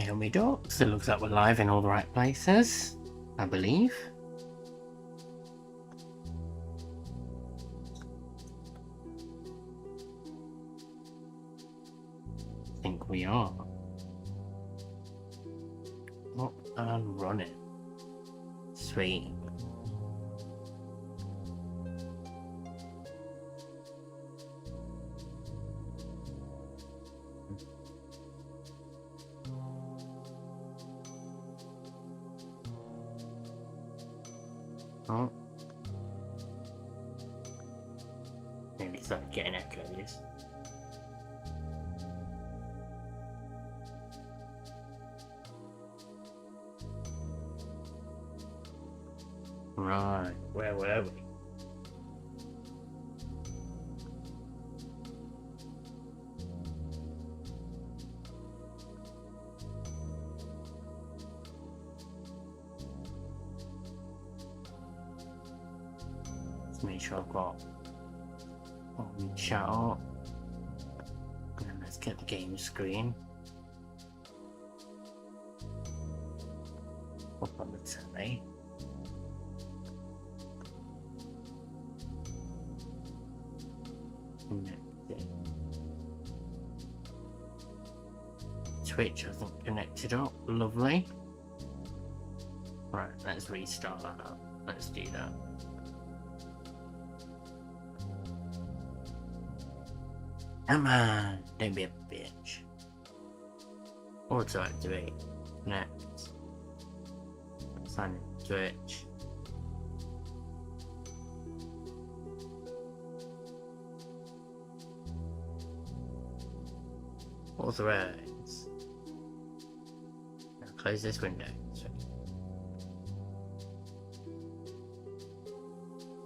Hey, me ducks. It looks like we're live in all the right places, I believe. I think we are. Up and running. Sweet. Oh. Maybe start getting echoes. Right, where were we? Let's make sure I've got shout out. And let's get the game screen up on the telly. Twitch hasn't connected up. Lovely. Right, let's restart that up. Let's do that. Come on, don't be a bitch. Auto activate. Connect. Sign in Twitch. Authorize. Now close this window.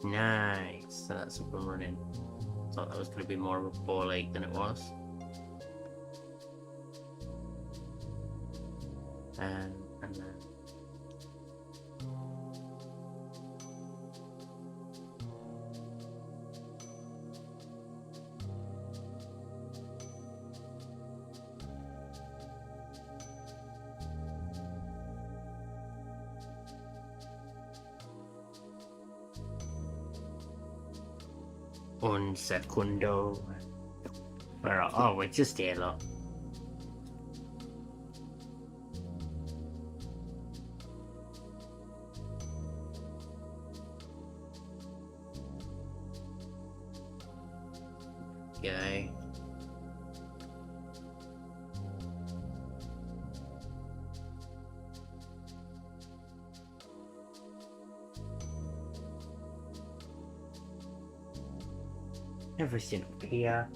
Nice. So that's up and running. Thought that was going to be more of a ball ache than it was. And then un segundo. Oh, we're just here, look. Okay. Everything up here.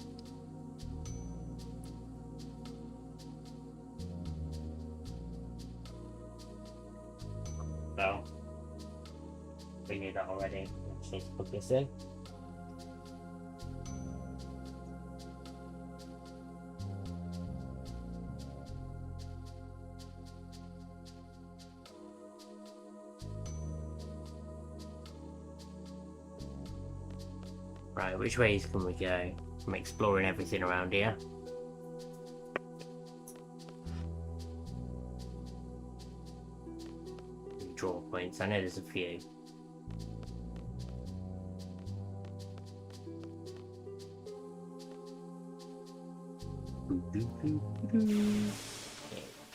So, we knew that already. Let's just put this in. Right, which ways can we go? I'm exploring everything around here. Draw points, I know there's a few. There we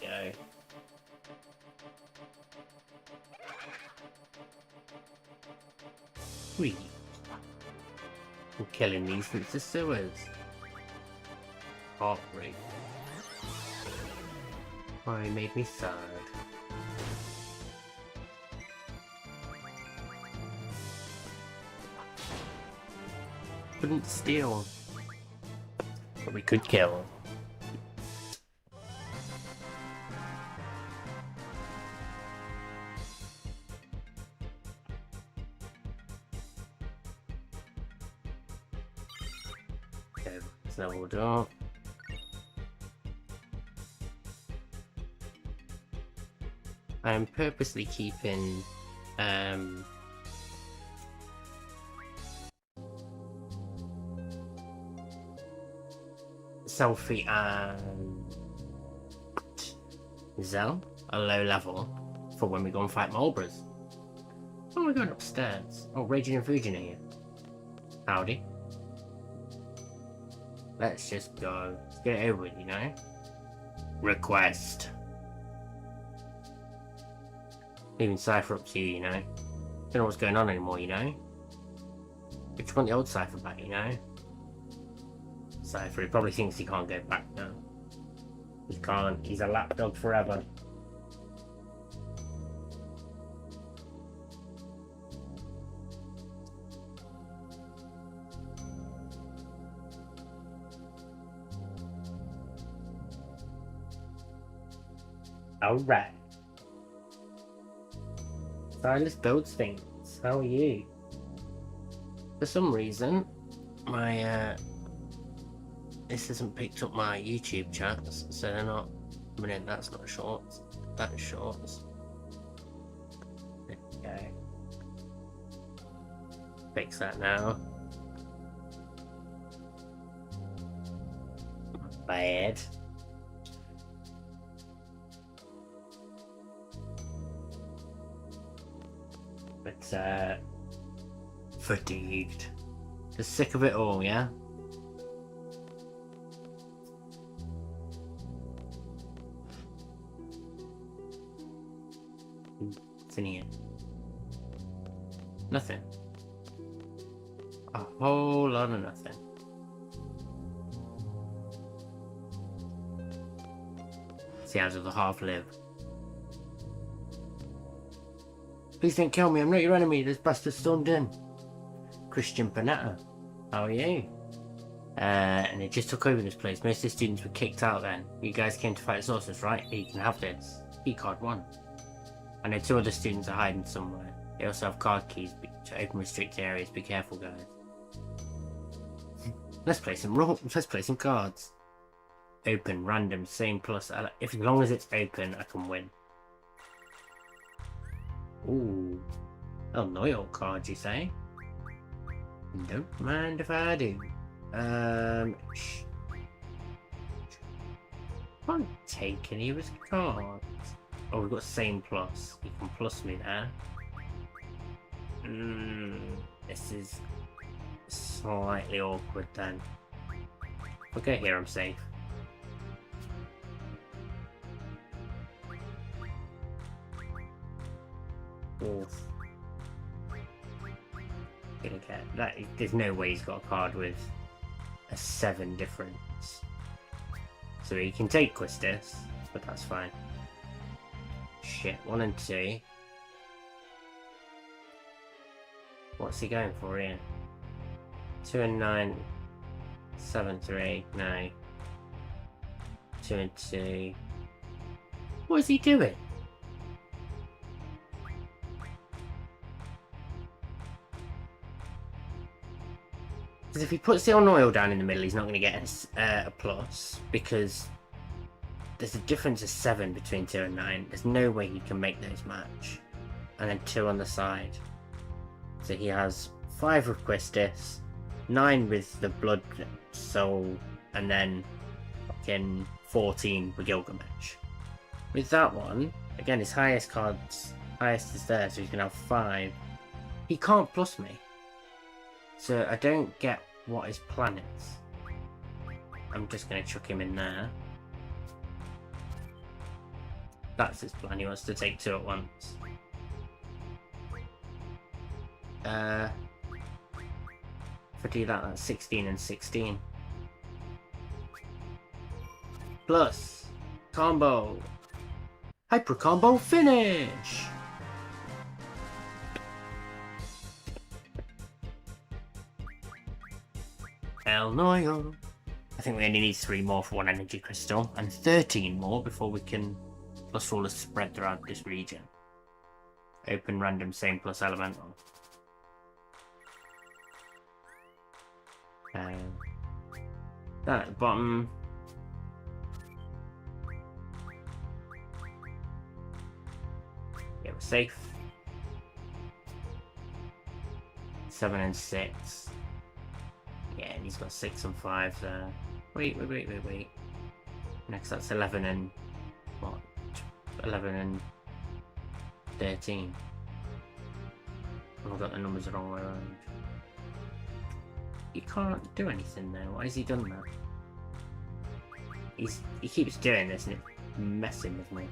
go. Sweet. We're killing these since the sewers. Heartbreak. Oh, he made me sad. Couldn't steal. But we could kill. Okay, it's leveled up. I'm purposely keeping Selfie and Zell, a low level for when we go and fight Mulbras. Oh, we're going upstairs. Oh, Raging and Fujin are here. Howdy. Let's just go. Let's get it over with, you know? Request. Leaving Cypher up to you, you know? Don't know what's going on anymore, you know? But you want the old Cypher back, you know? Cypher, he probably thinks he can't go back now. He can't. He's a lapdog forever. Alright. Silas builds things. How are you? For some reason, my this hasn't picked up my YouTube chats, so they're not. I mean, that's not shorts. That's shorts. There we go. Fix that now. Bad. But fatigued. Just sick of it all, yeah? What's in here? Nothing. A whole lot of nothing. See how does the half live? Please don't kill me, I'm not your enemy, this bastard stormed in. Christian Panetta, how are you? And it just took over this place. Most of the students were kicked out then. You guys came to fight the sorcerers, right? You can have this. Key card 1. I know 2 other students are hiding somewhere. They also have card keys to open restricted areas. Be careful, guys. Let's play some cards. Open, random, same plus. If as long as it's open, I can win. Ooh, a loyal card, you say? Don't mind if I do. Can't take any of his cards. Oh, we've got same plus. You can plus me there. This is slightly awkward then. Okay, here I'm safe. Fourth. Gonna get that. There's no way he's got a card with a 7 difference. So he can take Quistis, but that's fine. Shit, 1 and 2. What's he going for here? 2 and 9. 7, 3. No. 2 and 2. What is he doing? Because if he puts the oil down in the middle, he's not going to get a plus, because there's a difference of 7 between 2 and 9. There's no way he can make those match. And then 2 on the side. So he has 5 with Quistis, 9 with the Blood Soul, and then fucking 14 with Gilgamesh. With that one, again, his highest is there, so he's going to have 5. He can't plus me. So I don't get what his plan is. I'm just going to chuck him in there. That's his plan. He wants to take 2 at once. If I do that, that's 16 and 16. Plus, combo. Hyper combo finish! El Noyo. I think we only need 3 more for 1 energy crystal, and 13 more before we can plus all the spread throughout this region. Open random same plus elemental. That at the bottom. Yeah, we're safe. 7 and 6. Yeah, and he's got 6 and 5 there. Wait. Next, that's 11 and what? 11 and 13. I've got the numbers the wrong way around. You can't do anything there. Why has he done that? He keeps doing this and it's messing with me.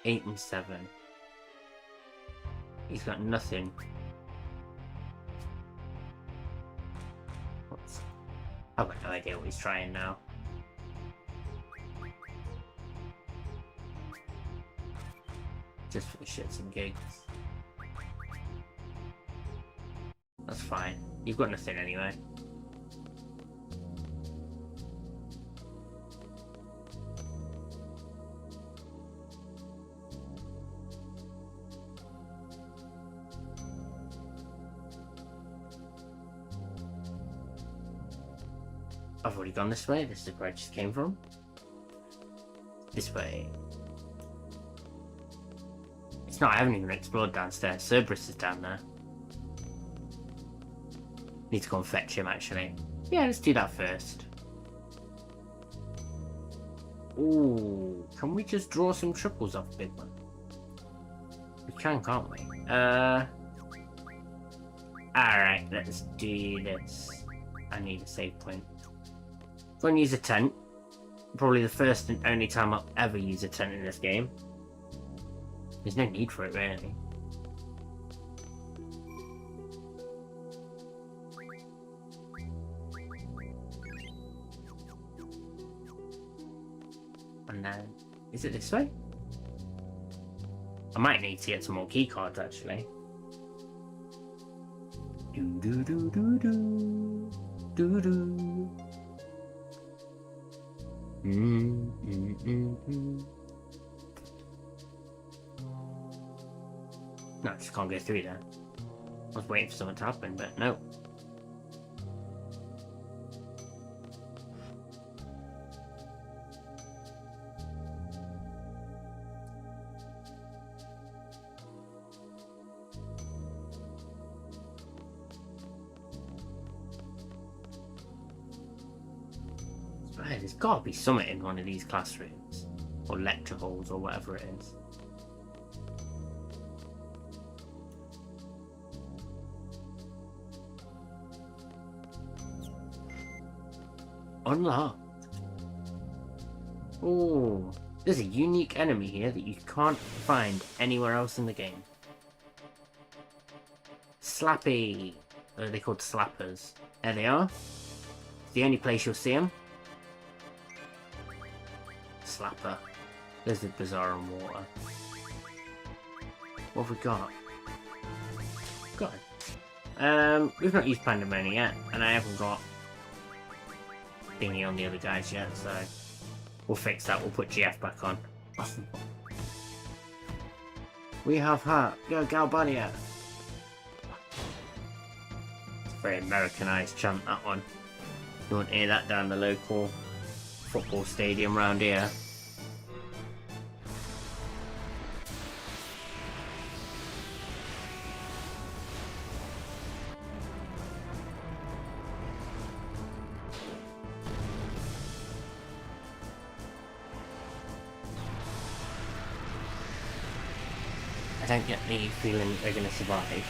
Eight and 7. He's got nothing. I've got no idea what he's trying now. Just for the shits and gigs. That's fine. You've got nothing anyway. I've already gone this way. This is where I just came from. This way. It's not, I haven't even explored downstairs. Cerberus is down there. Need to go and fetch him, actually. Yeah, let's do that first. Ooh, can we just draw some triples off Big Man? We can, can't we? Alright, let's do this. I need a save point. I'm going to use a tent. Probably the first and only time I'll ever use a tent in this game. There's no need for it, really. And then, is it this way? I might need to get some more key cards, actually. Do do do do do do do. No, I just can't go through there. I was waiting for something to happen, but no. Right, there's got to be something in one of these classrooms. Or lecture halls, or whatever it is. Unlocked. Oh, there's a unique enemy here that you can't find anywhere else in the game. Slappy. They're called slappers. There they are. It's the only place you'll see them. Slapper. There's the Bazaar and Water. What have we got? Got it. We've not used Pandemonium yet, and I haven't got thingy on the other guys yet, so we'll fix that. We'll put GF back on. We have her. Go Galbadia. It's a very Americanized chant, that one. You won't hear that down the local football stadium round here. I don't get the feeling that they're going to survive.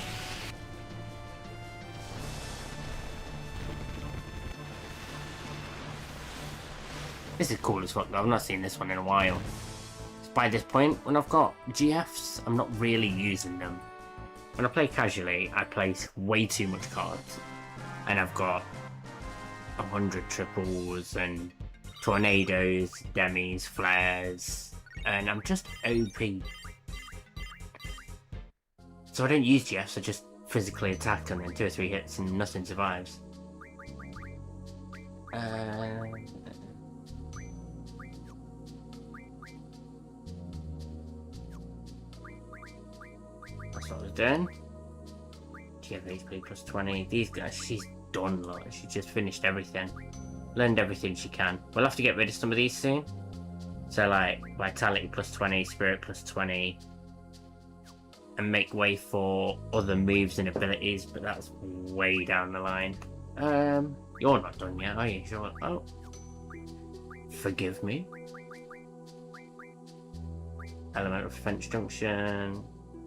This is cool as fuck though, I've not seen this one in a while. By this point, when I've got GFs, I'm not really using them. When I play casually, I place way too much cards. And I've got 100 triples and tornadoes, demis, flares, and I'm just OP. So I don't use GFs, I just physically attack and then 2 or 3 hits and nothing survives. That's what I was doing. GF HP plus 20. These guys, she's done, look. She just finished everything. Learned everything she can. We'll have to get rid of some of these soon. So like, Vitality plus 20, Spirit plus 20. and make way for other moves and abilities, but that's way down the line. You're not done yet, are you? Sure. Oh. Forgive me. Element of Defense Junction.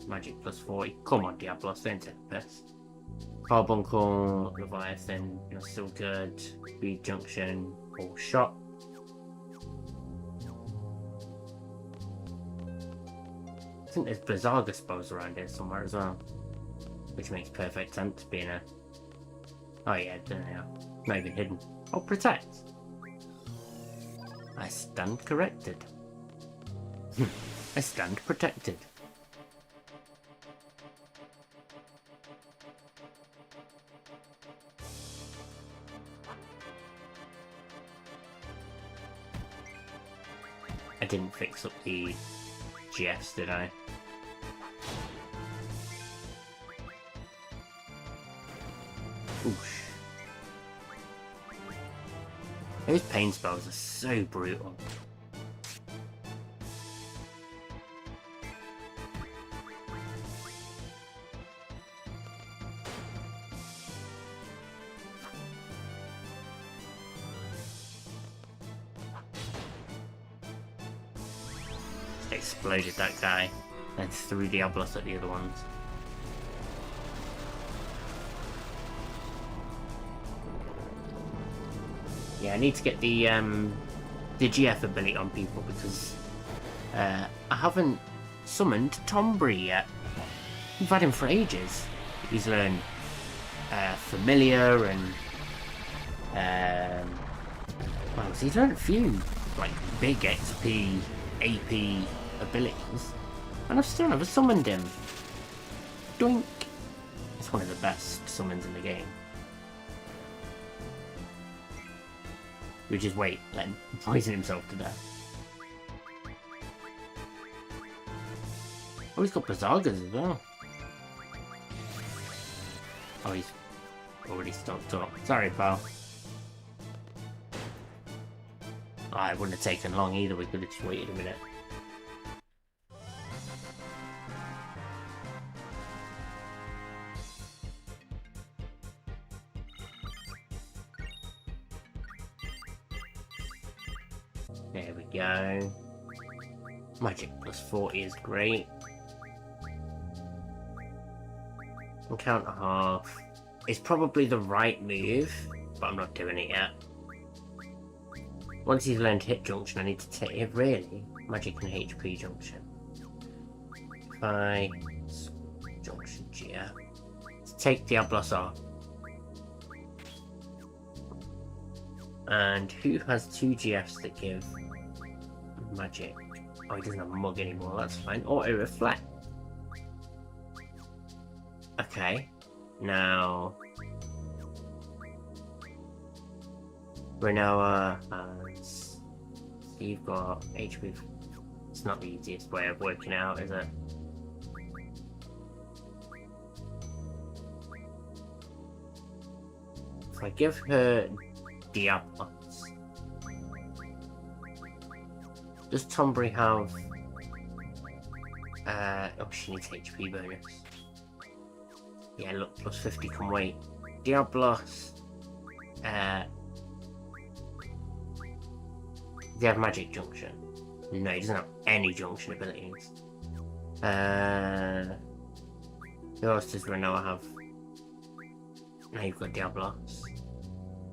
Magic plus 40. Come on, Diablos, don't take the piss. Carbuncle, Leviathan, you're still good. Speed Junction, or Shot. I think there's Blizzaga spells around here somewhere as well. Which makes perfect sense, being a... Oh yeah, there they are. Not even hidden. Oh, Protect! I stand corrected. I stand protected. I didn't fix up the GFs, did I? Oosh. Those pain spells are so brutal. Exploded that guy, and threw Diablos at the other ones. Yeah, I need to get the GF ability on people because I haven't summoned Tombri yet. We've had him for ages. He's learned Familiar and well, he's learned a few like big XP, AP abilities, and I've still never summoned him. Doink! It's one of the best summons in the game. We just wait, let him poison himself to death. Oh, he's got Blizzagas as well. Oh, he's already stocked up. Sorry, pal. Oh, it wouldn't have taken long either, we could have just waited a minute. There we go. Magic plus 40 is great. And counter half is probably the right move, but I'm not doing it yet. Once he's learned Hit Junction, I need to take it really. Magic and HP Junction. Junction GF. Let's take Diablos off. And who has 2 GFs that give magic? Oh, he doesn't have Mug anymore, that's fine. Auto Reflect. Okay. Now... Renoa has... So you've got HP... It's not the easiest way of working out, is it? If I give her Diablos, does Tombri have... oh, she needs HP bonus. Yeah, look, plus 50 can wait. Diablos... Does he have Magic Junction? No, he doesn't have any Junction abilities. Who else does Renoa have? Now you've got Diablos.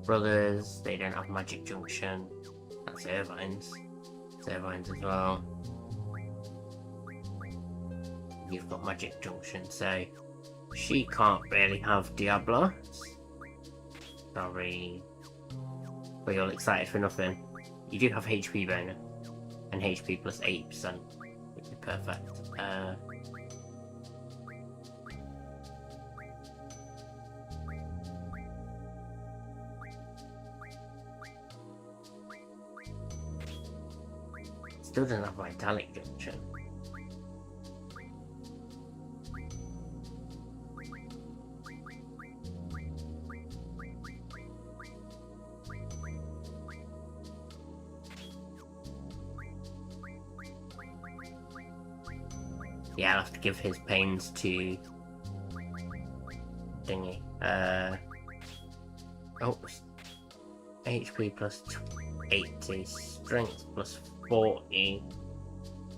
Brothers, they don't have Magic Junction. That's Irvine's. It's Irvine's as well. You've got Magic Junction, so she can't really have Diablos. Sorry. We're all excited for nothing. You do have HP bonus, and HP plus 8%, which is perfect. Still doesn't have Vitalic Junction. Yeah, I'll have to give his pains to Dingy. Oh, HP plus 80, strength plus 40,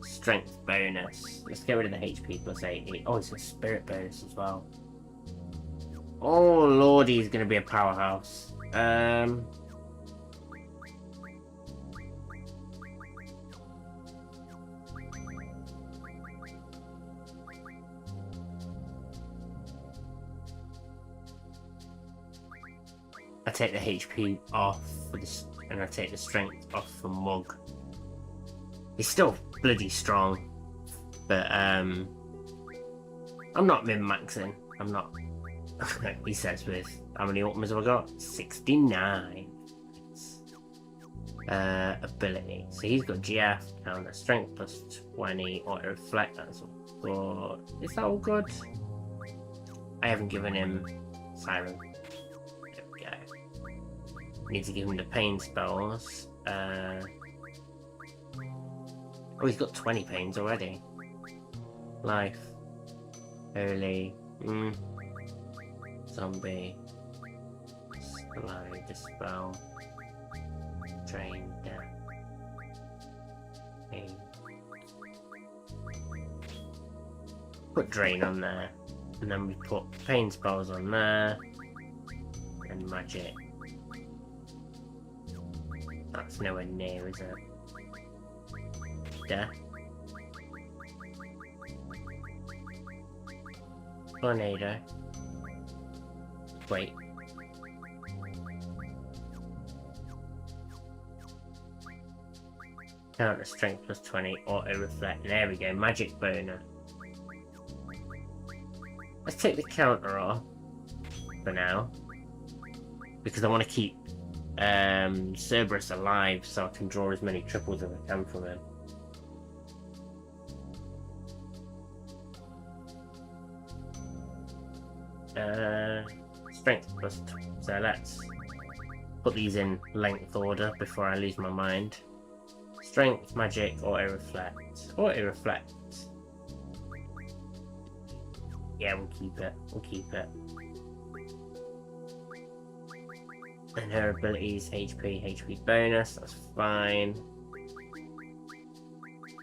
strength bonus. Let's get rid of the HP plus 80. Oh, it's a spirit bonus as well. Oh lordy, he's gonna be a powerhouse. I take the HP off for this, and I take the strength off for Mug. He's still bloody strong, but I'm not min-maxing. I'm not. He says with how many ultimas have I got? 69. Ability. So he's got GF counter, strength plus 20, auto reflect. That's all good. Is that all good? I haven't given him Siren. There we go. Need to give him the pain spells. Oh, he's got 20 pains already. Life. Holy. Zombie. Slide. Dispel. Drain. Death. Pain. Put Drain on there. And then we put pain spells on there. And magic. That's nowhere near, is it? Death. Tornado. Wait. Counter strength plus 20, auto reflect. There we go, magic boner. Let's take the counter off for now, because I want to keep Cerberus alive so I can draw as many triples as I can from him. Strength plus 2. So let's put these in length order before I lose my mind. Strength, magic, auto reflect. Auto reflect. Yeah, we'll keep it. We'll keep it. And her abilities, HP bonus, that's fine.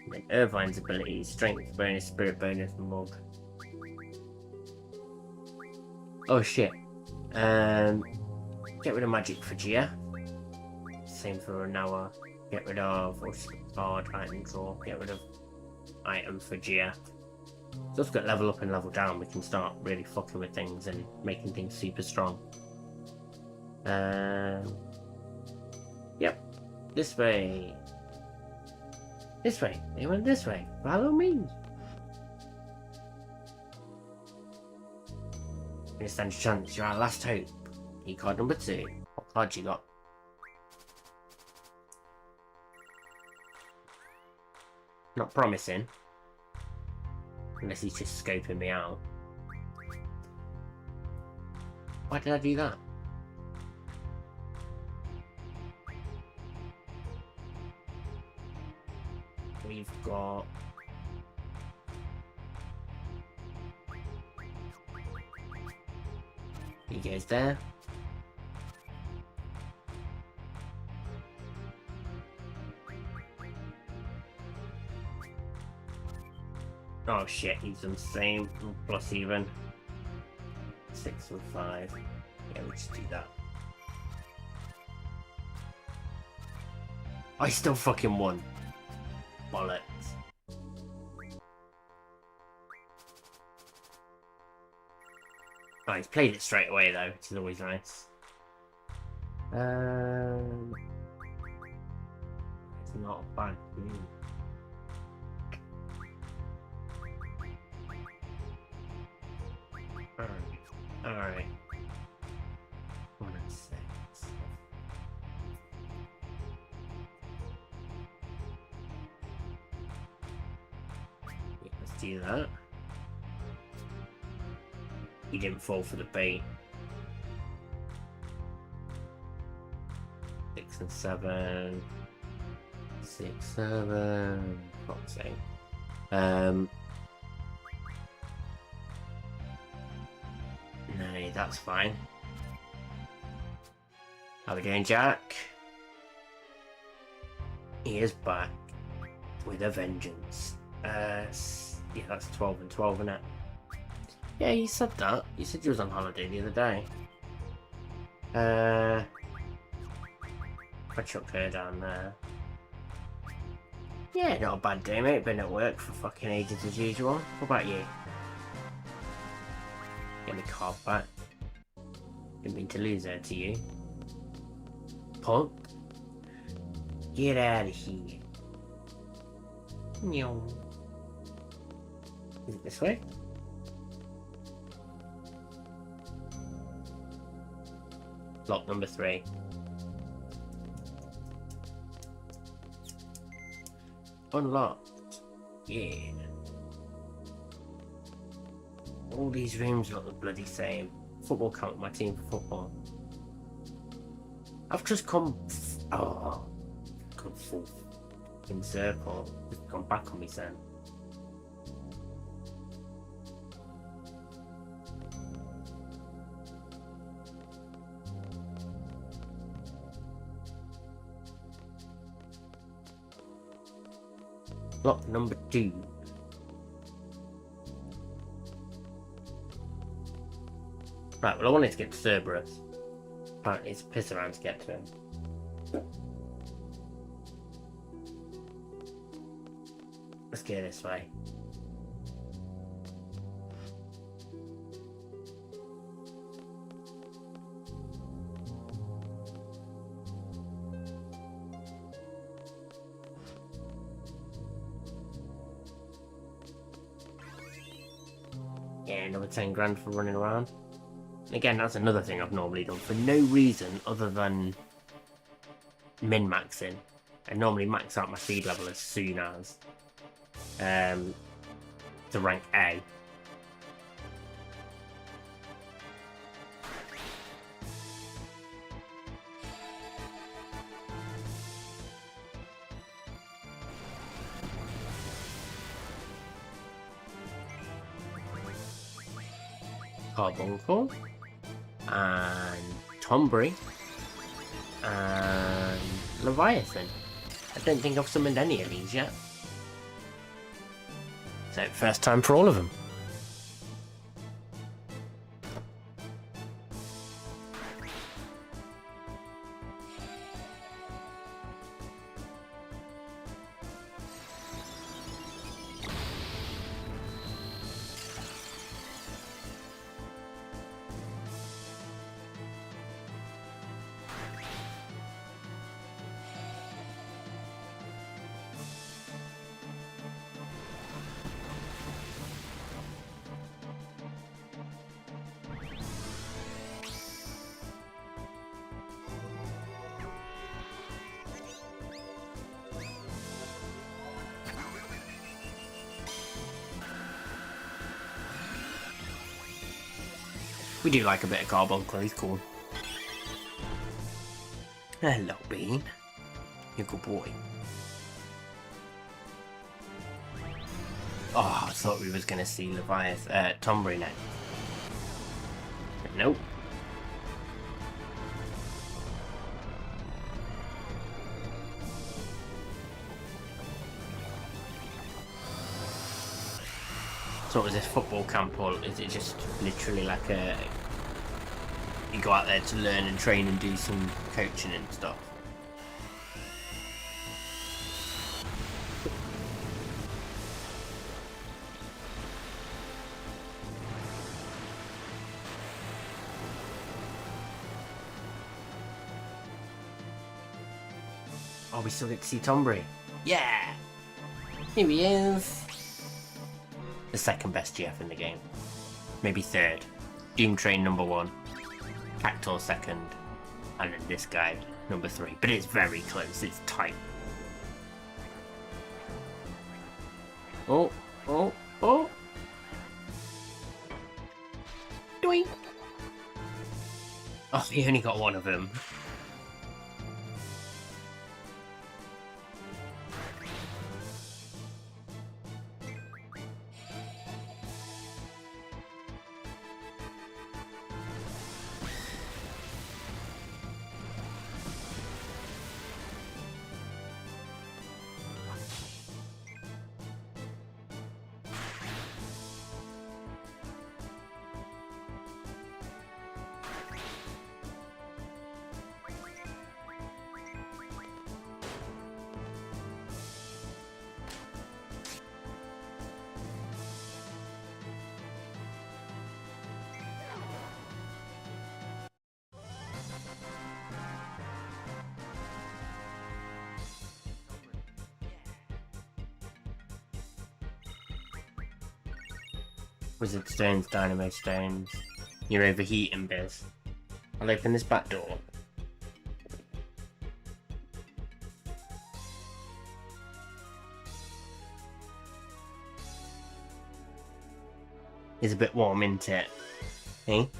And then Irvine's abilities, strength bonus, spirit bonus, Mug. Oh shit. Get rid of magic for Gia. Same for Noah. Get rid of card, item draw. Get rid of item for Gia. So it's got level up and level down. We can start really fucking with things and making things super strong. Yep. This way. This way. They went this way. By all means. You stand a chance. You're our last hope. E-card number 2. What card you got? Not promising. Unless he's just scoping me out. Why did I do that? We've got... He goes there. Oh shit, he's done the same. Plus even. 6 and 5. Yeah, we'll just do that. I still fucking won. Bollocks. Oh, he's played it straight away though, which is always nice. It's not a bad move. Alright. 1 and 6. Yeah, let's do that. He didn't fall for the bait. 6 and 7. 6, 7. Fuck's sake. that's fine. How we doing, Jack? He is back with a vengeance. Yeah, that's 12 and 12, isn't it? Yeah, you said that. You said you was on holiday the other day. I chuck her down there. Yeah, not a bad day, mate. Been at work for fucking ages as usual. What about you? Get my card back. Didn't mean to lose her to you. Punk. Get out of here. Meow. Is it this way? Lock number 3. Unlocked. Yeah. All these rooms look the bloody same. Football count my team for football. I've just come full in circle. Just gone back on me, son. Block number 2. Right, well I wanted to get to Cerberus. Apparently it's a piss around to get to him. Let's go this way. Yeah, another 10 grand for running around. Again, that's another thing I've normally done for no reason other than min-maxing. I normally max out my speed level as soon as to rank A. Carbuncle and Tombury and Leviathan. I don't think I've summoned any of these yet. So first time for all of them. We do like a bit of Carbuncle, he's cool. Hello, Bean. You're a good boy. Oh, I thought we was going to see Leviathan, Tombury next. Nope. So what was this football camp, or is it just literally like a... You go out there to learn and train and do some coaching and stuff? Oh, we still get to see Tombury. Yeah! Here he is! The second best GF in the game. Maybe third. Doom Train number 1. Cactor second. And then this guy number 3. But it's very close, it's tight. Oh, oh, oh! Doink! Oh, he only got one of them. Wizard stones, dynamo stones. You're overheating, Biz. I'll open this back door. It's a bit warm, isn't it? Hey?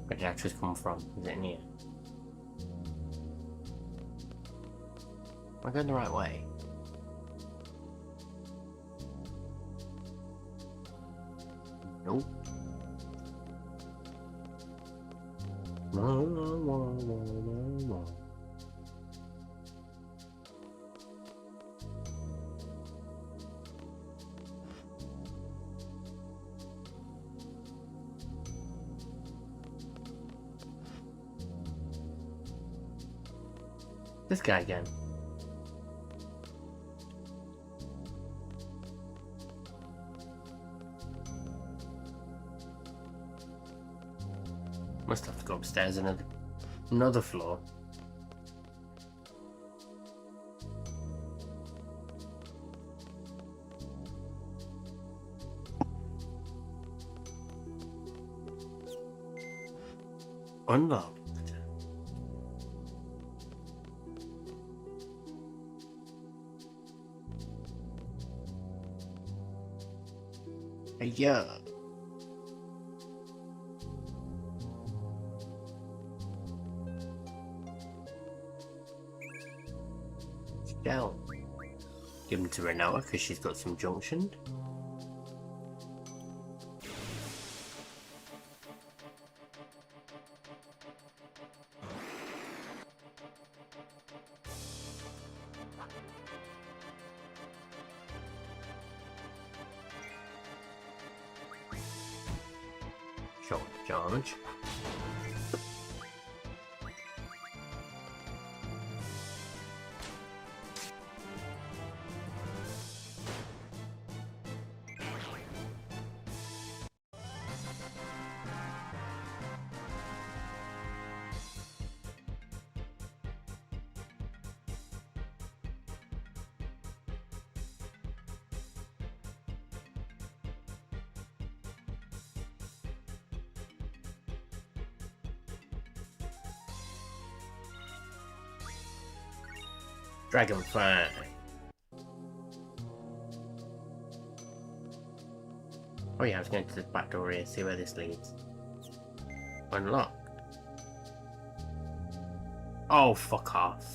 Where did the actress come from? Is it in here? Am I going the right way? Nope. This guy again. Must have to go upstairs another floor. Unlocked. Yeah. Shell. Give them to Renata because she's got some junction. Short charge. Dragonfly. Oh yeah, I was going to this back door here, see where this leads. Unlocked. Oh, fuck off.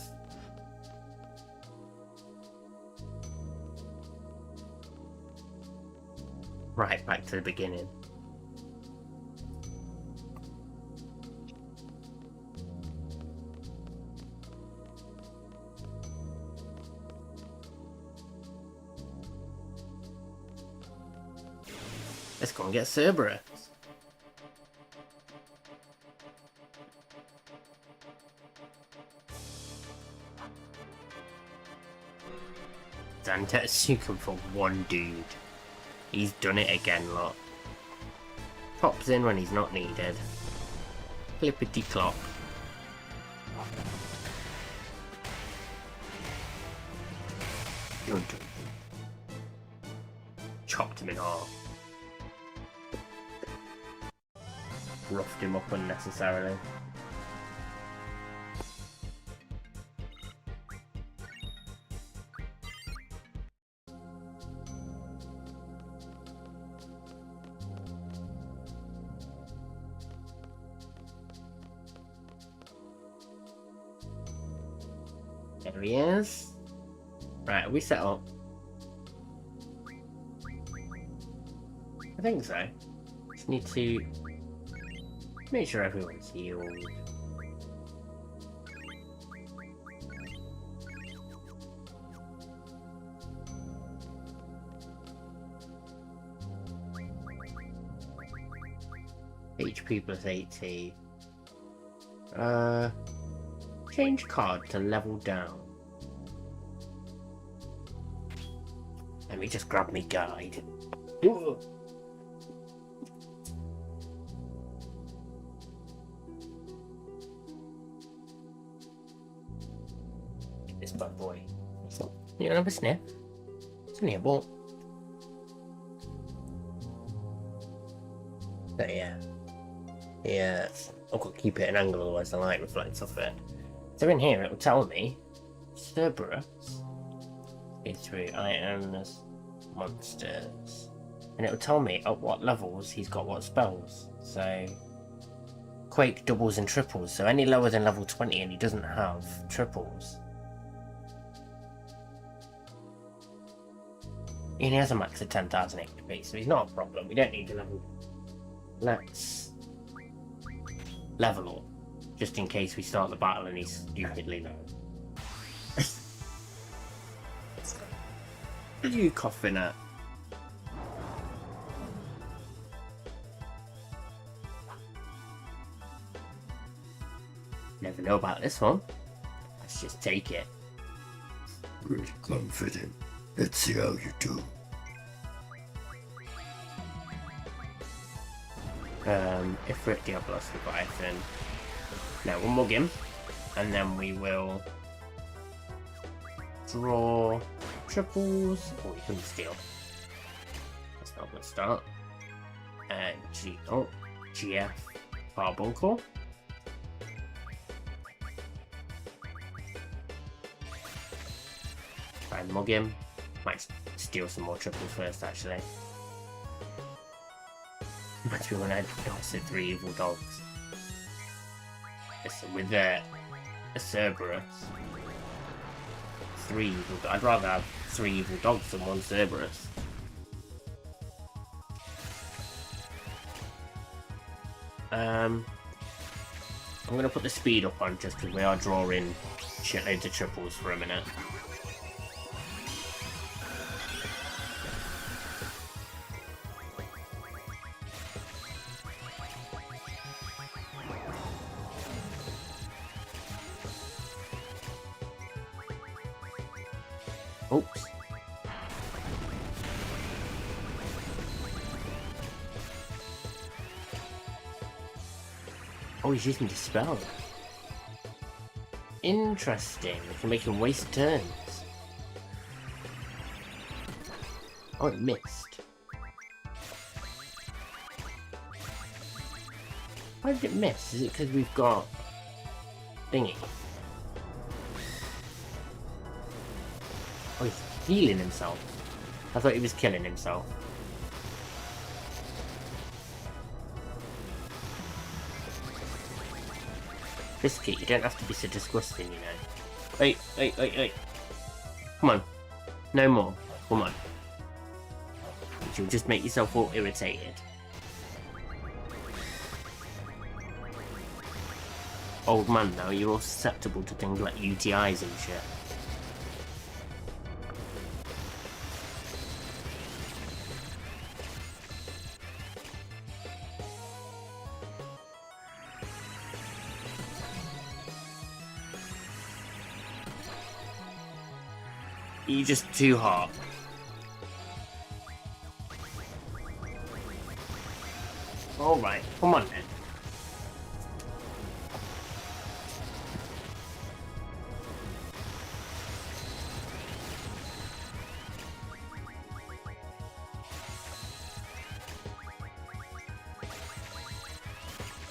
Right, back to the beginning. Let's go and get Cerberus. Dan Tetsuken for one dude. He's done it again, lot. Pops in when he's not needed. Flippity clop. Chopped him in half. Roughed him up unnecessarily. There he is. Right, are we set up? I think so. Just need to make sure everyone's healed. HP plus 80. Change card to level down. Let me just grab me guide. This bad boy. You don't have a sniff? It's only a ball. So yeah. Yeah. I've got to keep it at an angle, otherwise the light reflects off it. So in here, it will tell me Cerberus is through items, monsters, and it will tell me at what levels he's got what spells. So Quake doubles and triples. So any lower than level 20, and he doesn't have triples. And he has a max of 10,000 HP, so he's not a problem. We don't need to level. Let's level up, just in case we start the battle and he's stupidly low. What are you coughing at? Never know about this one. Let's just take it. Pretty confident. Let's see how you do. Ifrit, Diablos, Leviathan. Now we'll mug him, and then we will draw triples. Oh, we can steal. That's not a good start. GF, Fireball Core. Try and mug him. Might steal some more triples first, actually. Reminds me when I said 3 evil dogs. So with a Cerberus, 3 evil dogs. I'd rather have 3 evil dogs than 1 Cerberus. I'm going to put the speed up on just because we are drawing shitloads of triples for a minute. Oops. Oh, he's using Dispel. Interesting. We can make him waste turns. Oh, it missed. Why did it miss? Is it because we've got thingy? Oh, he's healing himself. I thought he was killing himself. Biscuit, you don't have to be so disgusting, you know. Wait. Come on. No more. Come on. You'll just make yourself all irritated. Old man, now you're all susceptible to things like UTIs and shit. You're just too hot. Alright, come on then.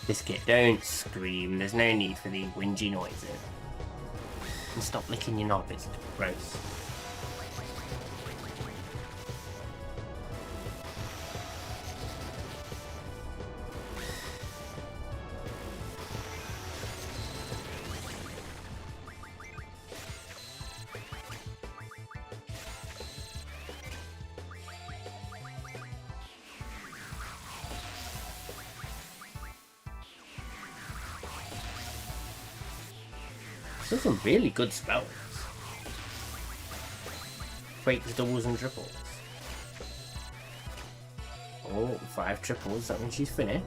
Biscuit, don't scream. There's no need for these whingy noises. And stop licking your knob, it's gross. Those are some really good spells. Quakes, doubles and triples. Oh, 5 triples, that means she's finished.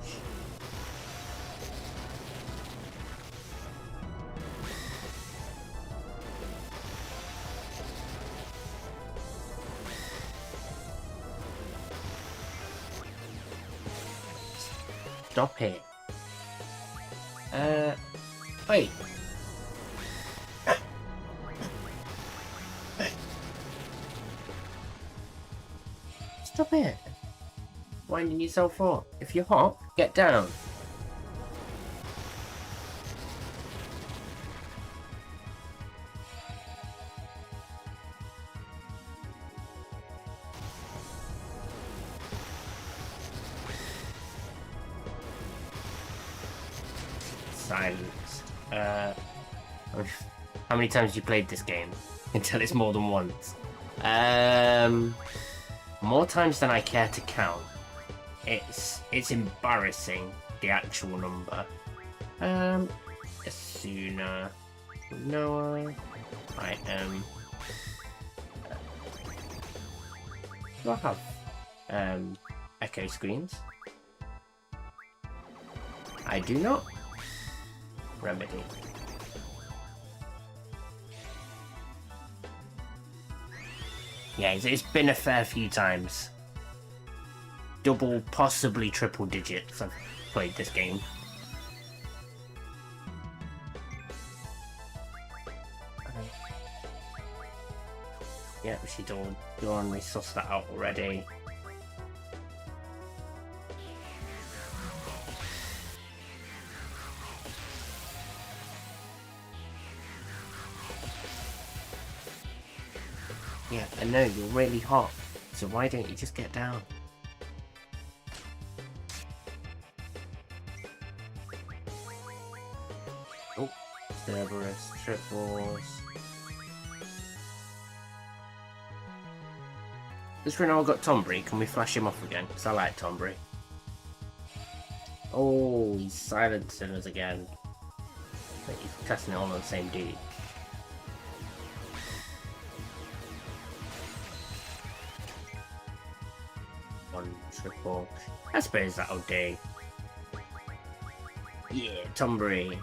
Stop it. Wait. Stop it. Winding yourself up. If you're hot, get down. Silence. How many times have you played this game? Until it's more than once. More times than I care to count. It's embarrassing, the actual number. Asuna, Noah, I am. Do I have echo screens? I do not. Remedy. Yeah, it's been a fair few times. Double, possibly triple digits I've played this game. Yeah, she's all done. We sussed that out already. Yeah, I know, you're really hot. So why don't you just get down? Oh, Cerberus, triples. This Renault got Tombury. Can we flash him off again? Because I like Tombury. Oh, he's silencing us again. I think he's testing it all on the same dude. One triple. I suppose that'll do. Yeah, Tombury.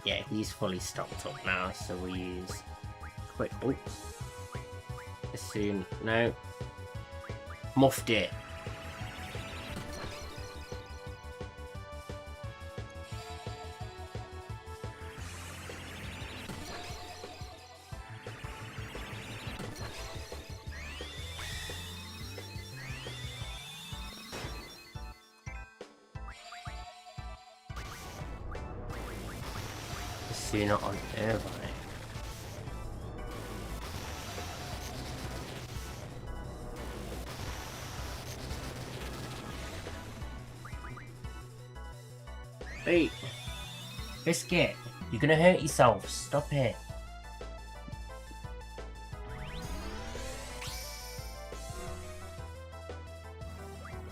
Yeah, he's fully stocked up now, so we'll use quick. Oops. As soon. No. Muffed it. Sooner on Irvine. Hey, Biscuit, you're gonna hurt yourself. Stop it.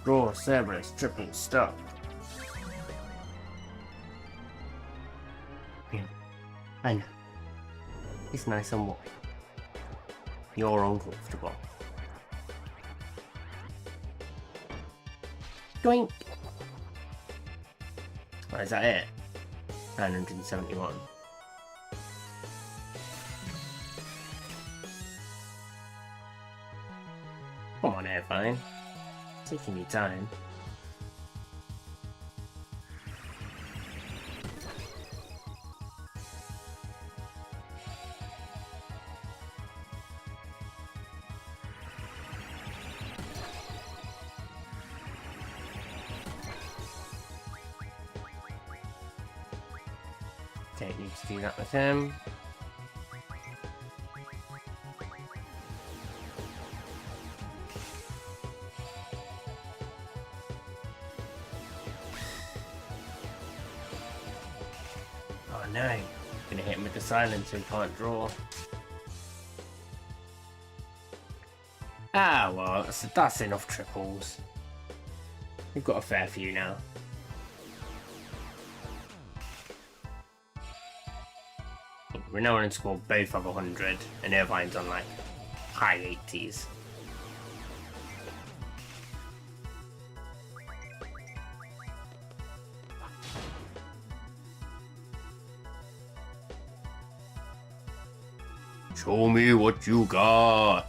Draw, Cerberus, triple, stop. I know. It's nice and warm. You're uncomfortable. Doink! Oh, is that it? 971. Come on, Irvine. Taking your time. Don't need to do that with him. Oh no, gonna hit him with the silence so he can't draw. Ah well, that's enough triples. We've got a fair few now. Renown and Squall both have 100, and Irvine's on like high 80s. Show me what you got.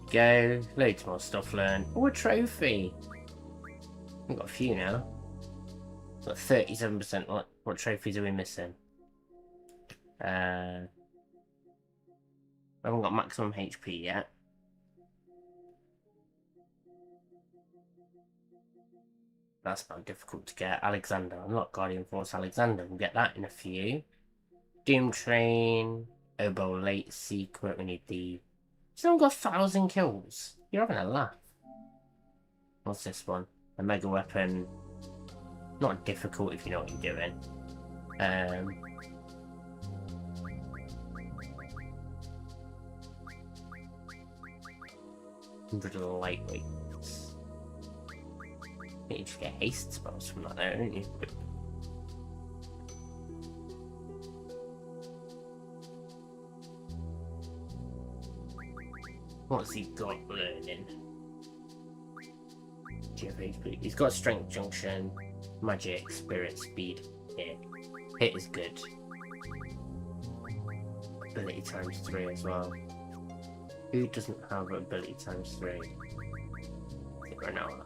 go. Loads more stuff learned. Oh, a trophy. We've got a few now. We've got 37%. What trophies are we missing? I haven't got maximum HP yet. That's not difficult to get. Alexander. Unlock Guardian Force Alexander. We'll get that in a few. Doom Train. Oboe Late Secret. We need the... Still got 1,000 kills. You're having a laugh. What's this one? A mega weapon. Not difficult if you know what you're doing. 100 lightweights. You just get haste spells from that there, don't you? What's he got learning? He's got strength junction, magic, spirit, speed, hit. Hit is good. Ability times 3 as well. Who doesn't have ability times 3? I think Renoa.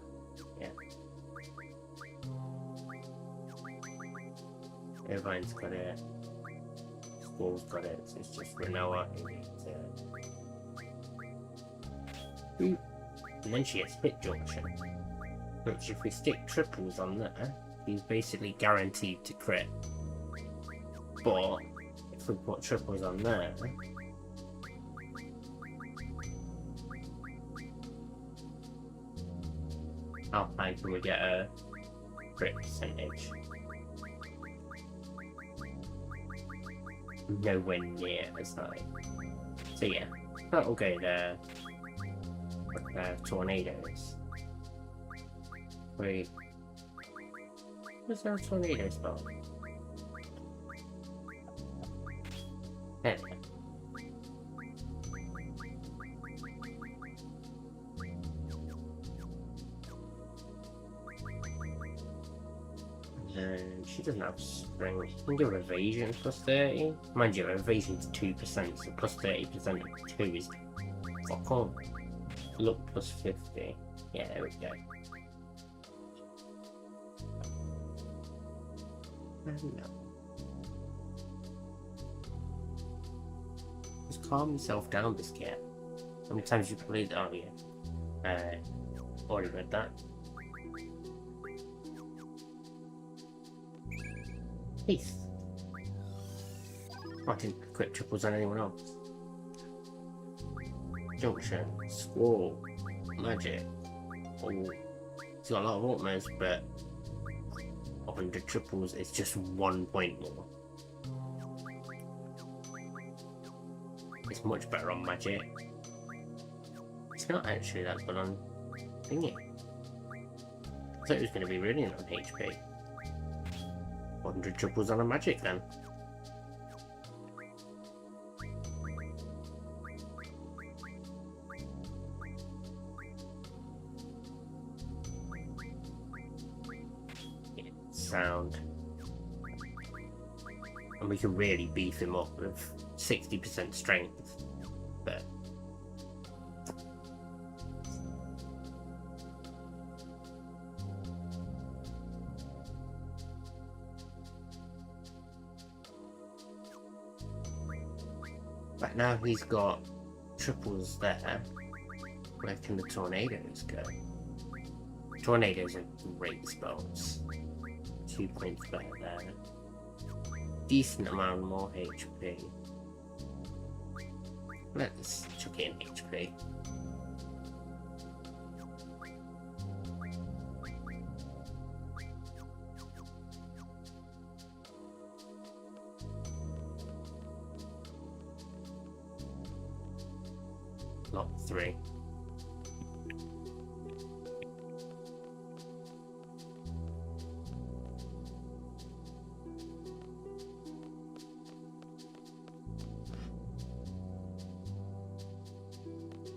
Yeah. Irvine's got it. Squall's got it, so it's just Renoa who needs it. And then she gets hit junction. Which if we stick triples on there, he's basically guaranteed to crit. But if we put triples on there, how high can we get a crit percentage? Nowhere near as high. So yeah, that'll go there. Tornadoes. Wait. Where's our tornado spell? There we go. And she doesn't have spring. You can give her evasion plus 30. Mind you, her evasion's 2%, so plus 30% of 2 is fuck all. Look plus 50. Yeah, there we go. No. Just calm yourself down, this cat. How many times you played? Oh yeah. Already read that. Peace. I didn't equip triples on anyone else. Junction, Squall, Magic. Oh, he's got a lot of ultimates, but 100 triples is just 1 point more. It's much better on Magic. It's not actually that good on thingy. I thought it was going to be really on HP. 100 triples on a Magic then. Sound. And we can really beef him up with 60% strength. But right now he's got triples there. Where can the tornadoes go? Tornadoes are great spells. 2 points better there. Decent amount more HP. Let's chuck it in HP. Lock 3.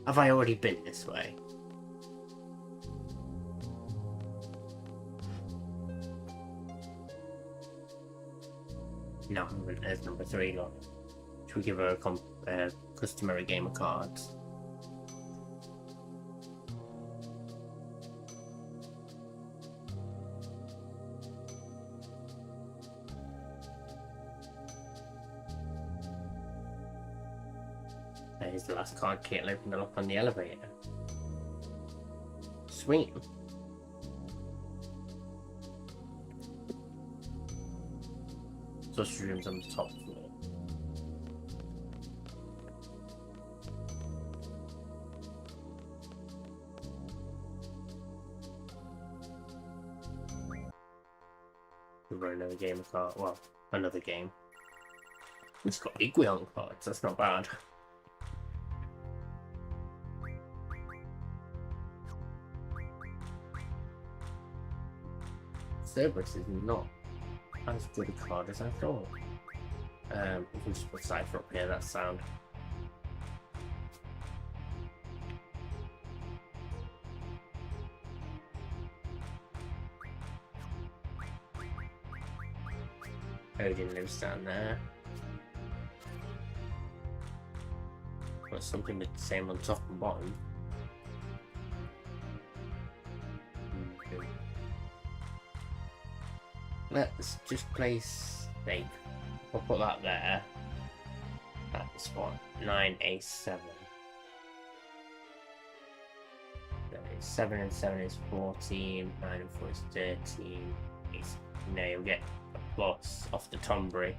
Have I already been this way? No, there's number 3 lot. Should we give her a customary game of cards? There's the last card kit. Open it up on the elevator. Sweet. Sausage rooms on the top floor. We've run another game of cards. Well, another game. It's got Iguion cards. That's not bad. Cerberus is not as good a card as I thought. We can just put Cypher up here, that's sound. Odin lives down there. Got something the same on top and bottom. Let's just place Snake. We'll put that there. That's what? 9 A7. 7 and 7 is 14. 9 and 4 is 13. No, you'll get a plus off the Tombury.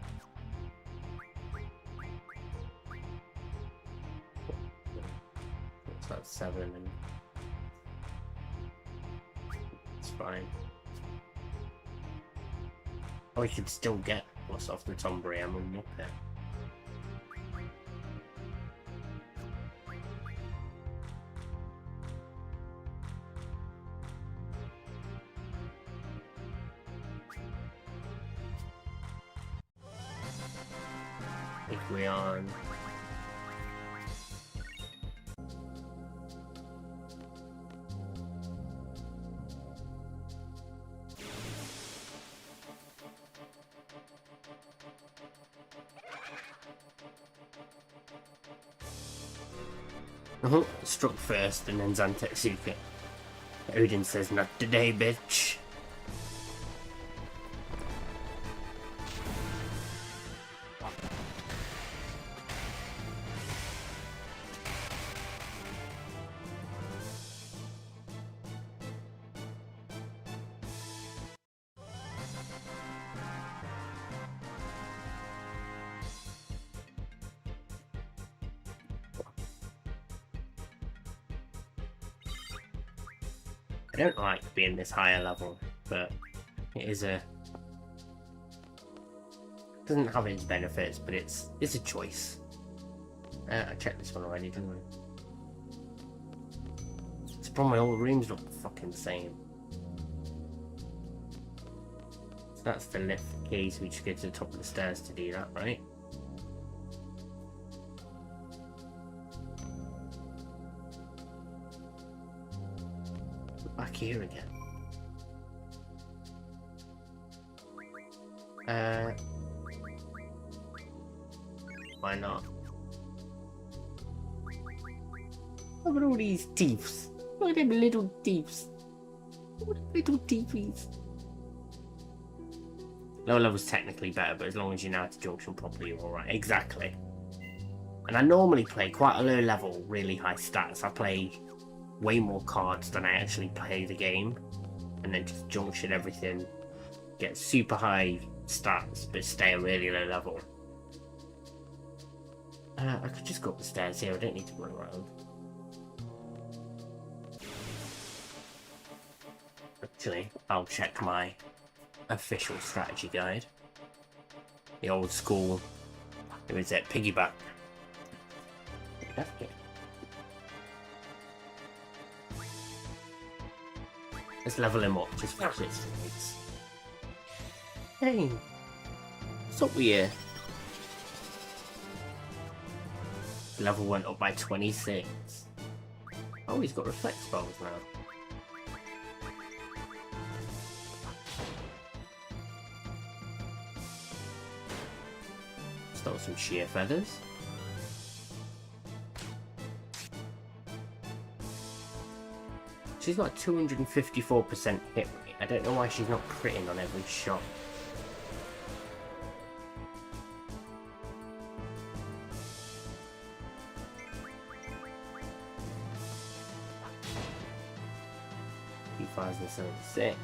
So that's 7 and it's fine. Oh, we should still get plus off the Tombury and we'll up it. Iguion. Struck first and then Zantek Suka. Odin says, "Not today, bitch." I don't like being this higher level, but it is a... doesn't have its benefits, but it's a choice. I checked this one already, didn't I? It's a problem, all the rooms look the fucking same. So that's the lift key, so we just go to the top of the stairs to do that, right? Back here again. Why not? Look at all these teeths. Look at them little teeths. Little teethies. Lower level's technically better, but as long as you know how to junction properly, you're alright. Exactly. And I normally play quite a low level, really high stats. I play way more cards than I actually play the game, and then just junction everything, get super high stats but stay a really low level. I could just go up the stairs here, I don't need to run around. Actually, I'll check my official strategy guide. The old school, it was at piggyback. Left it. Let's level him up, just for shits and gigs. Hey! What's up with you? Level went up by 26. Oh, he's got reflect spells now. Stole some sheer feathers. She's got a 254% hit rate. I don't know why she's not critting on every shot. 1076.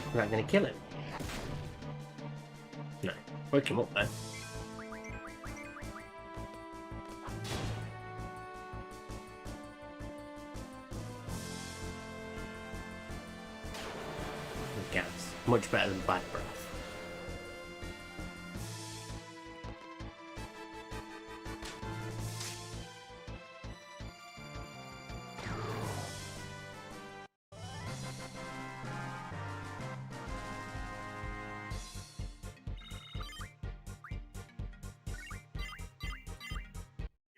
Is that going to kill him? No. Woke him up though. Gas. Much better than bad breath.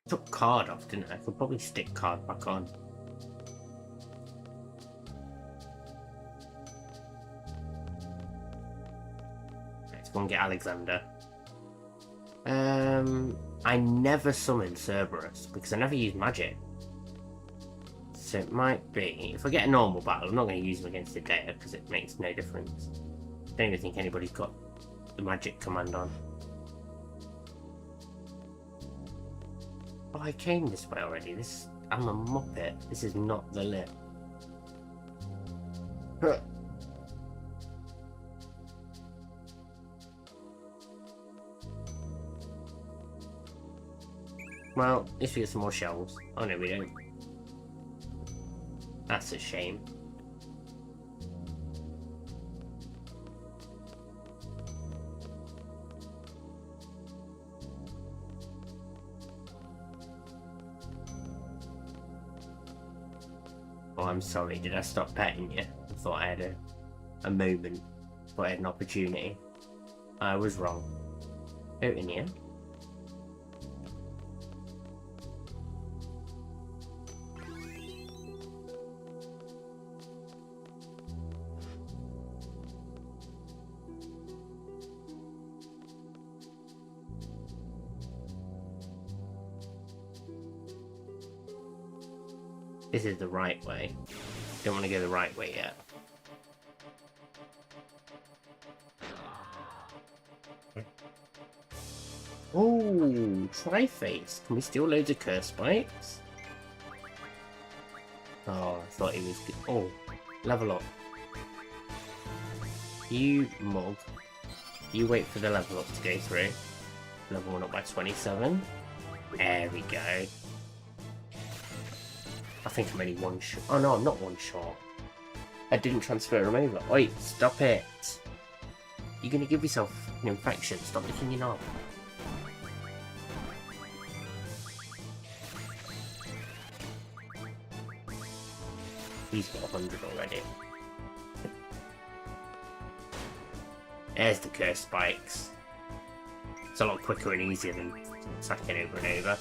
Took card off, didn't I? I could probably stick card back on. Let's go and get Alexander. I never summon Cerberus because I never use magic. So it might be, if I get a normal battle, I'm not going to use him against Edea because it makes no difference. I don't even think anybody's got the magic command on. Oh, I came this way already. I'm a muppet. This is not the lip. Well, at least we get some more shells. Oh no, we don't. That's a shame. Oh, I'm sorry. Did I stop petting you? I thought I had a moment. Thought I had an opportunity. I was wrong. Oh, in here. This is the right way. Don't want to go the right way yet. Oh, Tri-Face. Can we steal loads of curse spikes? Oh, I thought he was good. Oh, level up. You mug. You wait for the level up to go through. Level 1 up by 27. There we go. I think I'm only one shot. Oh no, I'm not one shot. I didn't transfer him over. Wait, stop it. You're gonna give yourself an infection. Stop licking your knob. He's got 100 already. There's the curse spikes. It's a lot quicker and easier than attacking over and over.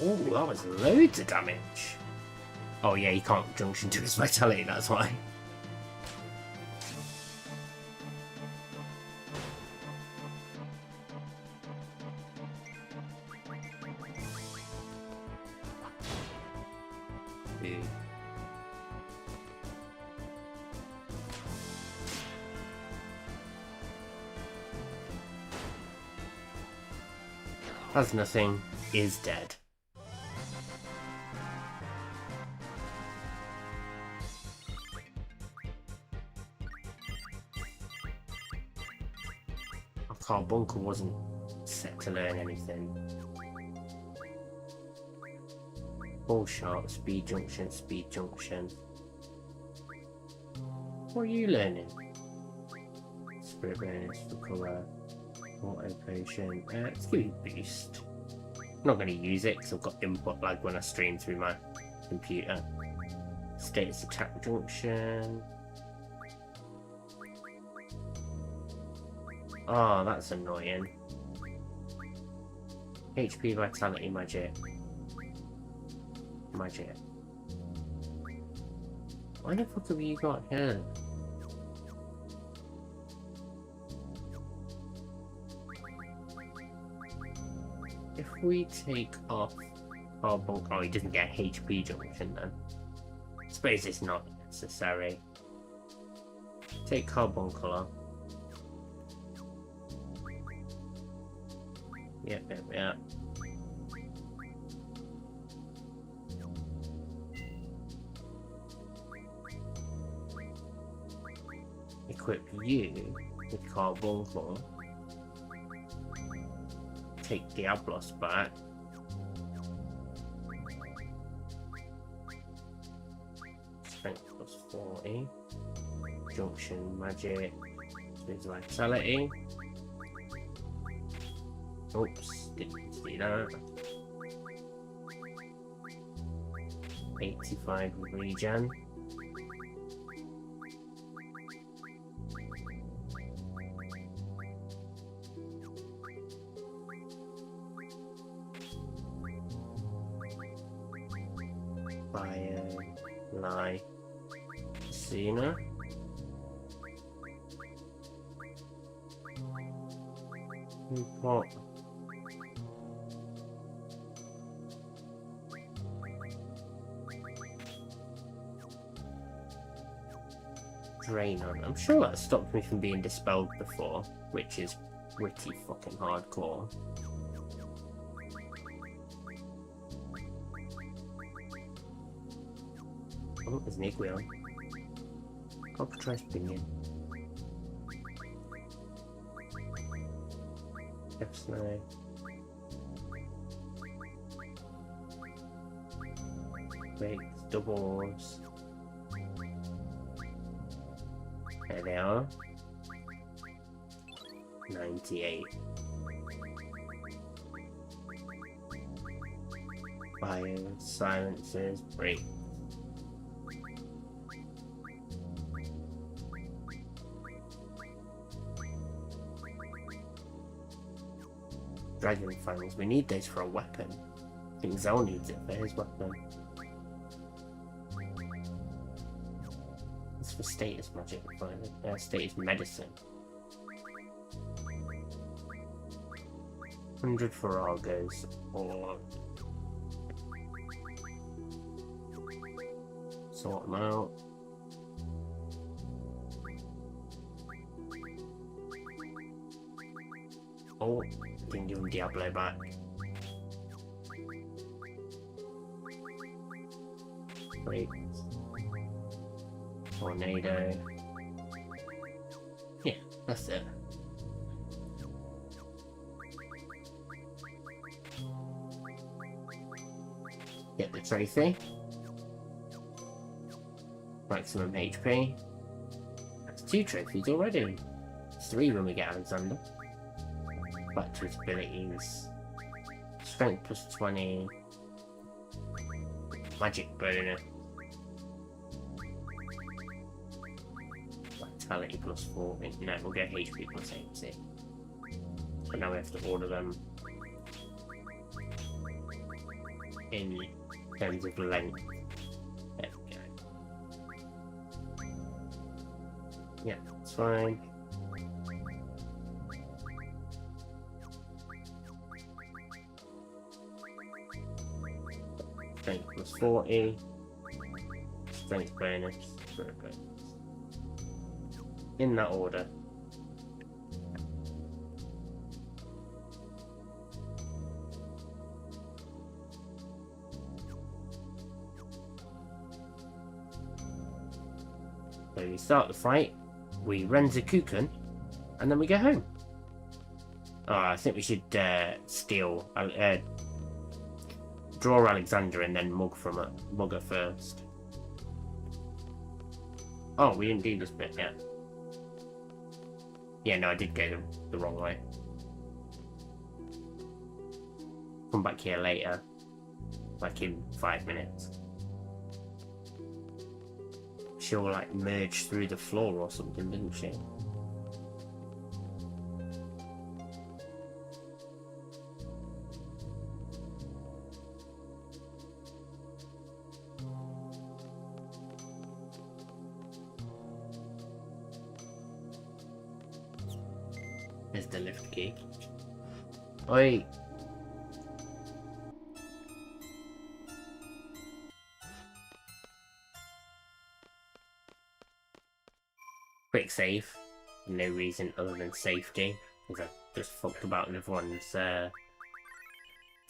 Oh, that was loads of damage. Oh yeah, you can't junction to his vitality, that's why. Has nothing, is dead. Carbuncle wasn't set to learn anything. Ball shot, speed junction, speed junction. What are you learning? Spirit bonus for colour. Auto potion. Let's give you boost. I'm not going to use it because I've got input lag when I stream through my computer. Status attack junction. Oh, that's annoying. HP vitality magic. Magic. Why the fuck have you got here? If we take off Carbuncle, oh, he doesn't get HP junction then. I suppose it's not necessary. Take Carbuncle off. Yep, there we are. Equip you with Carbuncle. Take Diablos back. Strength plus 40. Junction magic with vitality. Oops, didn't see that. 85 regen. Bio, lie, Cena. What? Drain on. I'm sure that stopped me from being dispelled before, which is pretty fucking hardcore. Oh, there's an egg wheel. Cockatrice Pinion. F-Snag. Breaks, doubles. There they are. 98. Fire, silences, break. Dragon fangs, we need those for a weapon. I think Zell needs it for his weapon. It's for status magic, status medicine. 100 for Argos, or sort them out. Oh, didn't give him Diablo back. Wait. Tornado. Yeah, that's it. Get the trophy. Maximum HP. That's 2 trophies already. It's 3 when we get Alexander. Back to his abilities. Strength plus 20. Magic bonus. Vitality plus 40. No, we'll get HP plus 80. But now we have to order them in terms of length. There we go. Yeah, it's fine. Strength plus 40. Strength bonus. Spirit bonus. In that order. So we start the fight, we Renzakuken, and then we go home. Oh, I think we should steal, draw Alexander and then mug from her first. Oh, we didn't do this bit yet. Yeah, no, I did go the wrong way. Come back here later, like in 5 minutes. She'll like merge through the floor or something, didn't she? There's the lift key. Oi! Quick save. No reason other than safety. Because I just fucked about with everyone's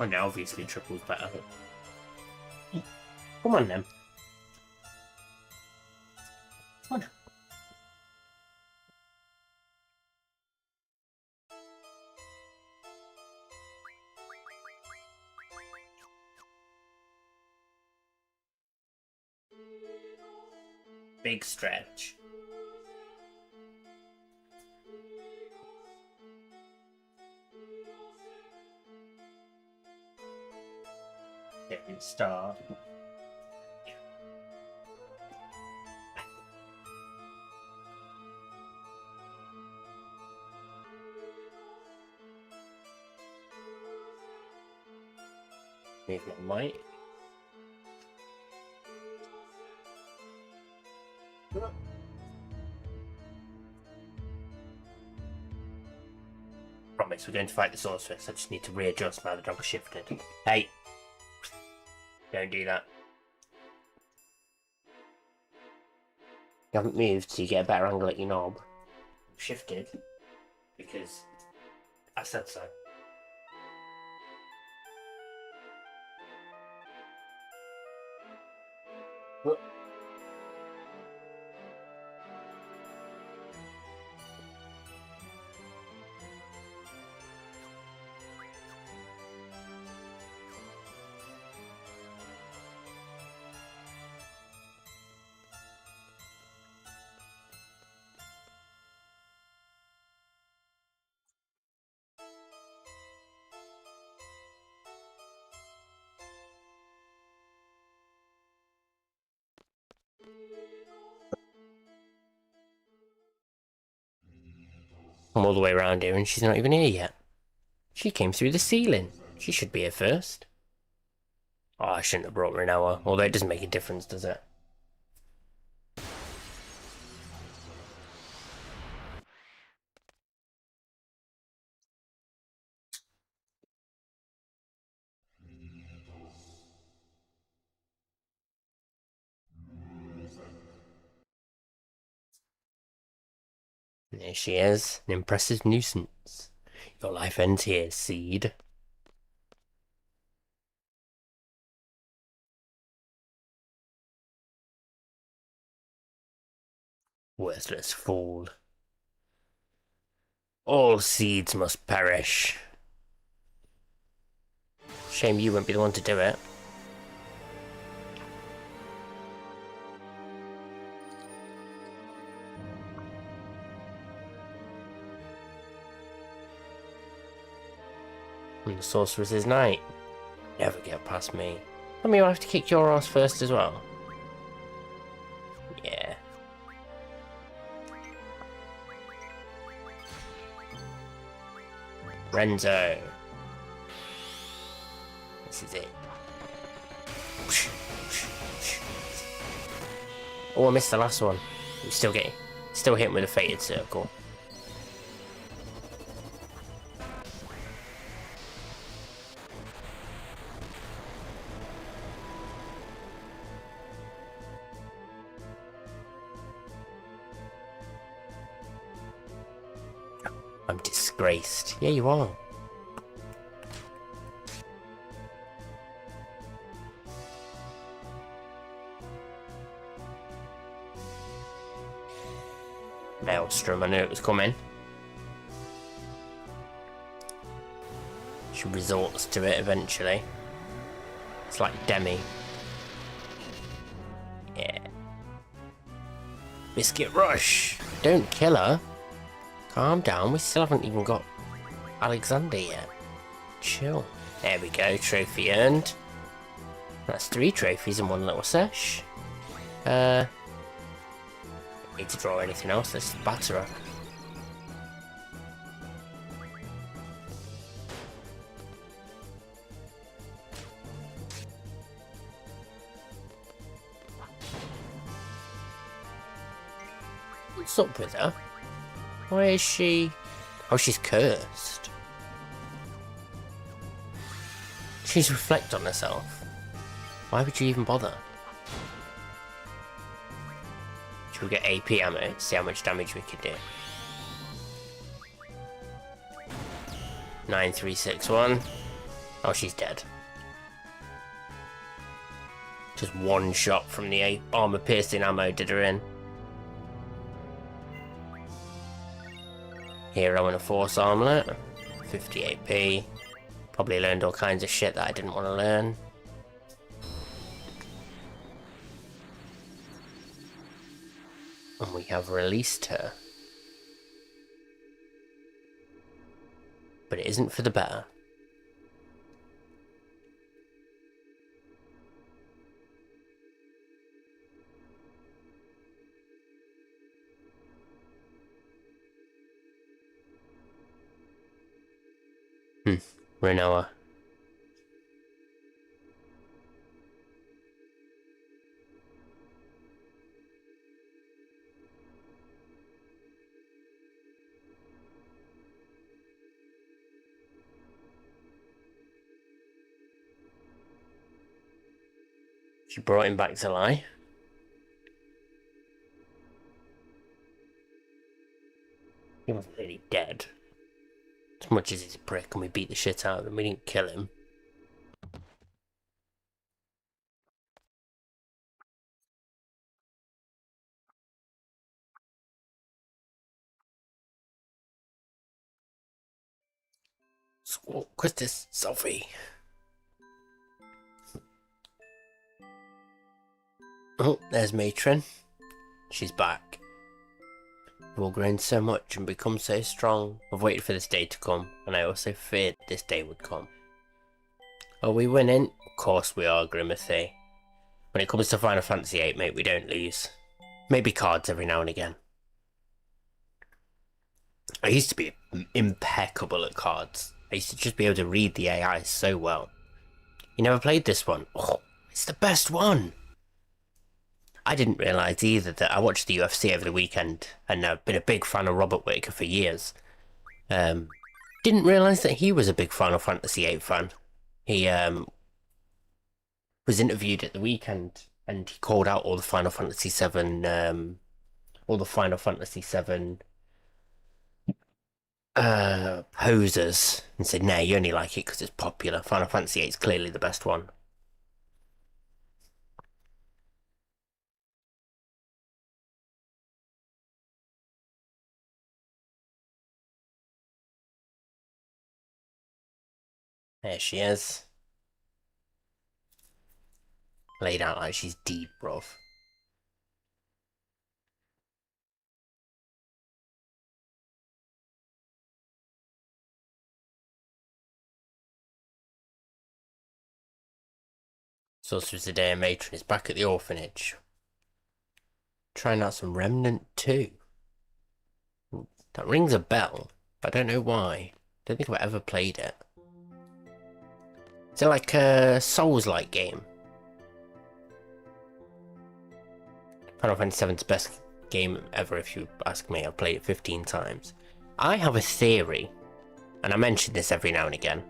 Oh no, obviously triple's better. Come on then. Come on. Big stretch. Different start. Movement light. Promise, we're going to fight the sorceress. I just need to readjust now the dog shifted. Hey! Don't do that. You haven't moved, so you get a better angle at your knob. Shifted, because I said so. What? I'm all the way around here and she's not even here yet. She came through the ceiling. She should be here first. Oh, I shouldn't have brought Renoa, although it doesn't make a difference, does it? There she is, an impressive nuisance. Your life ends here, Seed. Worthless fool. All seeds must perish. Shame you won't be the one to do it. And the sorceress's knight. Never get past me. I mean, you'll have to kick your ass first as well. Yeah. Renzo. This is it. Oh, I missed the last one. We're still hitting with a fated circle. I'm disgraced. Yeah, you are. Maelstrom, I knew it was coming. She resorts to it eventually. It's like Demi. Yeah. Biscuit Rush! Don't kill her. Calm down, we still haven't even got Alexander yet. Chill. There we go, trophy earned. That's 3 trophies in one little sesh. Need to draw anything else, let's batter her. What's up with her? Why is she... Oh, she's cursed. She's reflect on herself. Why would you even bother? Should we get AP ammo? See how much damage we can do. 9361. Oh, she's dead. Just one shot from the armor-piercing ammo did her in. Hero and a Force Armlet. 50 AP. Probably learned all kinds of shit that I didn't want to learn. And we have released her. But it isn't for the better. Renoa. She brought him back to life. He wasn't really dead. As much as he's a prick and we beat the shit out of him, we didn't kill him. So, Christus, Sophie. Oh, there's Matron. She's back. We've all grown so much and become so strong. I've waited for this day to come, and I also feared this day would come. Are we winning? Of course we are, Grimathy. When it comes to Final Fantasy VIII, mate, we don't lose. Maybe cards every now and again. I used to be impeccable at cards. I used to just be able to read the AI so well. You never played this one? Oh, it's the best one! I didn't realise either that I watched the UFC over the weekend, and I've been a big fan of Robert Whittaker for years. Didn't realise that he was a big Final Fantasy VIII fan. He was interviewed at the weekend, and he called out all the Final Fantasy VII, posers, and said, "Nah, you only like it because it's popular. Final Fantasy VIII is clearly the best one." There she is. Laid out like she's deep, bruv. Sorceress Edea Matron is back at the orphanage. Trying out some Remnant 2. That rings a bell. I don't know why. Don't think I've ever played it. Is it like a Souls-like game? Final Fantasy VII's best game ever, if you ask me. I've played it 15 times. I have a theory, and I mention this every now and again,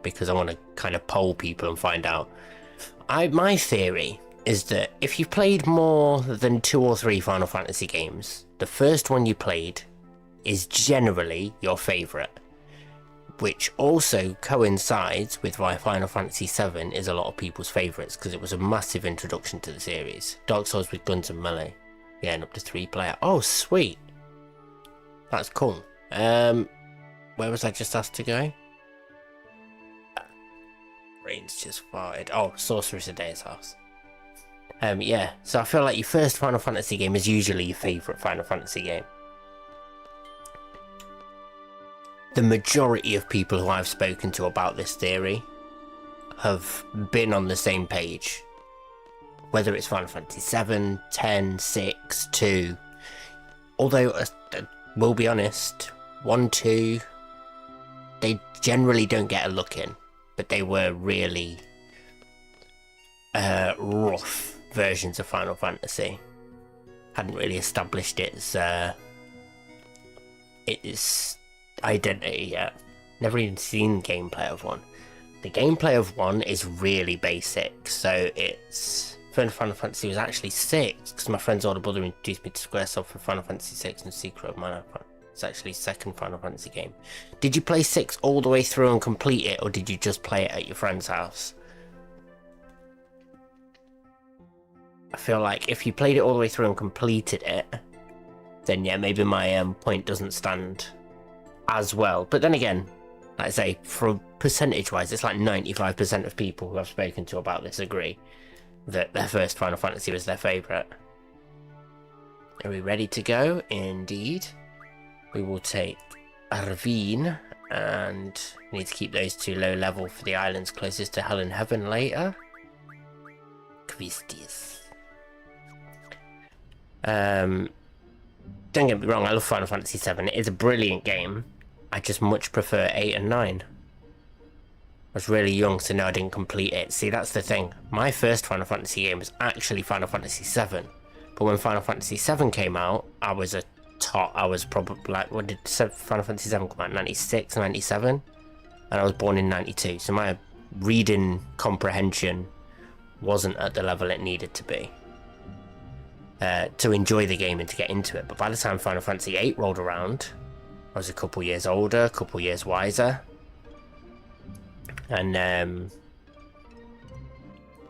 because I want to kind of poll people and find out. My theory is that if you've played more than 2 or 3 Final Fantasy games, the first one you played is generally your favourite, which also coincides with why Final Fantasy VII is a lot of people's favourites, because it was a massive introduction to the series. Dark Souls with guns and melee. Yeah, and up to 3 player. Oh, sweet. That's cool. Where was I just asked to go? Rain's just farted. Oh, Sorceress Edea's house. Yeah, so I feel like your first Final Fantasy game is usually your favourite Final Fantasy game. The majority of people who I've spoken to about this theory have been on the same page. Whether it's Final Fantasy VII, 10, 6, 2. Although, we'll be honest, 1, 2, they generally don't get a look in. But they were really rough versions of Final Fantasy. Hadn't really established its identity yet. Never even seen gameplay of one. The gameplay of one is really basic, so it's... Final Fantasy was actually 6, because my friend's older brother introduced me to Squaresoft for Final Fantasy 6 and Secret of Mana. It's actually second Final Fantasy game. Did you play 6 all the way through and complete it, or did you just play it at your friend's house? I feel like if you played it all the way through and completed it, then yeah, maybe my point doesn't stand as well. But then again, like I say, for percentage-wise, it's like 95% of people who I've spoken to about this agree that their first Final Fantasy was their favourite. Are we ready to go? Indeed. We will take Arvine, and we need to keep those 2 low level for the islands closest to Hell and Heaven later. Quistis. Don't get me wrong, I love Final Fantasy VII. It is a brilliant game. I just much prefer 8 and 9. I was really young, so no, I didn't complete it. See, that's the thing. My first Final Fantasy game was actually Final Fantasy VII. But when Final Fantasy VII came out, I was a tot. I was probably like, what did Final Fantasy VII come out? 96, 97? And I was born in 92. So my reading comprehension wasn't at the level it needed to be to enjoy the game and to get into it. But by the time Final Fantasy VIII rolled around, I was a couple years older, a couple years wiser. And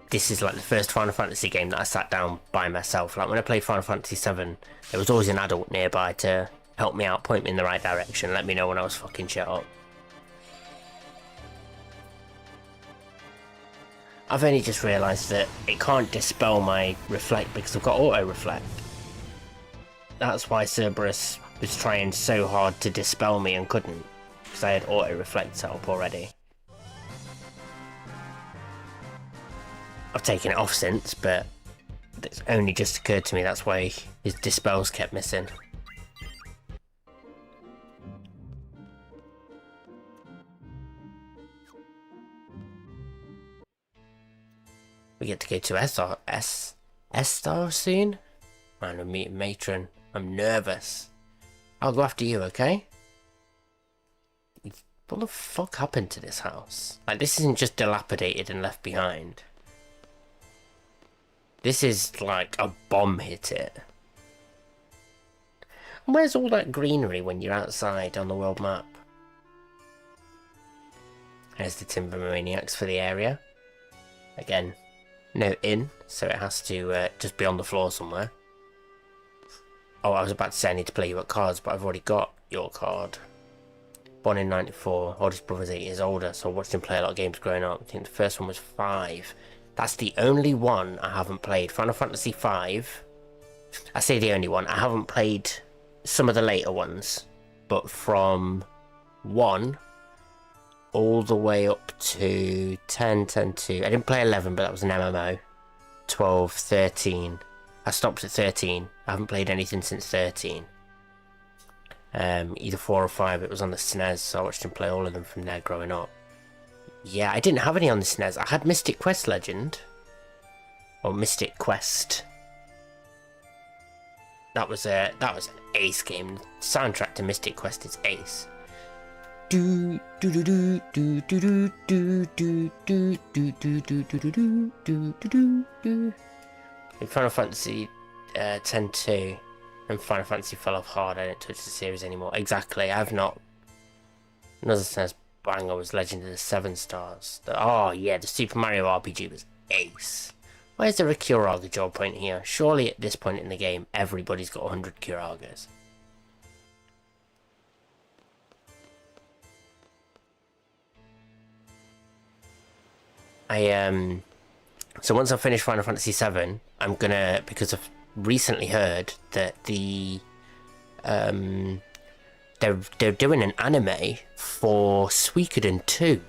this is like the first Final Fantasy game that I sat down by myself. Like when I played Final Fantasy VII, there was always an adult nearby to help me out, point me in the right direction, let me know when I was fucking shit up. I've only just realised that it can't dispel my reflect because I've got auto reflect. That's why Cerberus was trying so hard to dispel me and couldn't, because I had auto reflect set up already. I've taken it off since, but it's only just occurred to me that's why his dispels kept missing. We get to go to Estar soon? Man, I'm meeting Matron. I'm nervous. I'll go after you, okay? What the fuck happened to this house? Like, this isn't just dilapidated and left behind. This is like a bomb hit it. And where's all that greenery when you're outside on the world map? There's the Timber Maniacs for the area. Again, no inn, so it has to just be on the floor somewhere. Oh, I was about to say I need to play you at cards, but I've already got your card. Born in 94, oldest brother's 8 years older, so I watched him play a lot of games growing up. I think the first one was 5. That's the only one I haven't played. Final Fantasy V. I say the only one. I haven't played some of the later ones, but from 1 all the way up to 10, 10, 2. I didn't play 11, but that was an MMO. 12, 13. I stopped at 13. I haven't played anything since 13. Either 4 or 5. It was on the SNES, so I watched him play all of them from there growing up. Yeah, I didn't have any on the SNES. I had Mystic Quest Legend. Or Mystic Quest. That was an ace game. The soundtrack to Mystic Quest is ace. Do do do do do do do do do do do do do do do do. Final Fantasy 10-2 and Final Fantasy fell off hard. I don't touch the series anymore. Exactly. I've not. Another SNES banger was Legend of the Seven Stars. Oh yeah, the Super Mario RPG was ace. Why is there a Kyoraga job point here? Surely at this point in the game, everybody's got 100 Kyoragas. So once I finish Final Fantasy VII, I'm gonna, because I've recently heard that they're doing an anime for Suikoden 2,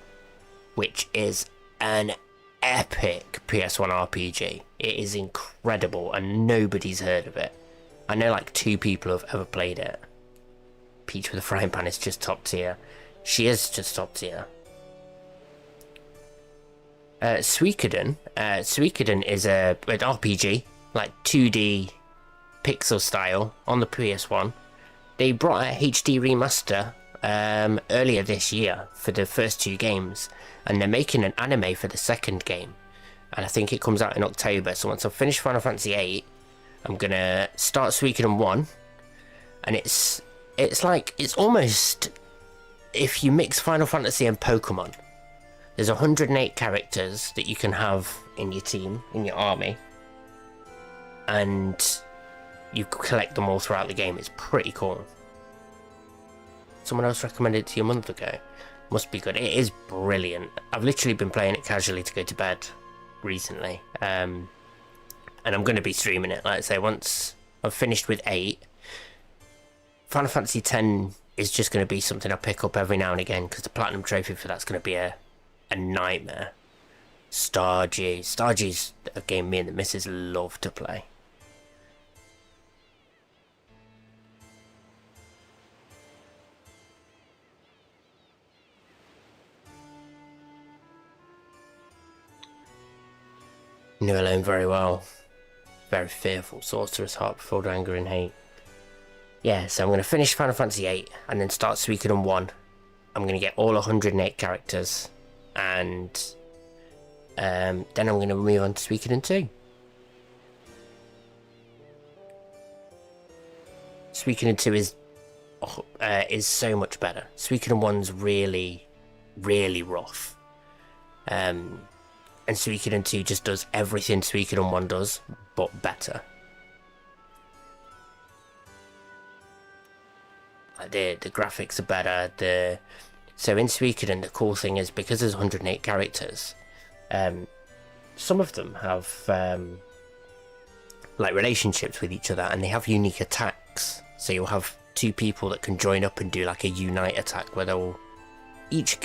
which is an epic PS1 RPG. It is incredible and nobody's heard of it. I know like 2 people who have ever played it. Peach with a Frying Pan is just top tier. She is just top tier. Suikoden is an RPG, like 2D pixel style on the PS1. They brought out a HD remaster earlier this year for the first 2 games, and they're making an anime for the second game, and I think it comes out in October. So once I've finished Final Fantasy VIII, I'm gonna start Suikoden 1, and it's It's like, it's almost, if you mix Final Fantasy and Pokemon, there's 108 characters that you can have in your team, in your army, and you collect them all throughout the game. It's pretty cool. Someone else recommended it to you a month ago. Must be good. It is brilliant. I've literally been playing it casually to go to bed recently, and I'm going to be streaming it. Like I say, once I've finished with 8, Final Fantasy X is just going to be something I pick up every now and again, because the Platinum Trophy for that's going to be a nightmare. Starg's a game me and the missus love to play. Knew Alone very well. Very fearful, sorcerer's heart, full of anger and hate. Yeah, so I'm going to finish Final Fantasy VIII and then start Suikoden 1. I'm going to get all 108 characters, and then I'm going to move on to Suikoden 2. Suikoden 2 is so much better. Suikoden 1's really, really rough. And Suikoden 2 just does everything Suikoden 1 does, but better. The graphics are better. So in Suikoden, the cool thing is, because there's 108 characters, some of them have like relationships with each other, and they have unique attacks. So you'll have 2 people that can join up and do like a unite attack, where they'll each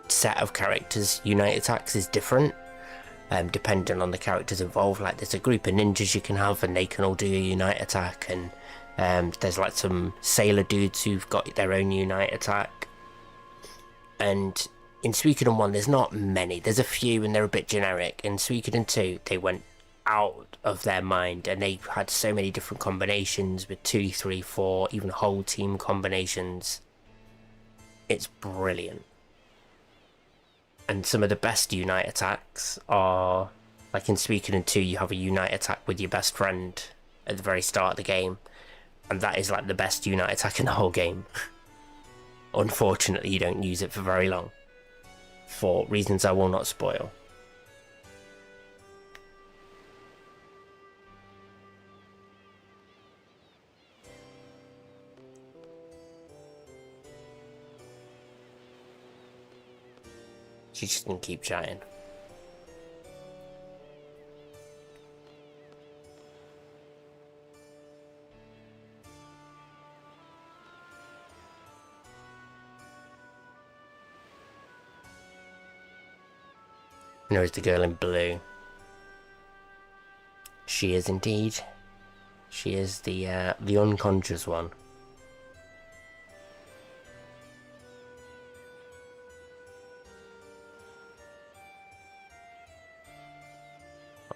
set of characters' unite attacks is different. Depending on the characters involved. Like, there's a group of ninjas you can have, and they can all do a unite attack, and there's like some sailor dudes who've got their own unite attack. And in Suikoden 1 there's not many, there's a few, and they're a bit generic. In Suikoden 2 they went out of their mind, and they had so many different combinations with 2, 3, 4, even whole team combinations. It's brilliant. And some of the best unite attacks are, like in Suikoden 2, you have a unite attack with your best friend at the very start of the game, and that is like the best unite attack in the whole game. Unfortunately, you don't use it for very long, for reasons I will not spoil. She's just gonna keep chatting. No, it's the girl in blue. She is indeed. She is the unconscious one.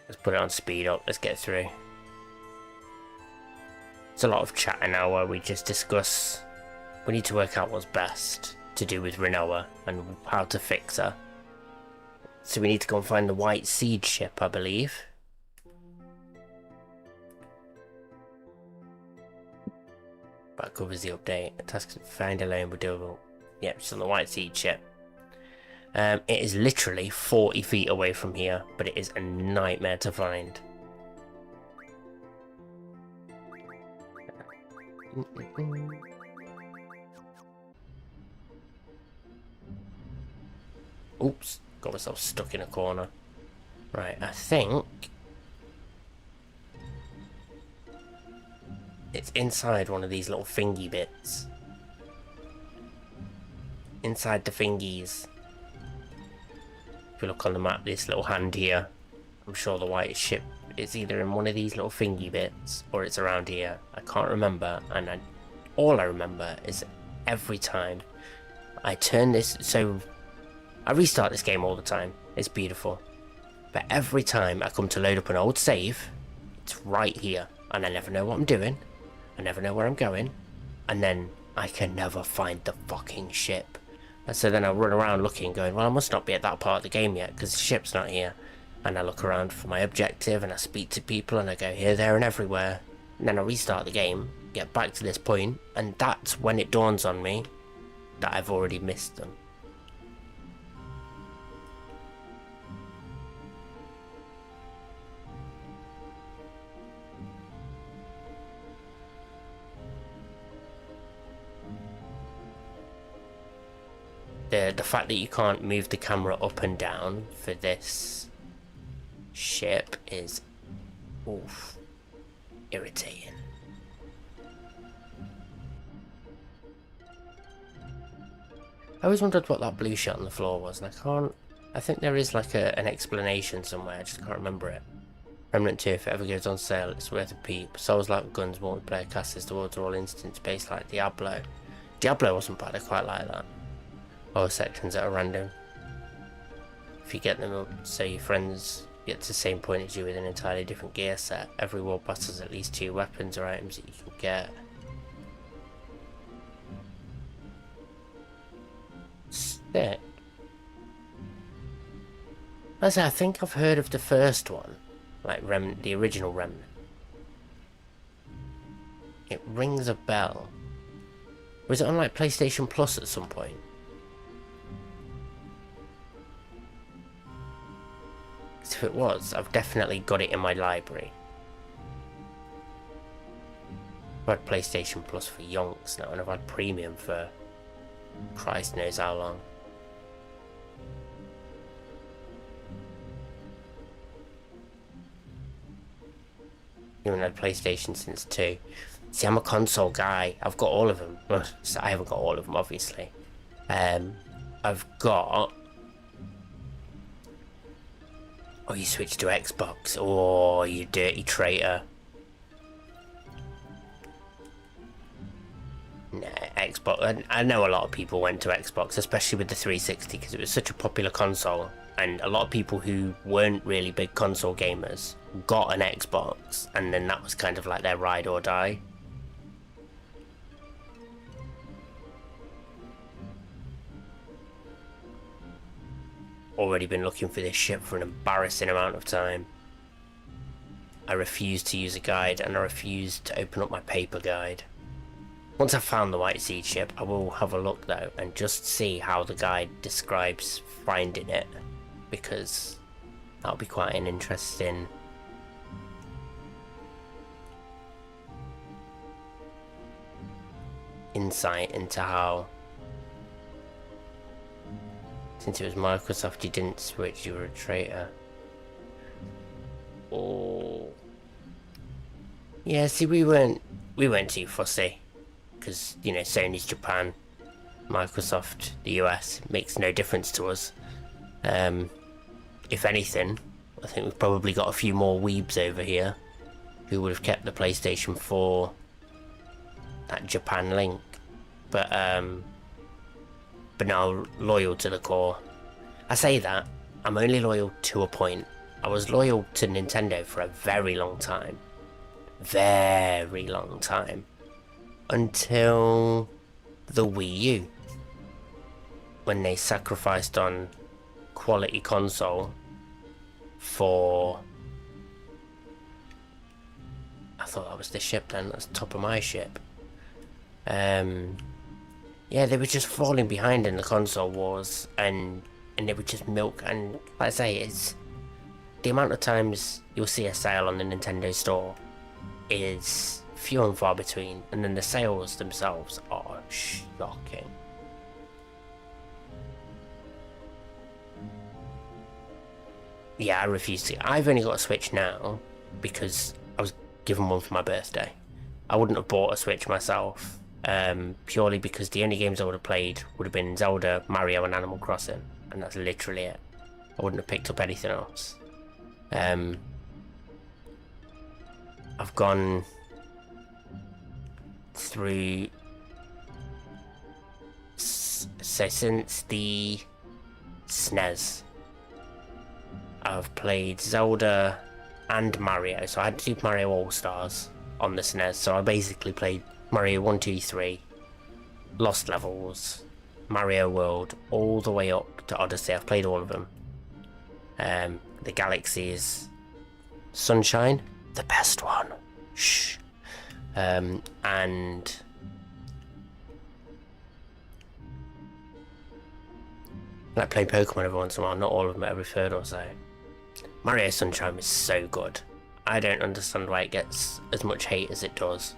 Let's put it on speed up, let's get through. It's a lot of chatting now where we just discuss, we need to work out what's best to do with Rinoa and how to fix her. So we need to go and find the White Seed ship, I believe. That covers the update. Tasks found alone with doable. Yep, it's on the White Seed ship. It is literally 40 feet away from here, but it is a nightmare to find. Oops, got myself stuck in a corner. Right, I think it's inside one of these little thingy bits. Inside the thingies. If you look on the map, this little hand here, I'm sure the white ship is either in one of these little thingy bits or it's around here. I can't remember, and all I remember is every time I turn this, so I restart this game all the time, it's beautiful, but every time I come to load up an old save, it's right here, and I never know what I'm doing, I never know where I'm going, and then I can never find the fucking ship. And so then I run around looking, going, well, I must not be at that part of the game yet, because the ship's not here. And I look around for my objective, and I speak to people, and I go here, there, and everywhere. And then I restart the game, get back to this point, and that's when it dawns on me that I've already missed them. The fact that you can't move the camera up and down for this ship is irritating. I always wondered what that blue shit on the floor was, and I think there is like an explanation somewhere, I just can't remember it. Remnant 2, if it ever goes on sale, it's worth a peep. Souls like guns, multiplayer casters towards all instance based like Diablo. Diablo wasn't bad, I quite like that. Or sections that are random. If you get them up, so your friends get to the same point as you with an entirely different gear set, every war pass has at least 2 weapons or items that you can get. Sick. I think I've heard of the first one, like Remnant, the original Remnant. It rings a bell. Was it on like PlayStation Plus at some point? If it was, I've definitely got it in my library. I've had PlayStation Plus for yonks now, and I've had Premium for Christ knows how long. Even had PlayStation since 2. See, I'm a console guy. I've got all of them. Well, I haven't got all of them, obviously. I've got... Oh, you switched to Xbox. Oh, you dirty traitor. Nah, Xbox. I know a lot of people went to Xbox, especially with the 360, because it was such a popular console. And a lot of people who weren't really big console gamers got an Xbox, and then that was kind of like their ride or die. Already been looking for this ship for an embarrassing amount of time. I refuse to use a guide, and I refuse to open up my paper guide. Once I've found the White Seed ship, I will have a look though, and just see how the guide describes finding it, because that'll be quite an interesting insight into how, since it was Microsoft you didn't switch, you were a traitor. Oh. Yeah, see, we weren't too fussy, because, you know, Sony's Japan, Microsoft the US, makes no difference to us. If anything, I think we've probably got a few more weebs over here who would have kept the PlayStation 4 that Japan link, but now loyal to the core. I say that, I'm only loyal to a point. I was loyal to Nintendo for a very long time. Very long time. Until the Wii U. When they sacrificed on quality console for... I thought that was the ship then, that's the top of my ship. Yeah, they were just falling behind in the console wars, and they would just milk, and like I say, it's the amount of times you'll see a sale on the Nintendo store is few and far between, and then the sales themselves are shocking. Yeah, I refuse to. I've only got a Switch now because I was given one for my birthday. I wouldn't have bought a Switch myself, purely because the only games I would have played would have been Zelda, Mario and Animal Crossing, and that's literally it. I wouldn't have picked up anything else. I've gone through, so since the SNES, I've played Zelda and Mario. So I had Super Mario All-Stars on the SNES, so I basically played Mario 1, 2, 3, Lost Levels, Mario World, all the way up to Odyssey. I've played all of them. The Galaxies, Sunshine, the best one. Shh. And I like playing Pokemon every once in a while, not all of them, every third or so. Mario Sunshine is so good. I don't understand why it gets as much hate as it does.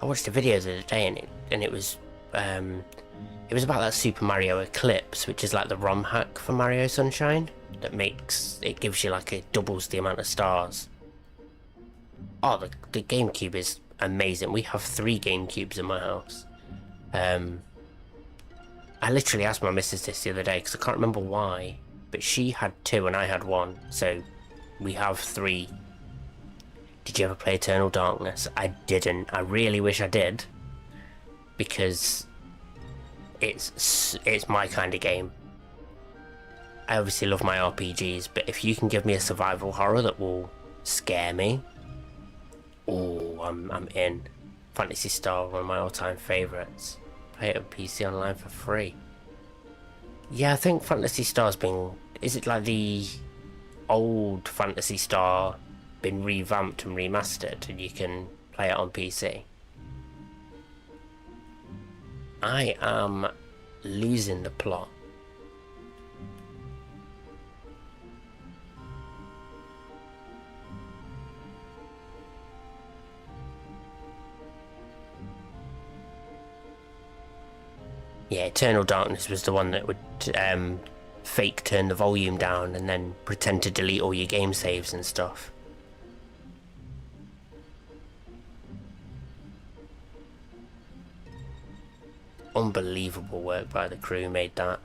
I watched a video the other day and it was about that Super Mario Eclipse, which is like the ROM hack for Mario Sunshine that gives you like, it doubles the amount of stars. Oh, the GameCube is amazing. We have 3 GameCubes in my house. I literally asked my missus this the other day because I can't remember why, but she had 2 and I had 1, so we have 3. Did you ever play Eternal Darkness? I didn't. I really wish I did, because it's my kind of game. I obviously love my RPGs, but if you can give me a survival horror that will scare me, oh, I'm in. Phantasy Star, one of my all-time favourites. Play it on PC Online for free. Yeah, I think Phantasy Star's been... Is it like the old Phantasy Star been revamped and remastered and you can play it on PC? I am losing the plot. Yeah, Eternal Darkness was the one that would fake turn the volume down and then pretend to delete all your game saves and stuff. Unbelievable work by the crew who made that.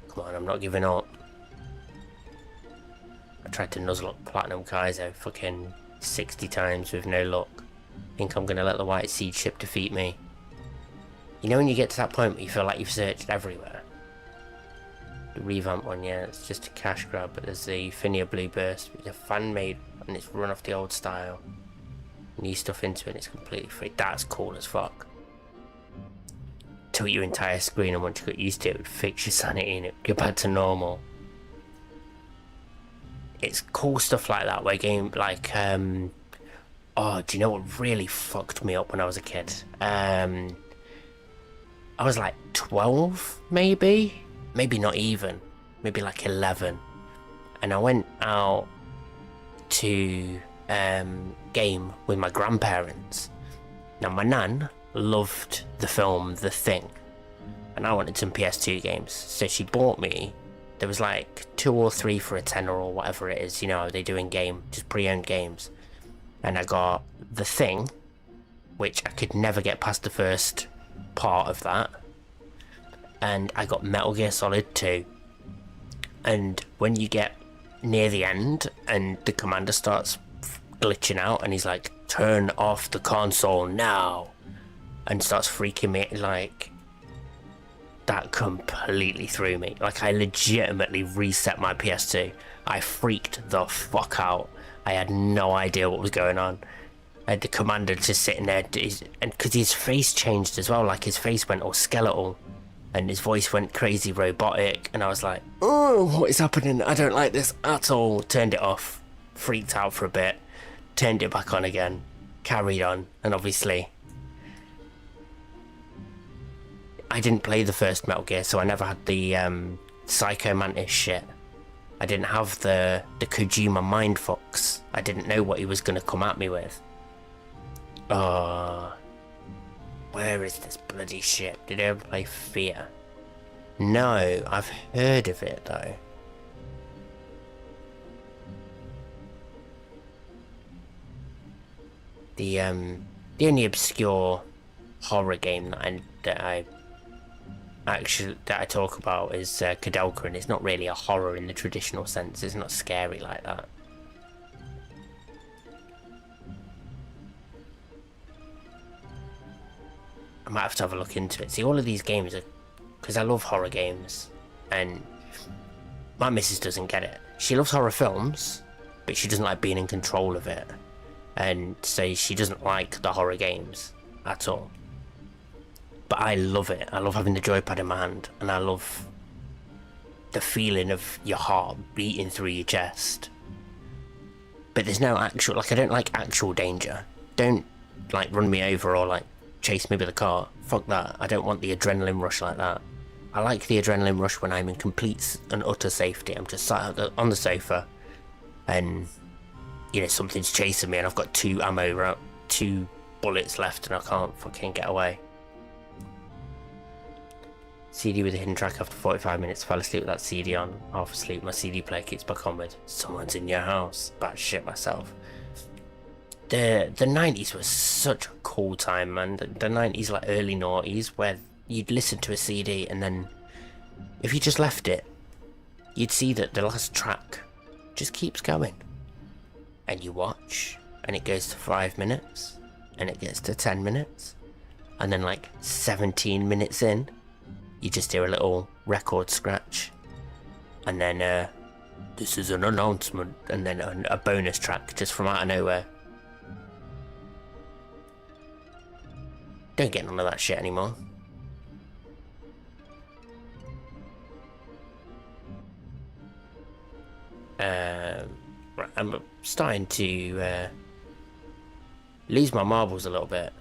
Come on, I'm not giving up. I tried to nuzzle up Platinum Kaizo fucking 60 times with no luck. Think I'm gonna let the White Seed ship defeat me. You know when you get to that point where you feel like you've searched everywhere? The revamp one, yeah, it's just a cash grab, but there's the Finia Blue Burst, which is a fan made and it's run off the old style. New stuff into it and it's completely free. That's cool as fuck. Tilt your entire screen, and once you got used to it, it would fix your sanity and it would go back to normal. It's cool stuff like that where game like oh, do you know what really fucked me up when I was a kid? I was like 12, maybe not even, maybe like 11, and I went out to game with my grandparents. Now my nan loved the film The Thing, and I wanted some PS2 games, so she bought me, there was like 2 or 3 for a tenner or whatever it is, you know, they do in game, just pre-owned games. And I got The Thing, which I could never get past the first part of that, and I got Metal Gear Solid 2. And when you get near the end and the commander starts glitching out and he's like, turn off the console now, and starts freaking me, like, that completely threw me. Like, I legitimately reset my PS2. I freaked the fuck out. I had no idea what was going on. I had the commander just sitting there, and because his face changed as well, like his face went all skeletal and his voice went crazy robotic, and I was like, oh, what is happening? I don't like this at all. Turned it off, freaked out for a bit, turned it back on again, carried on, and obviously I didn't play the first Metal Gear, so I never had the Psycho Mantis shit. I didn't have the Kojima mindfucks. I didn't know what he was going to come at me with. Oh, where is this bloody shit? Did I ever play Fear? No, I've heard of it though. The only obscure horror game that I talk about is Kudelka, and it's not really a horror in the traditional sense. It's not scary like that. I might have to have a look into it. See, all of these games are, because I love horror games, and my missus doesn't get it. She loves horror films, but she doesn't like being in control of it, and so she doesn't like the horror games at all. But I love it. I love having the joypad in my hand, and I love the feeling of your heart beating through your chest. But there's no actual, like, I don't like actual danger. Don't, like, run me over or, like, chase me with a car. Fuck that. I don't want the adrenaline rush like that. I like the adrenaline rush when I'm in complete and utter safety. I'm just sat on the sofa and, you know, something's chasing me and I've got 2 bullets left and I can't fucking get away. CD with a hidden track after 45 minutes. Fell asleep with that CD on. Half asleep. My CD player keeps back on with "Someone's in your house." About to shit myself. The 90s was such a cool time, man. The 90s, like early noughties, where you'd listen to a CD and then if you just left it, you'd see that the last track just keeps going. And you watch, and it goes to 5 minutes, and it gets to 10 minutes, and then like 17 minutes in, you just hear a little record scratch, and then this is an announcement, and then a bonus track just from out of nowhere. Don't get none of that shit anymore. Right, I'm starting to lose my marbles a little bit.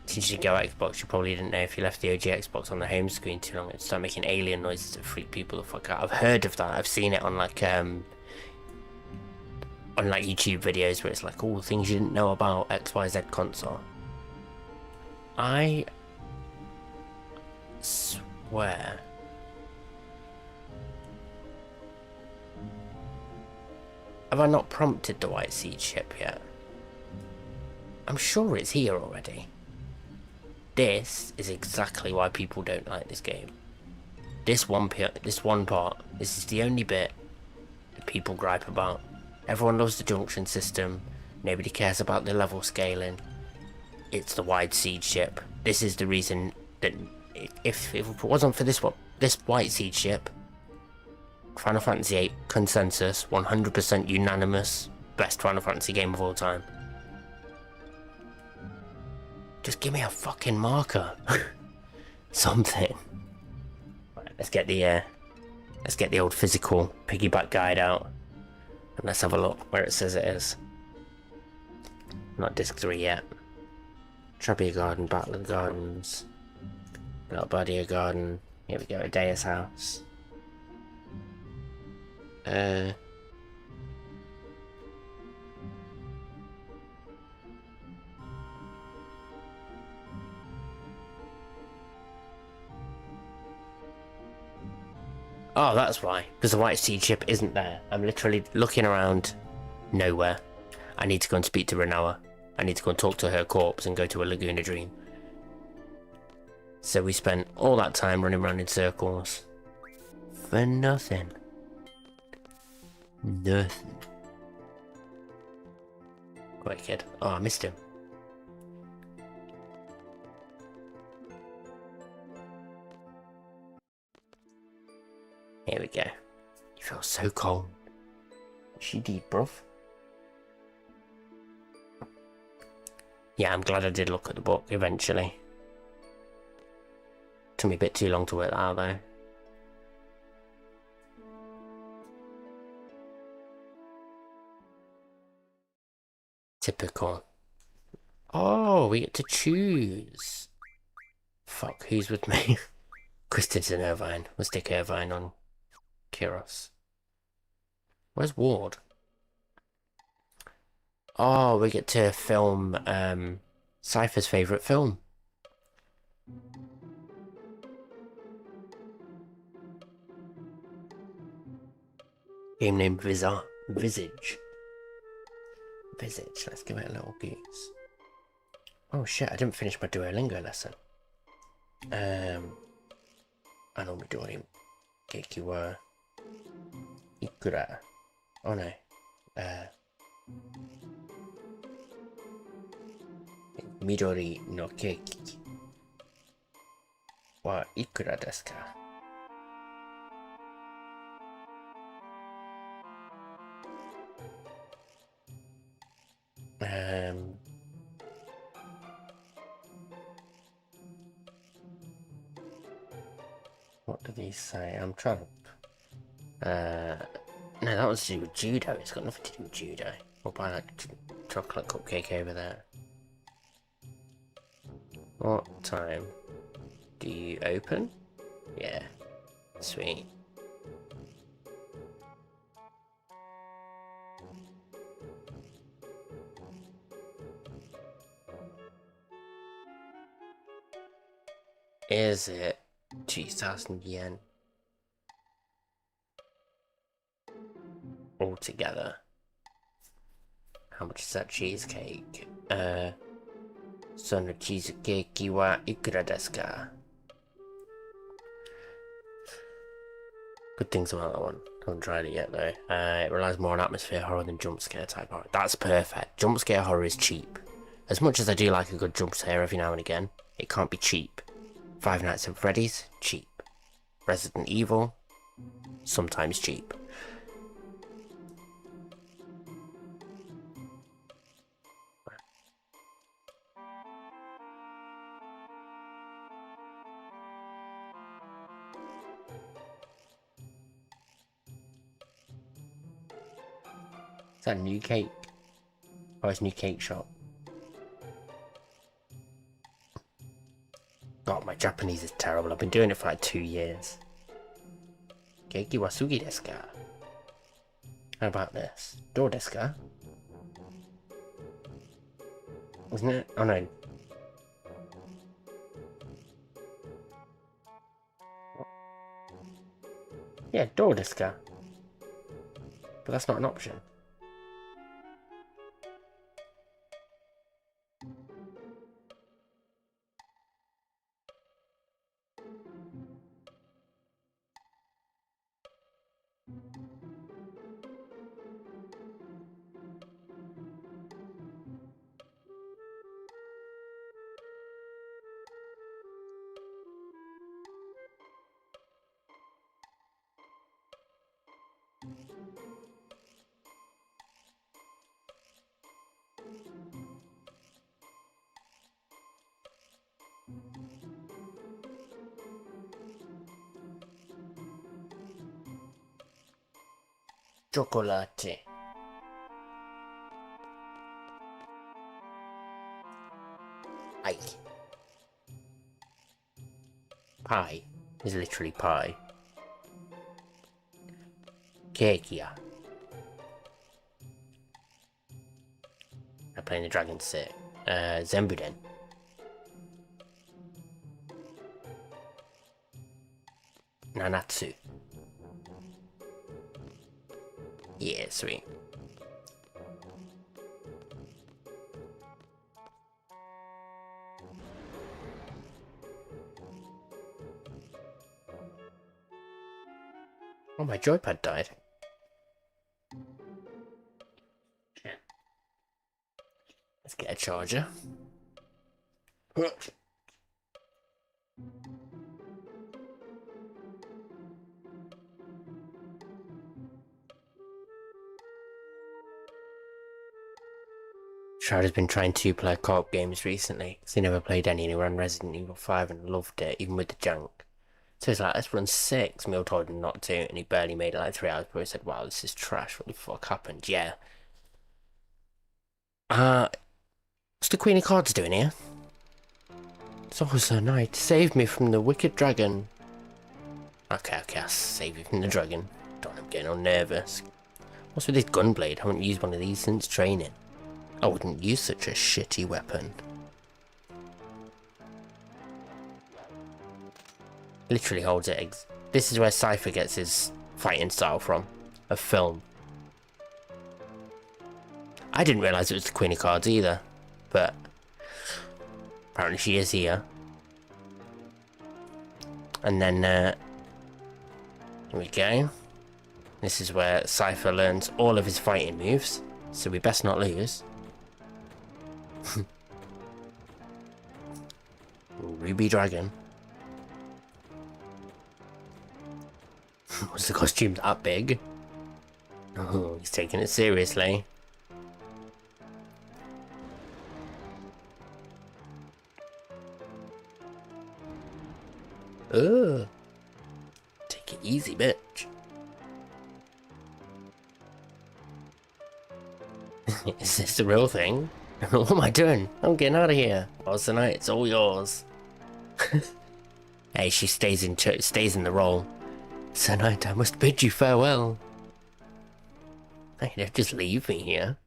Since you go Xbox, you probably didn't know if you left the OG Xbox on the home screen too long, it'd start making alien noises to freak people the fuck out. I've heard of that. I've seen it on like YouTube videos where it's like all the things you didn't know about XYZ console. I swear. Have I not prompted the White Seed ship yet? I'm sure it's here already. This is exactly why people don't like this game. This one part, this is the only bit that people gripe about. Everyone loves the junction system. Nobody cares about the level scaling. It's the White Seed ship. This is the reason that if it wasn't for this White Seed ship, Final Fantasy VIII consensus, 100% unanimous, best Final Fantasy game of all time. Just give me a fucking marker. Something. Right, let's get the old physical piggyback guide out. And let's have a look where it says it is. Not disc 3 yet. Trabia Garden, Battle of the Gardens. Galbadia Garden. Here we go, Edea's house. Oh, that's why. Because the White Seed ship isn't there. I'm literally looking around nowhere. I need to go and speak to Renoa. I need to go and talk to her corpse and go to a Laguna Dream. So we spent all that time running around in circles. For nothing. Nothing. Wicked. Oh, I missed him. Here we go. You feel so cold. She did, bruv. Yeah, I'm glad I did look at the book eventually. Took me a bit too long to work that out though. Typical. Oh, we get to choose. Fuck, who's with me? Christensen Irvine. Let's take Irvine on Kyros. Where's Ward? Oh, we get to film Cypher's favourite film. Game name Visage. Visage, let's give it a little goose. Oh shit, I didn't finish my Duolingo lesson. Midori Keiki wa Ikura. Oh no. Midori no Keiki wa Ikura desu ka? What do these say? I'm trying to No, that was to do with judo. It's got nothing to do with judo. We'll buy that chocolate cupcake over there. What time do you open? Yeah, sweet. Is it 2,000 yen altogether? How much is that cheesecake? そのチーズケーキはいくらですか? Good things about that one. Haven't tried it yet though. It relies more on atmosphere horror than jump scare type horror. That's perfect. Jump scare horror is cheap. As much as I do like a good jump scare every now and again, it can't be cheap. Five Nights at Freddy's, cheap. Resident Evil, sometimes cheap. Is that a new cake? Oh, it's a new cake shop. God, my Japanese is terrible. I've been doing it for like 2 years. Keiki wa sugi desu ka? How about this? Do desu ka? Isn't it? Oh no. Yeah, do desu ka? But that's not an option. Chocolate. Pie. Pie is literally pie. Kekia. I'm playing the dragon set. Zembuden. Nanatsu. Yeah, sweet. Oh, my joypad died. Let's get a charger. Shroud has been trying 2-player co-op games recently, because he never played any and he ran Resident Evil 5 and loved it, even with the jank. So he's like, let's run 6. Mill told him not to, and he barely made it like 3 hours before he said, wow, this is trash, what the fuck happened? Yeah. What's the Queen of Cards doing here? It's also night. Save me from the wicked dragon. Okay, I'll save you from the dragon. Don't, I'm getting all nervous. What's with this gunblade? I haven't used one of these since training. I wouldn't use such a shitty weapon. Literally holds it. This is where Cypher gets his fighting style from. A film. I didn't realise it was the Queen of Cards either. But apparently she is here. And then here we go. This is where Cypher learns all of his fighting moves. So we best not lose. Ruby Dragon. Was the costume that big? Oh, he's taking it seriously. Ugh. Take it easy, bitch. Is this the real thing? What am I doing? I'm getting out of here. What's the night? It's all yours. Hey, she stays in the role. Sir Knight, I must bid you farewell. Hey, don't just leave me here.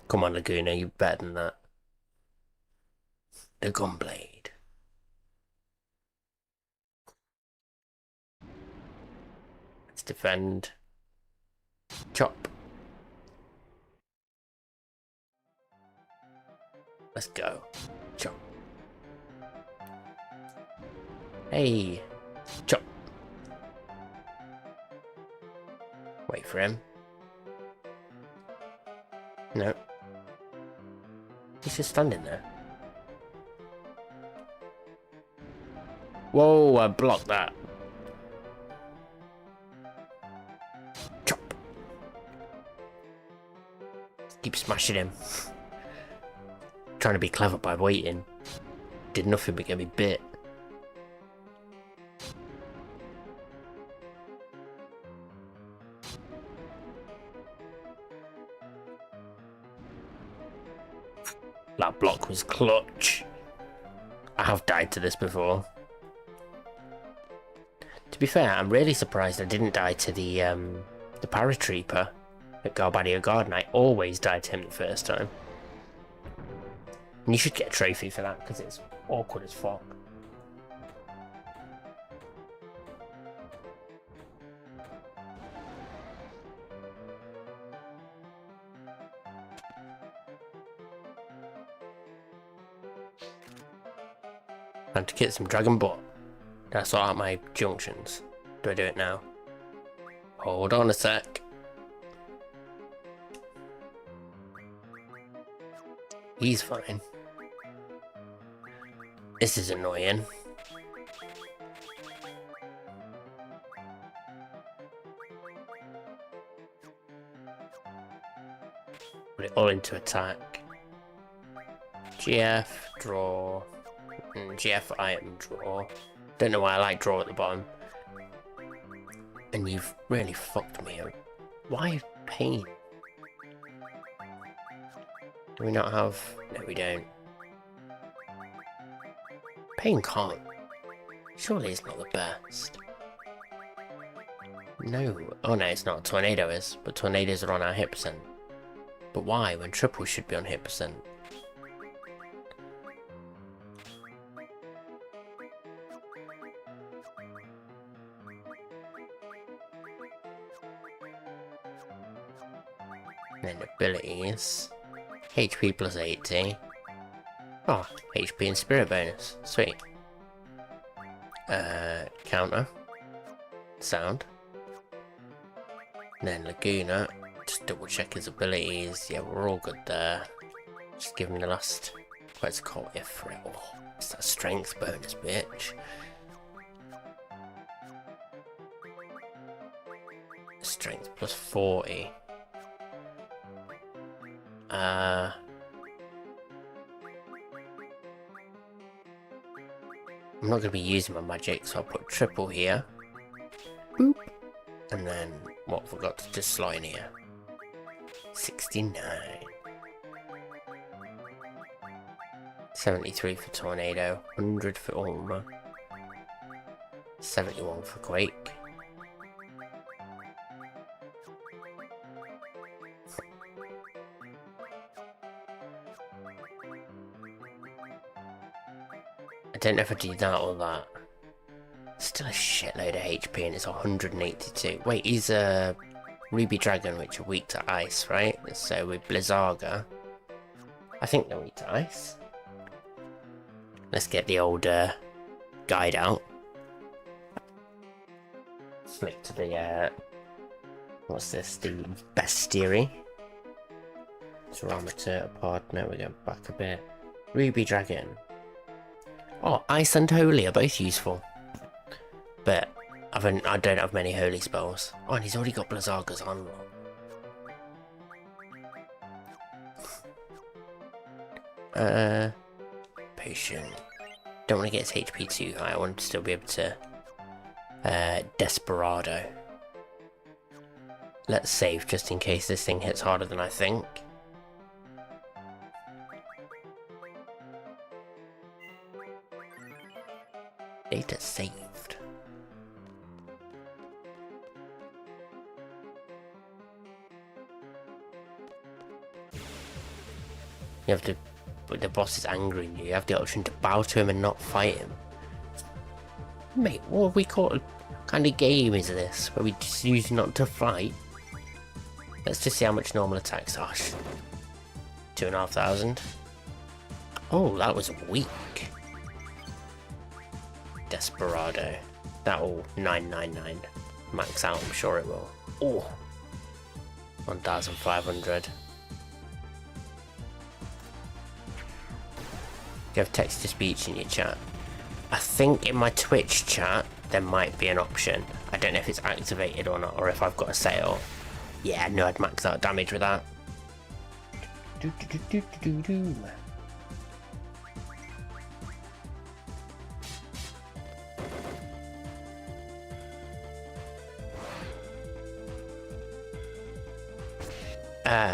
Come on, Laguna, you're better than that. The Gunblade. Let's defend. Chop. Let's go. Chop. Hey. Chop. Wait for him. No. He's just standing there. Whoa, I blocked that. Chop. Keep smashing him. Trying to be clever by waiting. Did nothing but get me bit. That block was clutch. I have died to this before. To be fair, I'm really surprised I didn't die to the paratrooper at Galbadia Garden. I always died to him the first time. And you should get a trophy for that, because it's awkward as fuck. Time to get some Dragon Bot. Did I sort out my junctions? Do I do it now? Hold on a sec. He's fine. This is annoying. Put it all into attack. GF, draw. GF item, draw. Don't know why I like draw at the bottom. And you've really fucked me up. Why pain? Do we not have... No, we don't. Pain can't. Surely it's not the best. No. Oh no, it's not. Tornado is. But tornadoes are on our hit percent. But why, when triple should be on hit percent? And then abilities. HP plus 80. Oh, HP and spirit bonus. Sweet. Counter. Sound. And then Laguna. Just double check his abilities. Yeah, we're all good there. Just give him the last... What's it called? Ifrit. Oh, it's that strength bonus, bitch. Strength plus 40. I'm not going to be using my magic, so I'll put triple here. Boop. And then, what have I got to just slot in here? 69. 73 for Tornado. 100 for Ulma. 71 for Quake. I don't know if I do that or that. Still a shitload of HP and it's 182. Wait, he's a Ruby Dragon, which are weak to ice, right? So with Blizzaga, I think they're weak to ice. Let's get the old guide out. Flick to the, what's this? The Bestiary. Thermometer partner, we go back a bit. Ruby Dragon. Oh, Ice and Holy are both useful. But I don't have many Holy spells. Oh, and he's already got Blizzagas on. Potion. Don't want to get his HP too high. I want to still be able to... Desperado. Let's save just in case this thing hits harder than I think. Data saved. You have to, but the boss is angry and you have the option to bow to him and not fight him. Mate, what kind of game is this? Where we just use not to fight? Let's just see how much normal attacks are. 2,500. Oh, that was weak. Desperado. That'll 999. Max out, I'm sure it will. Oh, 1,500. You have text to speech in your chat. I think in my Twitch chat there might be an option. I don't know if it's activated or not, or if I've got to set it up. Yeah, no, I'd max out damage with that.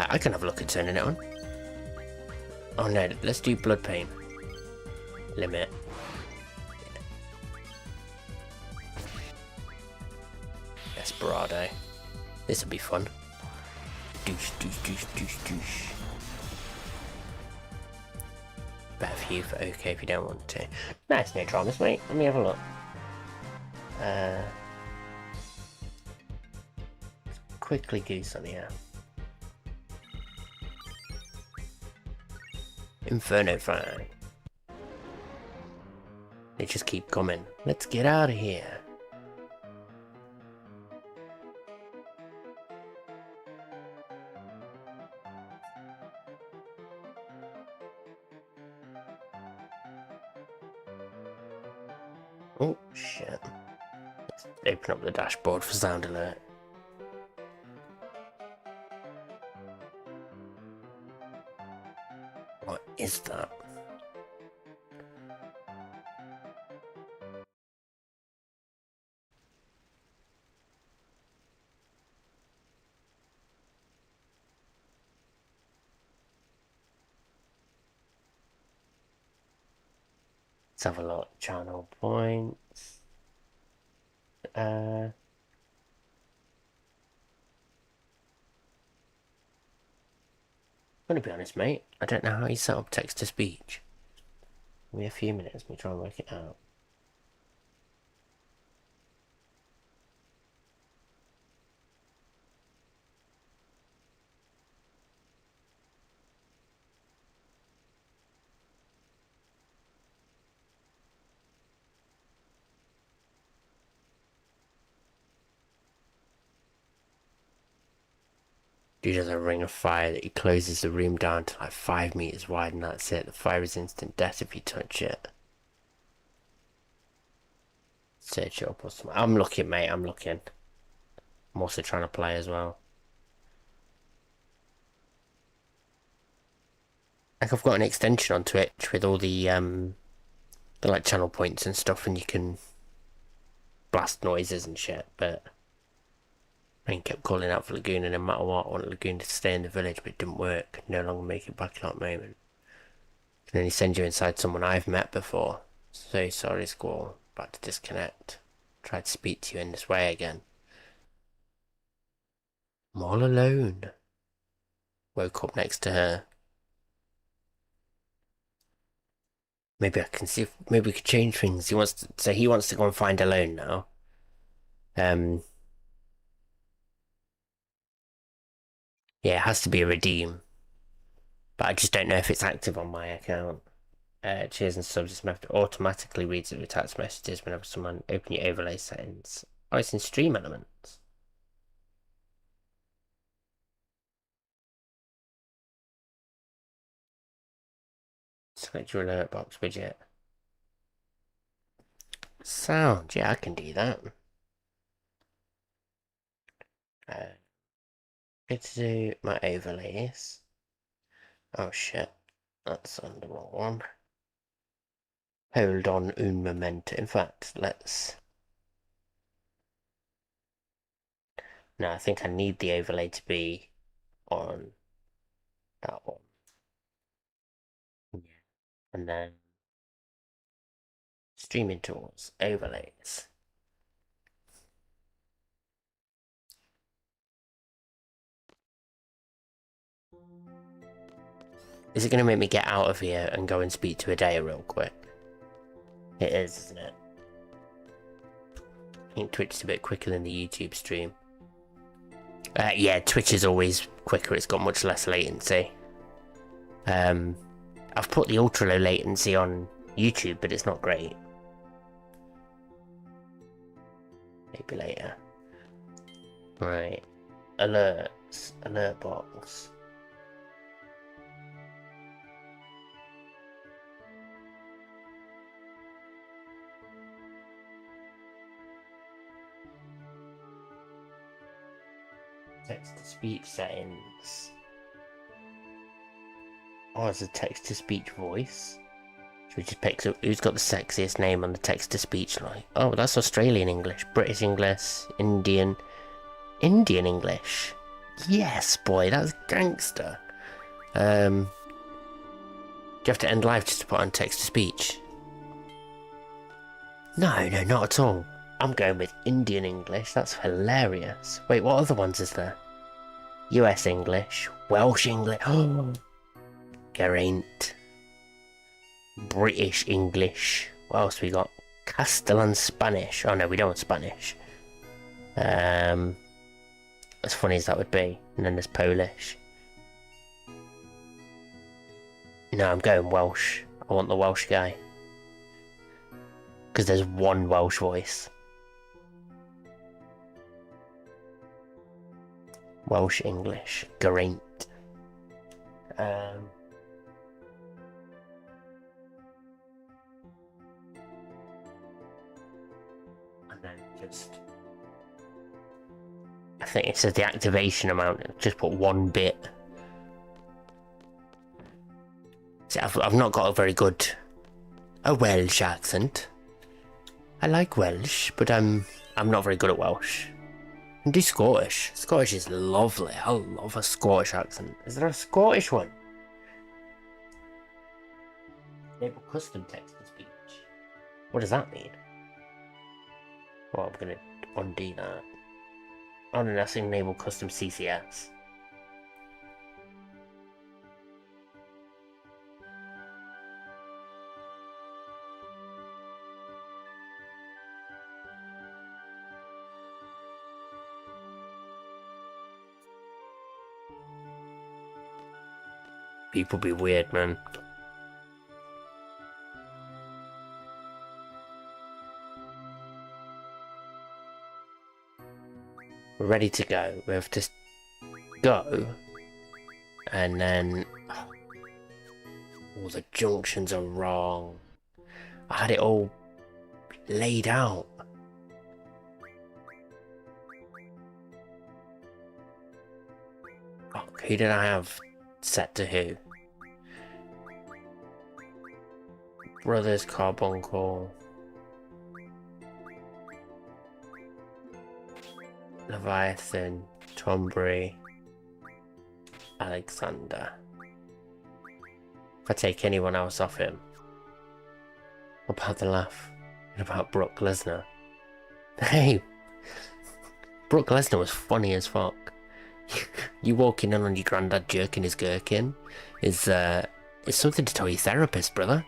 I can have a look at turning it on. Oh no, let's do blood pain. Limit. Desperado. This'll be fun. Douche, douche, douche, douche, douche. Better for you for okay if you don't want to. Nice, no dramas, mate. Let me have a look. Quickly goose on here. Inferno Fang. They just keep coming. Let's get out of here. Oh shit. Let's open up the dashboard for sound alert. What is that? Let's have a look. Channel points. I'm gonna be honest, mate. I don't know how you set up text to speech. Give me a few minutes. Let me try and work it out. Dude has a ring of fire that he closes the room down to like 5 meters wide, and that's it. The fire is instant death if you touch it. Search it up or something. I'm looking, mate. I'm looking. I'm also trying to play as well. Like I've got an extension on Twitch with all the like channel points and stuff, and you can blast noises and shit. But I kept calling out for Laguna, no matter what. I wanted Laguna to stay in the village, but it didn't work. No longer make it back at that moment. And then he sends you inside someone I've met before. So sorry, Squall. About to disconnect. Tried to speak to you in this way again. I'm all alone. Woke up next to her. Maybe I can see if maybe we could change things. He wants to go and find alone now. Yeah, it has to be a redeem. But I just don't know if it's active on my account. Cheers and subs. This method automatically reads the text messages whenever someone open your overlay settings. Oh, it's in stream elements. Select your alert box widget. Sound, yeah, I can do that. Go to my overlays. Oh shit, that's on the wrong one. Hold on un momento. In fact, let's No, I think I need the overlay to be on that one. Yeah. And then streaming tools, overlays. Is it going to make me get out of here and go and speak to Edea real quick? It is, isn't it? I think Twitch is a bit quicker than the YouTube stream. Yeah, Twitch is always quicker. It's got much less latency. I've put the ultra low latency on YouTube, but it's not great. Maybe later. Right. Alerts. Alert box. Text-to-speech settings. Oh, it's a text-to-speech voice. Should we just pick who's got the sexiest name on the text-to-speech line? Oh, that's Australian English, British English, Indian English. Yes, boy, that's gangster. Do you have to end live just to put on text-to-speech? No, not at all. I'm going with Indian English. That's hilarious. Wait, what other ones is there? US English, Welsh English. Oh, Geraint. British English. What else we got? Castellan Spanish. Oh no, we don't want Spanish. As funny as that would be. And then there's Polish. No, I'm going Welsh. I want the Welsh guy. Because there's one Welsh voice. Welsh English. Geraint. And then just... I think it says the activation amount. Just put 1 bit. See, I've not got a very good... a Welsh accent. I like Welsh, but I'm not very good at Welsh. I can do Scottish. Scottish is lovely. I love a Scottish accent. Is there a Scottish one? Enable custom text-to-speech. What does that mean? Well, I'm going to undo that. Oh no, that's enable custom CCS. People be weird, man. We're ready to go. We have to go. And then... all the junctions are wrong. I had it all laid out. Oh, who did I have set to who? Brothers Carbuncle. Leviathan, Tombury, Alexander. If I take anyone else off him, what about the laugh? What about Brock Lesnar? Hey, Brock Lesnar was funny as fuck. You walking in on your granddad jerking his gherkin is something to tell your therapist, brother.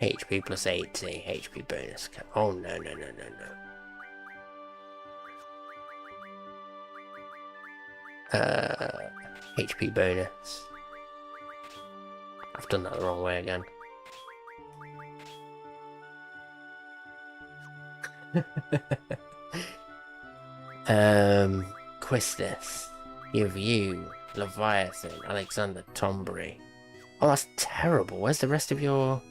HP plus 80, HP bonus. Oh no. HP bonus. I've done that the wrong way again. Quistis. You, Leviathan, Alexander, Tombury. Oh, that's terrible. Where's the rest of your...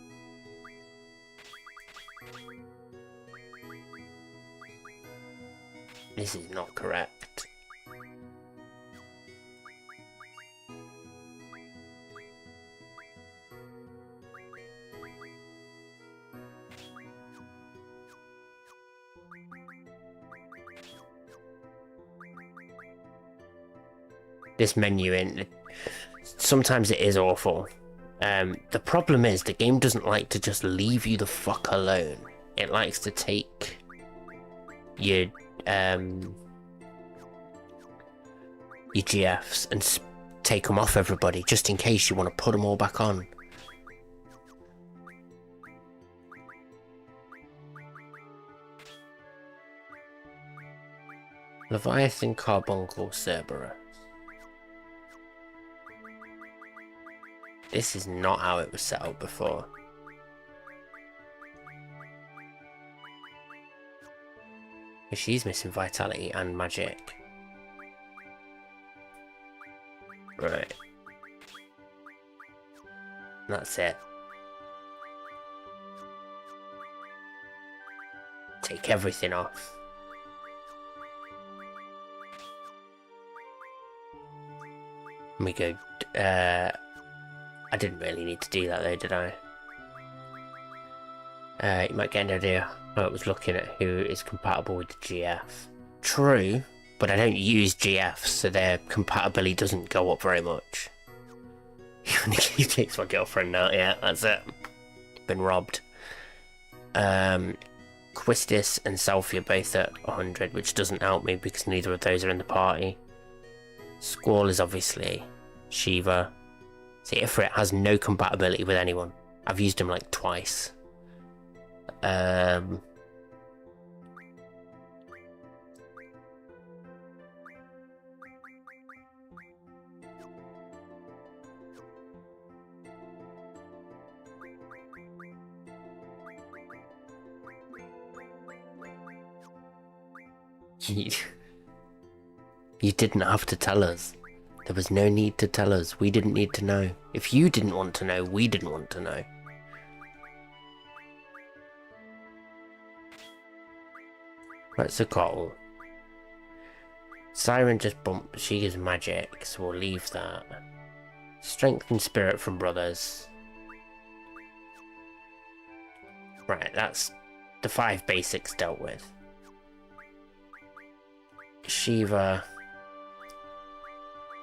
This is not correct. this menu in. Sometimes it is awful. The problem is the game doesn't like to just leave you the fuck alone. It likes to take your GFs and take them off everybody, just in case you want to put them all back on. Leviathan Carbuncle Cerberus. This is not how it was set up before. She's missing vitality and magic. Right. That's it. Take everything off. And we go, I didn't really need to do that though, did I? You might get an idea. I was looking at who is compatible with the GF. True, but I don't use GFs, so their compatibility doesn't go up very much. He takes my girlfriend now, yeah, that's it. Been robbed. Quistis and Selfie are both at 100, which doesn't help me because neither of those are in the party. Squall is obviously Shiva. See, Ifrit has no compatibility with anyone. I've used him like twice. You didn't have to tell us. There was no need to tell us. We didn't need to know. If you didn't want to know, we didn't want to know. Right, so Cottle. Siren just bumped. She gives magic, so we'll leave that. Strength and spirit from brothers. Right, that's the 5 basics dealt with. Shiva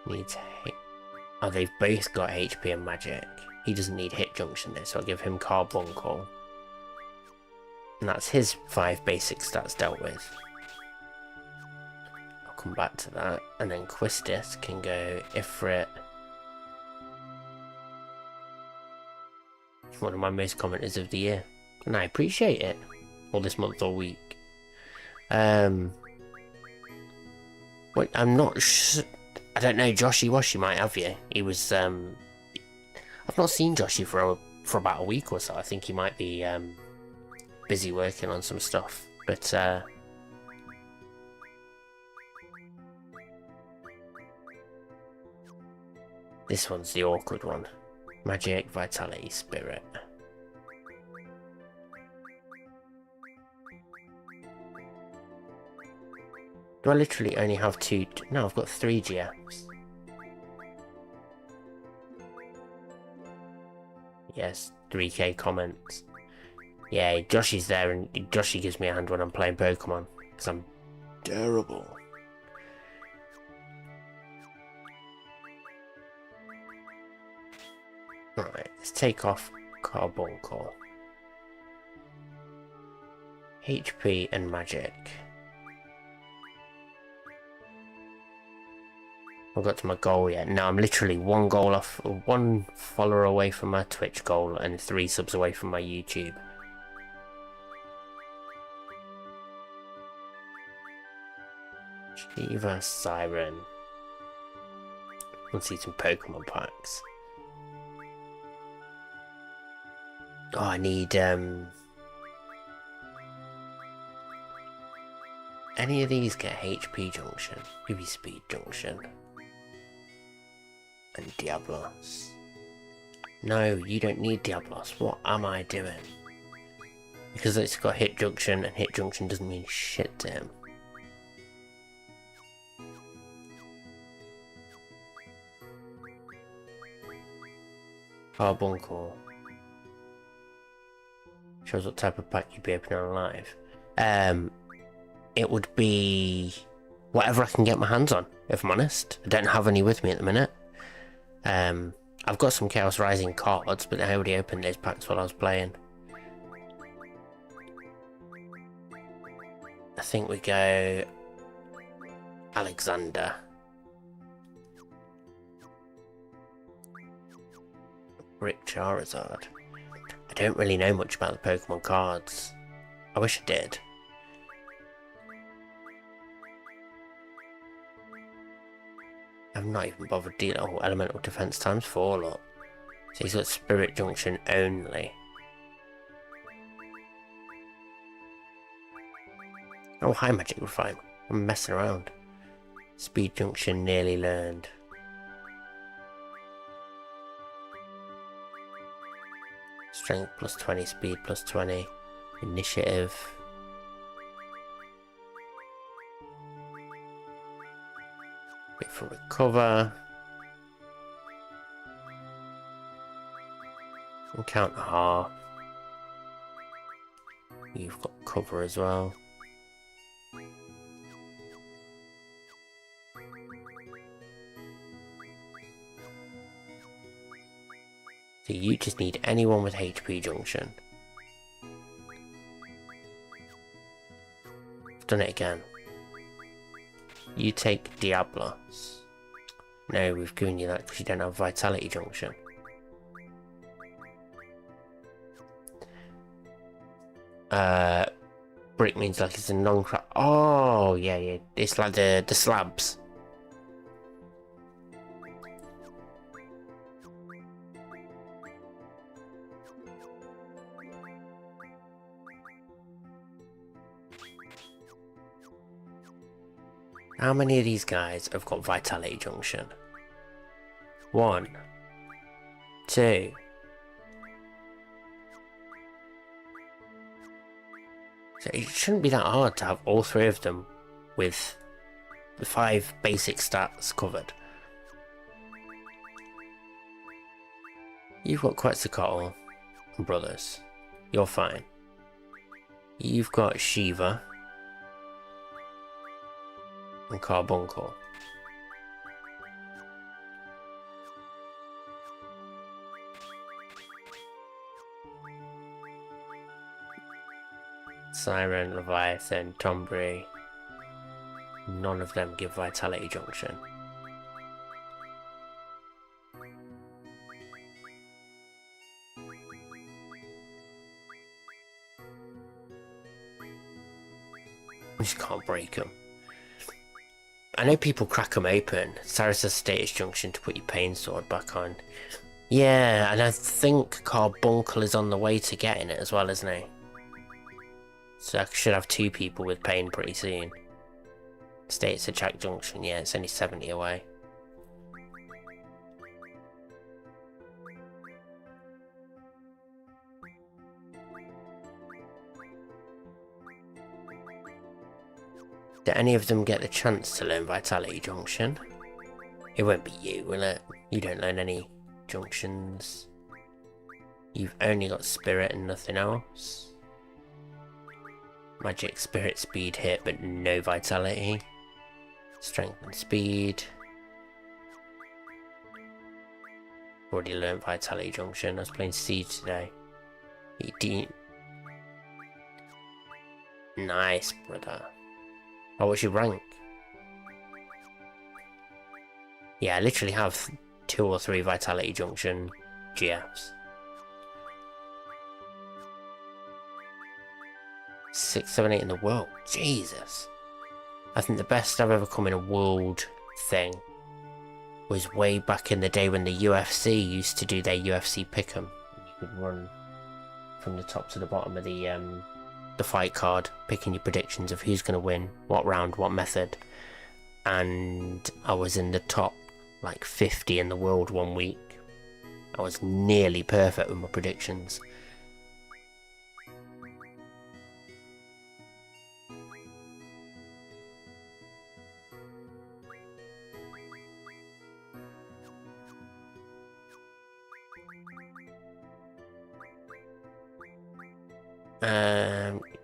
needs oh, they've both got HP and magic. He doesn't need hit junction though, so I'll give him Carbuncle. And that's his 5 basic stats dealt with. I'll come back to that. And then Quistis can go Ifrit. One of my most commenters of the year. And I appreciate it. Or this month or week. Wait, I'm not sure. I don't know, Joshy Washy might have you. He was, I've not seen Joshy for about a week or so. I think he might be, busy working on some stuff. But, this one's the awkward one. Magic, Vitality, Spirit. Do I literally only have 2? No, I've got 3 GFs. Yes, 3k comments. Yeah, Joshy's there and Joshy gives me a hand when I'm playing Pokemon. Because I'm terrible. Alright, let's take off Carbuncle. HP and Magic. I got to my goal yet. No, I'm literally 1 goal off, 1 follower away from my Twitch goal and 3 subs away from my YouTube. Shiva, Siren. Let's see some Pokemon packs. Oh, I need any of these get HP junction, UV speed junction. And Diablos. No, you don't need Diablos. What am I doing? Because it's got hit junction, and hit junction doesn't mean shit to him. Carbuncle. Shows what type of pack you'd be opening on live. It would be whatever I can get my hands on, if I'm honest. I don't have any with me at the minute. I've got some Chaos Rising cards, but I already opened those packs while I was playing. I think we go Alexander. Brick Charizard. I don't really know much about the Pokemon cards. I wish I did. I've not even bothered dealing with Elemental Defense times 4, look. So he's got Spirit Junction only. Oh, hi Magic Refine. I'm messing around. Speed Junction nearly learned. Strength plus 20, speed plus 20. Initiative. Wait for recover. And counter half. You've got cover as well. So you just need anyone with HP junction. I've done it again. You take Diablos. No, we've given you that because you don't have Vitality junction. Brick means like it's a non-crap. Oh, yeah. It's like the slabs. How many of these guys have got Vitality Junction? 1, 2. So it shouldn't be that hard to have all 3 of them with the 5 basic stats covered. You've got Quetzalcoatl and Brothers. You're fine. You've got Shiva and Carbuncle. Siren, Leviathan, Tombury. None of them give Vitality Junction. You just can't break them. I know people crack them open. Cyrus has Status Junction to put your Pain Sword back on. Yeah, and I think Carbuncle is on the way to getting it as well, isn't he? So I should have 2 people with Pain pretty soon. Status Attack Junction, yeah, it's only 70 away. Do any of them get the chance to learn Vitality Junction? It won't be you, will it? You don't learn any junctions. You've only got Spirit and nothing else. Magic, Spirit, Speed, Hit, but no Vitality. Strength and Speed. Already learned Vitality Junction. I was playing Siege today. Nice, brother. Oh, what's your rank? Yeah, I literally have 2 or 3 Vitality Junction GFs. 6, 7, 8 in the world. Jesus. I think the best I've ever come in a world thing was way back in the day when the UFC used to do their UFC pick'em. You could run from the top to the bottom of the fight card, picking your predictions of who's going to win, what round, what method. And I was in the top like 50 in the world one week. I was nearly perfect with my predictions.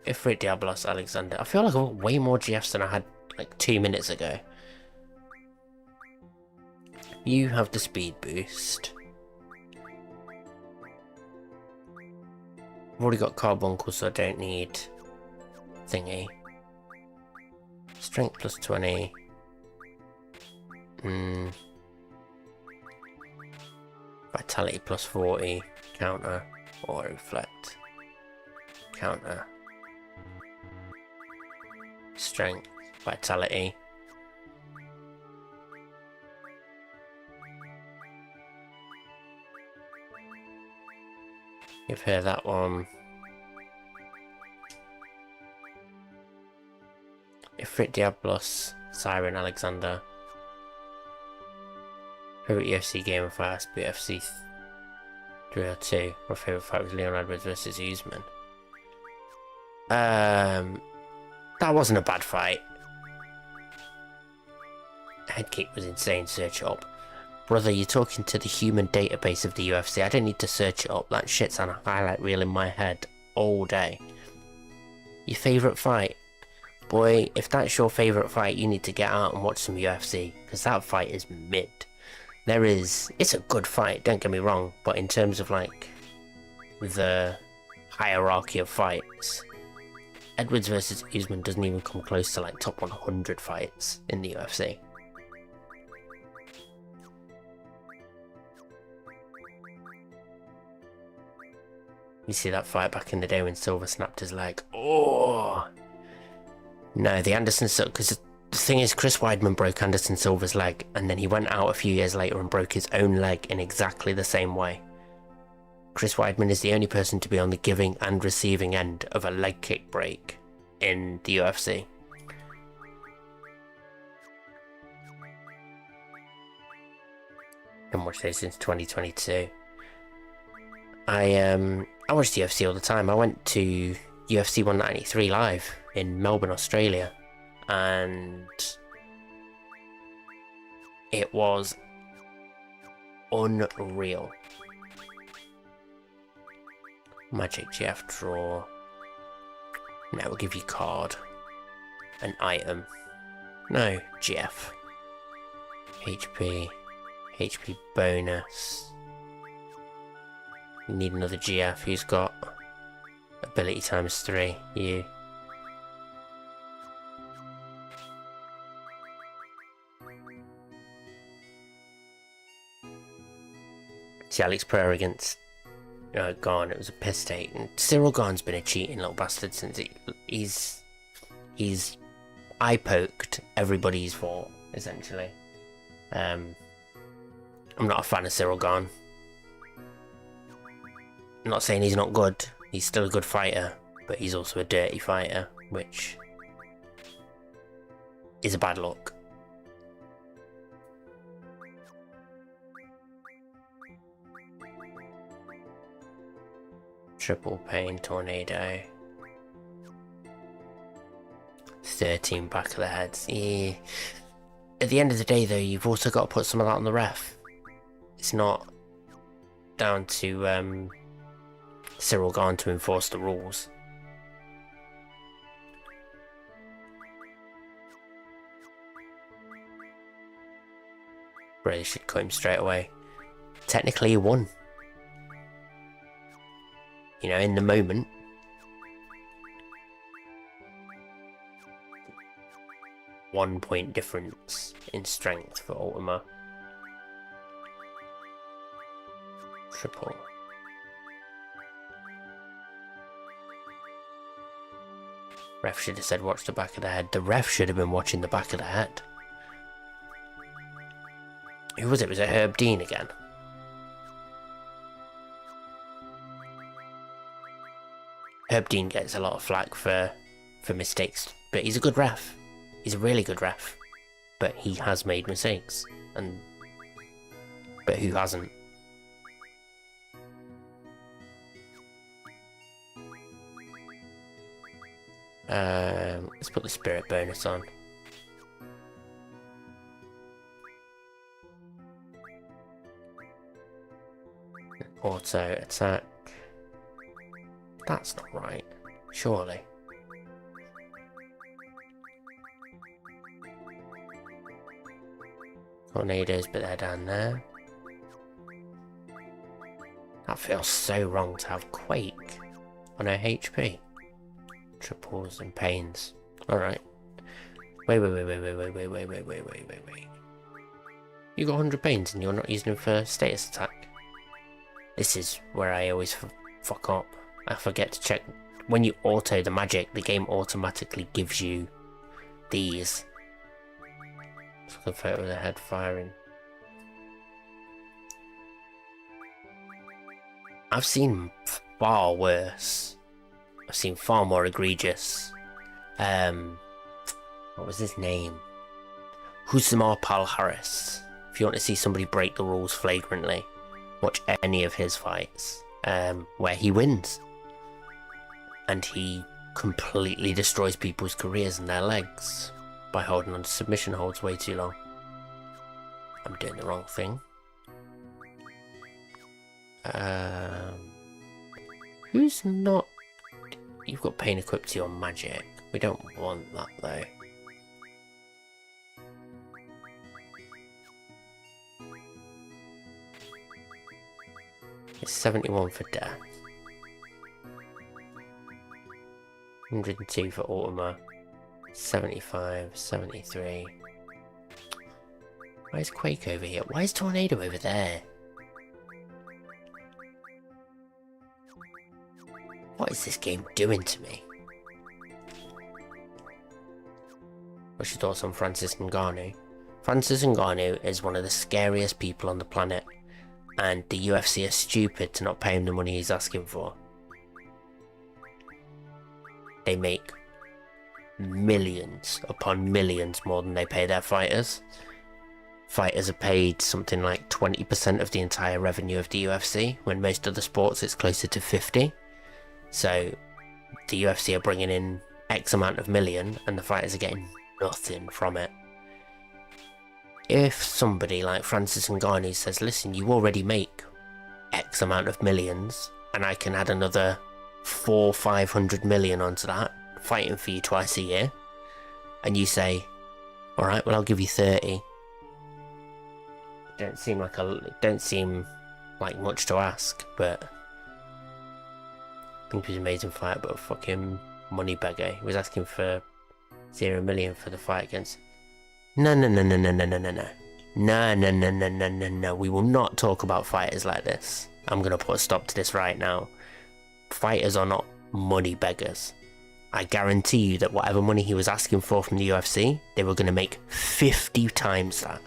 Ifrit, Diablos, Alexander. I feel like I got way more GFs than I had like 2 minutes ago. You have the speed boost. I've already got carbuncle, so I don't need thingy. Strength plus 20. Vitality plus 40. Counter. Or reflect. Counter. Strength. Vitality. Give her that one. Ifrit Diablos, Siren Alexander. Favorite UFC game of fast, but UFC 302. My favorite fight was Leon Edwards versus Usman. That wasn't a bad fight. Head kick was insane, search it up. Brother, you're talking to the human database of the UFC. I don't need to search it up. That shit's on a highlight reel in my head all day. Your favourite fight? Boy, if that's your favourite fight, you need to get out and watch some UFC. Because that fight is mid. It's a good fight, don't get me wrong. But in terms of like, the hierarchy of fights, Edwards versus Usman doesn't even come close to like top 100 fights in the UFC. You see that fight back in the day when Silver snapped his leg. Oh! No, the Anderson Silva... Because the thing is, Chris Weidman broke Anderson Silva's leg, and then he went out a few years later and broke his own leg in exactly the same way. Chris Weidman is the only person to be on the giving and receiving end of a leg kick break in the UFC. I've watched this since 2022. I watch the UFC all the time. I went to UFC 193 live in Melbourne, Australia, and it was unreal. Magic GF draw. Now we'll give you card. An item. No, GF. HP. HP bonus. You need another GF. Who's got ability times 3? You. See Alex Pereira against Garn. It was a piss take. And Cyril Garn's been a cheating little bastard since he's eye poked everybody's fault, essentially. I'm not a fan of Cyril Garn. I'm not saying he's not good, he's still a good fighter, but he's also a dirty fighter, which is a bad look. Triple Pain Tornado. 13 back of the heads. Yeah. At the end of the day though, you've also got to put some of that on the ref. It's not down to Cyril Garn to enforce the rules. Really should cut him straight away. Technically he won. You know, in the moment. One point difference in strength for Ultima. Triple. Ref should have said watch the back of the head. The ref should have been watching the back of the head. Who was it? Was it Herb Dean again? Herb Dean gets a lot of flack for mistakes, but he's a good ref. He's a really good ref, but he has made mistakes, but who hasn't? Let's put the spirit bonus on. Auto attack. That's not right, surely. Tornadoes, but they're down there. That feels so wrong to have Quake on her HP. Triples and pains. Alright. Wait. You got 100 pains and you're not using them for status attack. This is where I always fuck up. I forget to check. When you auto the magic, the game automatically gives you these. Let's look at a photo of the head firing. I've seen far worse. I've seen far more egregious. What was his name? Husamar Pal Harris. If you want to see somebody break the rules flagrantly, watch any of his fights, where he wins. And he completely destroys people's careers and their legs by holding on to submission holds way too long. I'm doing the wrong thing. Who's not... You've got pain equipped to your magic. We don't want that though. It's 71 for death. 102 for Ultima. 75, 73. Why is Quake over here? Why is Tornado over there? What is this game doing to me? What's your thoughts on Francis Ngannou? Francis Ngannou is one of the scariest people on the planet, and the UFC are stupid to not pay him the money he's asking for. They make millions upon millions more than they pay their fighters. Fighters are paid something like 20% of the entire revenue of the UFC, when most other sports it's closer to 50. So the UFC are bringing in X amount of million and the fighters are getting nothing from it. If somebody like Francis Ngannou says, listen, you already make X amount of millions and I can add another 400-500 million onto that, fighting for you twice a year, and you say, alright, well I'll give you 30. Don't seem like much to ask, but I think he was an amazing fight, but a fucking money beggar. He was asking for 0 million for the fight against... No. We will not talk about fighters like this. I'm gonna put a stop to this right now. Fighters are not money beggars. I guarantee you that whatever money he was asking for from the UFC, they were gonna make 50 times that.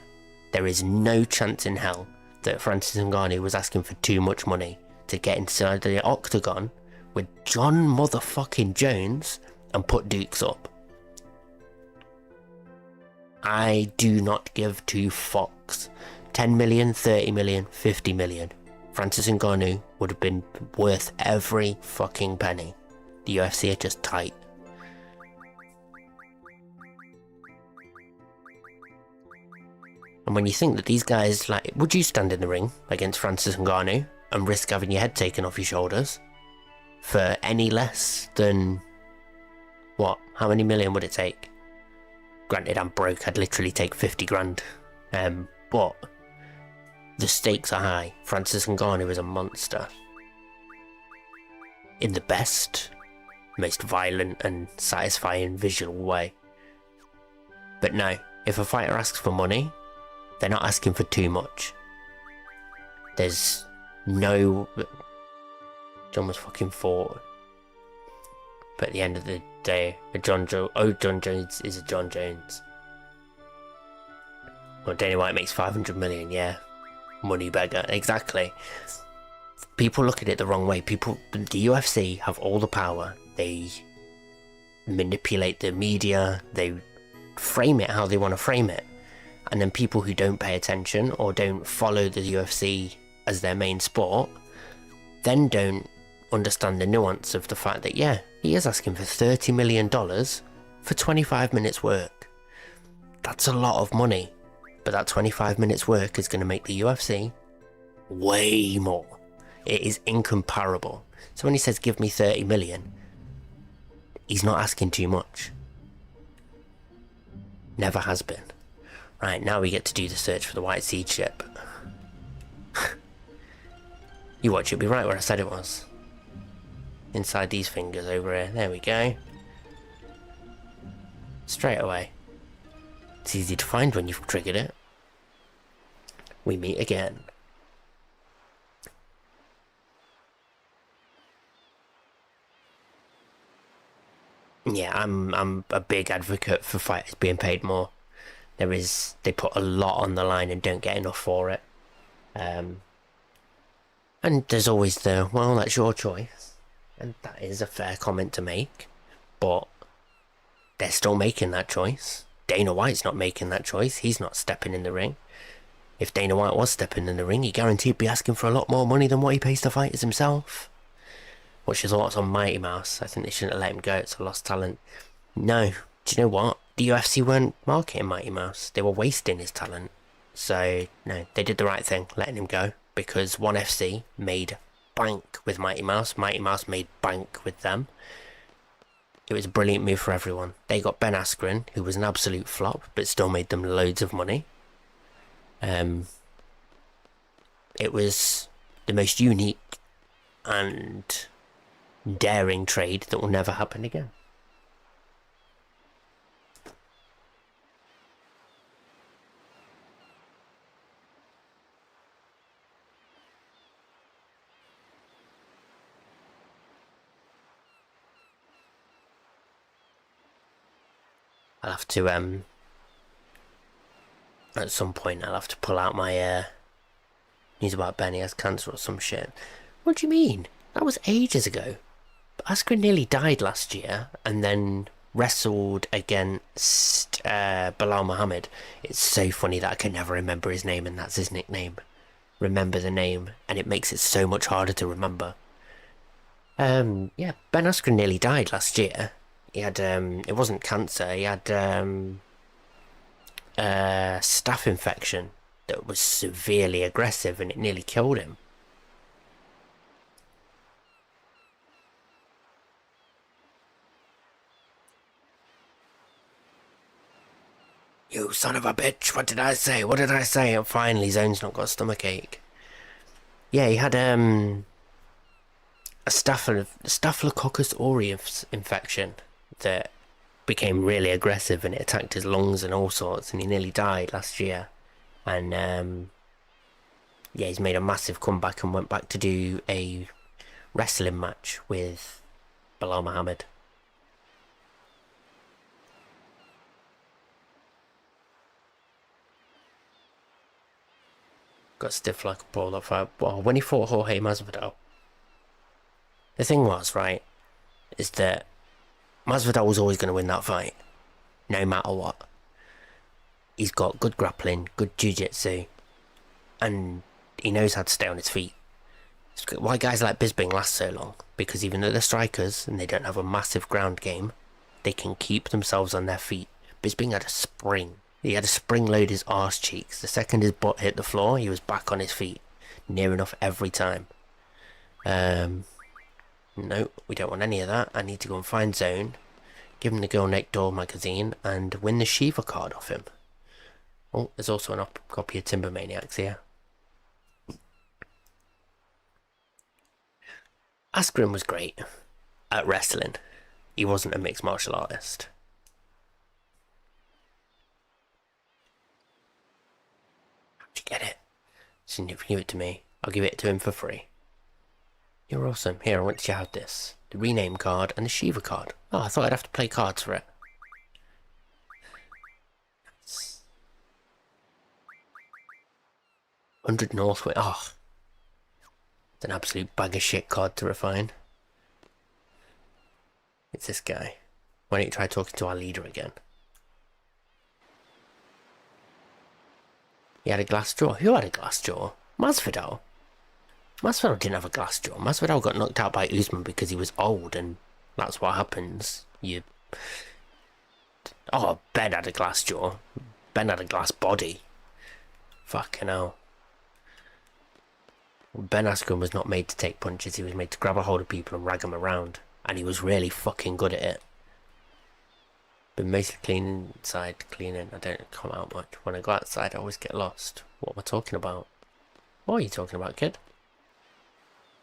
There is no chance in hell that Francis Ngannou was asking for too much money to get inside the octagon with John motherfucking Jones and put Dukes up. I do not give two fucks. 10 million, 30 million, 50 million. Francis Ngannou would have been worth every fucking penny. The UFC are just tight. And when you think that these guys, like, would you stand in the ring against Francis Ngannou and risk having your head taken off your shoulders for any less than, what, how many million would it take? Granted, I'm broke, I'd literally take 50 grand. But the stakes are high. Francis Ngannou is a monster. In the best, most violent and satisfying visual way. But no, if a fighter asks for money, they're not asking for too much. There's no... John was fucking fought. But at the end of the day, John Jones is a John Jones. Well, Dana White makes 500 million, yeah. Money beggar, exactly. People look at it the wrong way. The UFC have all the power. They manipulate the media. They frame it how they want to frame it. And then people who don't pay attention or don't follow the UFC as their main sport, then don't understand the nuance of the fact that, yeah, he is asking for $30 million for 25 minutes work. That's a lot of money, but that 25 minutes work is going to make the UFC way more. It is incomparable. So when he says give me 30 million, he's not asking too much. Never has been. Right, now we get to do the search for the White Seed ship. You watch, it'll be right where I said it was. Inside these fingers over here. There we go. Straight away. It's easy to find when you've triggered it. We meet again. Yeah, I'm a big advocate for fighters being paid more. They put a lot on the line and don't get enough for it. And there's always the, well, that's your choice. And that is a fair comment to make. But they're still making that choice. Dana White's not making that choice. He's not stepping in the ring. If Dana White was stepping in the ring, he guaranteed be asking for a lot more money than what he pays to fighters himself. What's your thoughts on Mighty Mouse? I think they shouldn't have let him go. It's a lost talent. No. Do you know what? The UFC weren't marketing Mighty Mouse. They were wasting his talent. So, no, they did the right thing, letting him go. Because ONE FC made bank with Mighty Mouse. Mighty Mouse made bank with them. It was a brilliant move for everyone. They got Ben Askren, who was an absolute flop, but still made them loads of money. It was the most unique and daring trade that will never happen again. I'll have to, at some point I'll have to pull out my, news about Ben, he has cancer or some shit. What do you mean? That was ages ago. Askren nearly died last year, and then wrestled against, Bilal Muhammad. It's so funny that I can never remember his name, and that's his nickname. Remember the name, and it makes it so much harder to remember. Yeah, Ben Askren nearly died last year. He had, it wasn't cancer, he had, staph infection that was severely aggressive and it nearly killed him. You son of a bitch, what did I say? What did I say? And finally, Zone's not got a stomachache. Yeah, he had, a Staphylococcus aureus infection that became really aggressive and it attacked his lungs and all sorts, and he nearly died last year. And yeah, he's made a massive comeback and went back to do a wrestling match with Bilal Muhammad. Got stiff like a ball that fight. Well, when he fought Jorge Masvidal, the thing was, right, is that Masvidal was always going to win that fight, no matter what. He's got good grappling, good jiu-jitsu, and he knows how to stay on his feet. Why guys like Bisping last so long? Because even though they're strikers and they don't have a massive ground game, they can keep themselves on their feet. Bisping had a spring. He had a spring load his arse cheeks. The second his butt hit the floor, he was back on his feet. Near enough every time. No, we don't want any of that. I need to go and find Zone, give him the Girl Next Door magazine, and win the Shiva card off him. Oh, there's also a copy of Timber Maniacs here. Askren was great at wrestling. He wasn't a mixed martial artist. How'd you get it? So you give it to me. I'll give it to him for free. You're awesome. Here, I want you to have this. The rename card and the Shiva card. Oh, I thought I'd have to play cards for it. 100 Northwind. Oh. It's an absolute bag of shit card to refine. It's this guy. Why don't you try talking to our leader again? He had a glass jaw. Who had a glass jaw? Masvidal. Masvidal didn't have a glass jaw. Masvidal got knocked out by Usman because he was old, and that's what happens. Oh, Ben had a glass jaw. Ben had a glass body. Fucking hell. Ben Askren was not made to take punches. He was made to grab a hold of people and rag them around. And he was really fucking good at it. Been mostly cleaning inside, cleaning. I don't come out much. When I go outside, I always get lost. What am I talking about? What are you talking about, kid?